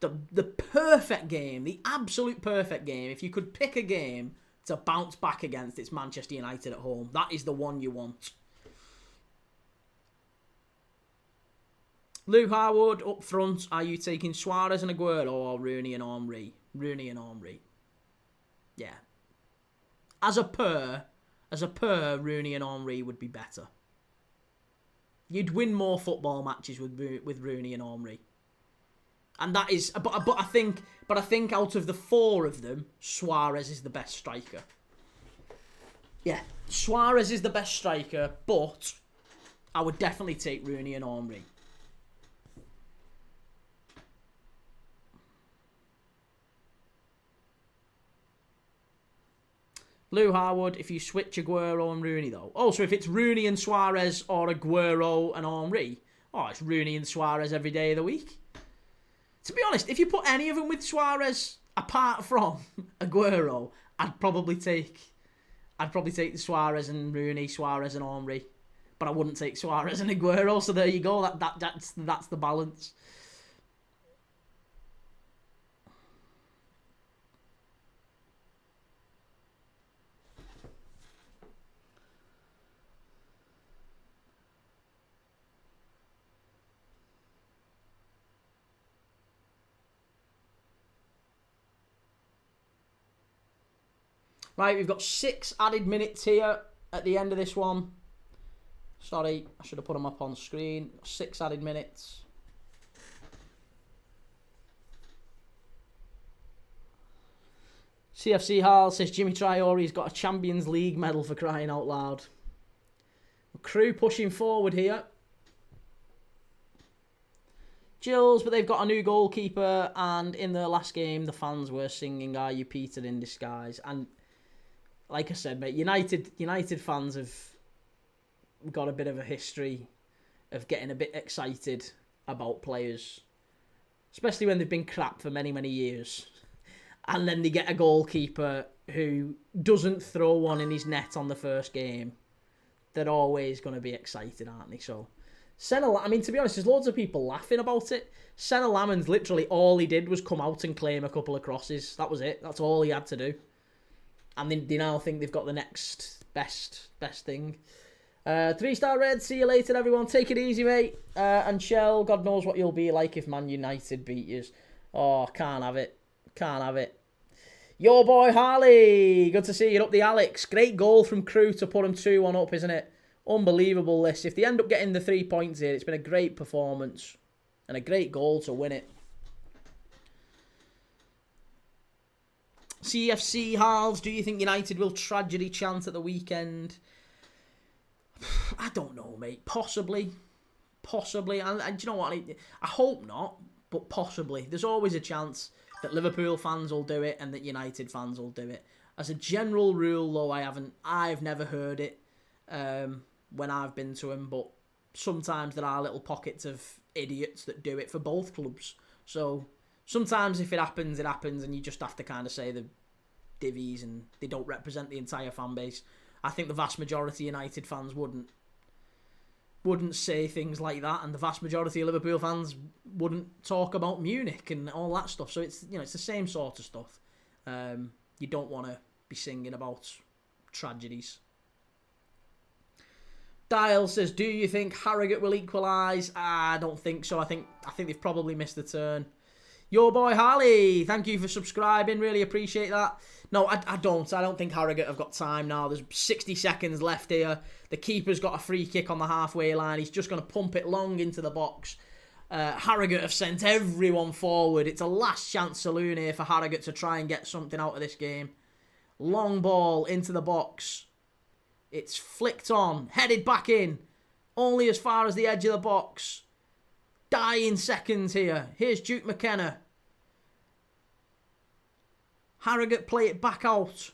The perfect game, the absolute perfect game, if you could pick a game to bounce back against, it's Manchester United at home. That is the one you want. Lou Harwood, up front, are you taking Suarez and Aguero or Rooney and Henry? Rooney and Henry. Yeah. As a pair, Rooney and Henry would be better. You'd win more football matches with Rooney and Henry. And that is, but I think out of the 4 of them, Suarez is the best striker. Yeah, Suarez is the best striker, but I would definitely take Rooney and Henry. Lou Harwood, if you switch Aguero and Rooney though. Oh, so if it's Rooney and Suarez or Aguero and Henry, it's Rooney and Suarez every day of the week. To be honest, if you put any of them with Suarez apart from Aguero, I'd probably take the Suarez and Rooney, Suarez and Henry, but I wouldn't take Suarez and Aguero. So there you go. That's the balance. Right, we've got 6 added minutes here at the end of this one. Sorry, I should have put them up on screen. 6 added minutes. CFC Hall says Jimmy Traore's got a Champions League medal for crying out loud. Crewe pushing forward here. Gills, but they've got a new goalkeeper, and in their last game, the fans were singing "Are You Peter" in disguise. And like I said, mate, United fans have got a bit of a history of getting a bit excited about players, especially when they've been crap for many, many years. And then they get a goalkeeper who doesn't throw one in his net on the first game. They're always going to be excited, aren't they? So, to be honest, there's loads of people laughing about it. Senna Lammons, literally all he did was come out and claim a couple of crosses. That was it. That's all he had to do. And they now think they've got the next best thing. 3-star red, see you later, everyone. Take it easy, mate. And Shell, God knows what you'll be like if Man United beat you. Oh, can't have it. Your boy Harley, good to see you up the Alex. Great goal from Crewe to put him 2-1 up, isn't it? Unbelievable this. If they end up getting the 3 points here, it's been a great performance. And a great goal to win it. CFC Halves, do you think United will tragedy chant at the weekend? I don't know, mate. Possibly. And do you know what? I hope not, but possibly. There's always a chance that Liverpool fans will do it and that United fans will do it. As a general rule, though, I've never heard it when I've been to them, but sometimes there are little pockets of idiots that do it for both clubs. So sometimes if it happens, and you just have to kind of say the divvies and they don't represent the entire fan base. I think the vast majority of United fans wouldn't say things like that, and the vast majority of Liverpool fans wouldn't talk about Munich and all that stuff. So it's the same sort of stuff. You don't want to be singing about tragedies. Dial says, do you think Harrogate will equalise? I don't think so. I think they've probably missed the turn. Your boy Harley, thank you for subscribing. Really appreciate that. No, I don't. I don't think Harrogate have got time now. There's 60 seconds left here. The keeper's got a free kick on the halfway line. He's just going to pump it long into the box. Harrogate have sent everyone forward. It's a last chance saloon here for Harrogate to try and get something out of this game. Long ball into the box. It's flicked on, headed back in. Only as far as the edge of the box. Dying seconds here. Here's Duke McKenna. Harrogate play it back out.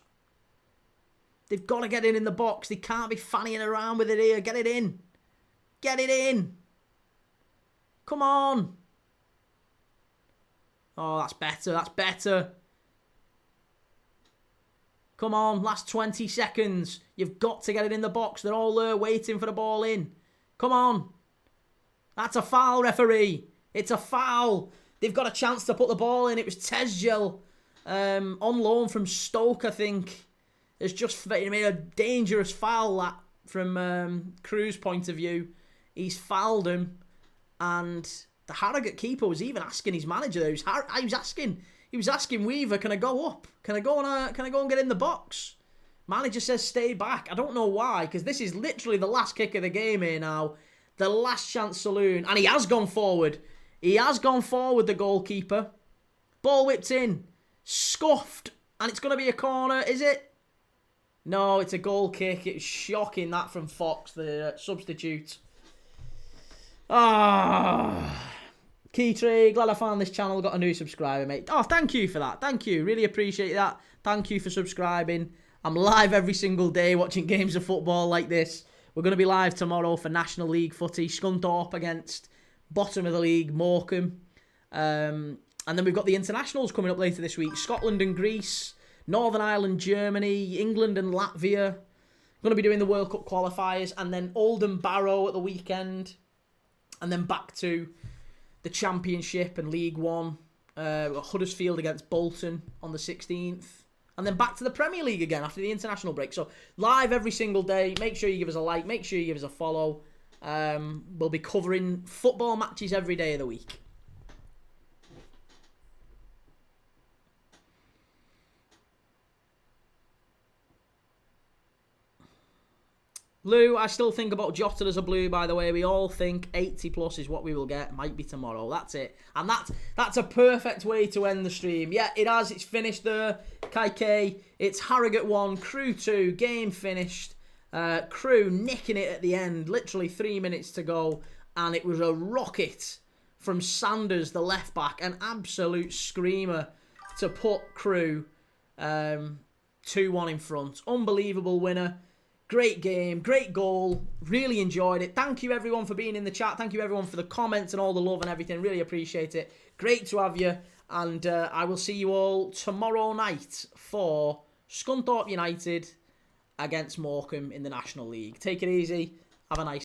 They've got to get in the box. They can't be fannying around with it here. Get it in. Get it in. Come on. Oh, that's better. That's better. Come on, last 20 seconds. You've got to get it in the box. They're all there waiting for the ball in. Come on. That's a foul, referee. It's a foul. They've got a chance to put the ball in. It was Tezgel, on loan from Stoke, I think. It's just made a dangerous foul, that, from Crewe's point of view. He's fouled him. And the Harrogate keeper was even asking his manager there. He was asking Weaver, can I go up? Can I go and get in the box? Manager says stay back. I don't know why, because this is literally the last kick of the game here now. The last chance saloon. And he has gone forward. He has gone forward, the goalkeeper. Ball whipped in. Scuffed. And it's going to be a corner, is it? No, it's a goal kick. It's shocking, that, from Fox, the substitute. Keytree, glad I found this channel. Got a new subscriber, mate. Oh, thank you for that. Thank you. Really appreciate that. Thank you for subscribing. I'm live every single day watching games of football like this. We're going to be live tomorrow for National League footy. Scunthorpe against bottom of the league, Morecambe. And then we've got the internationals coming up later this week. Scotland and Greece. Northern Ireland, Germany. England and Latvia. Going to be doing the World Cup qualifiers. And then Oldham Barrow at the weekend. And then back to the Championship and League One. Huddersfield against Bolton on the 16th. And then back to the Premier League again after the international break. So live every single day. Make sure you give us a like. Make sure you give us a follow. We'll be covering football matches every day of the week. Lou, I still think about Jota as a blue, by the way. We all think 80 plus is what we will get. Might be tomorrow. That's it. And that's a perfect way to end the stream. Yeah, it has. It's finished there. Kai K. It's Harrogate 1, Crewe 2. Game finished. Crewe nicking it at the end. Literally 3 minutes to go. And it was a rocket from Sanders, the left back. An absolute screamer to put Crewe 2-1 in front. Unbelievable winner. Great game, great goal, really enjoyed it. Thank you everyone for being in the chat. Thank you everyone for the comments and all the love and everything. Really appreciate it. Great to have you. And I will see you all tomorrow night for Scunthorpe United against Morecambe in the National League. Take it easy. Have a nice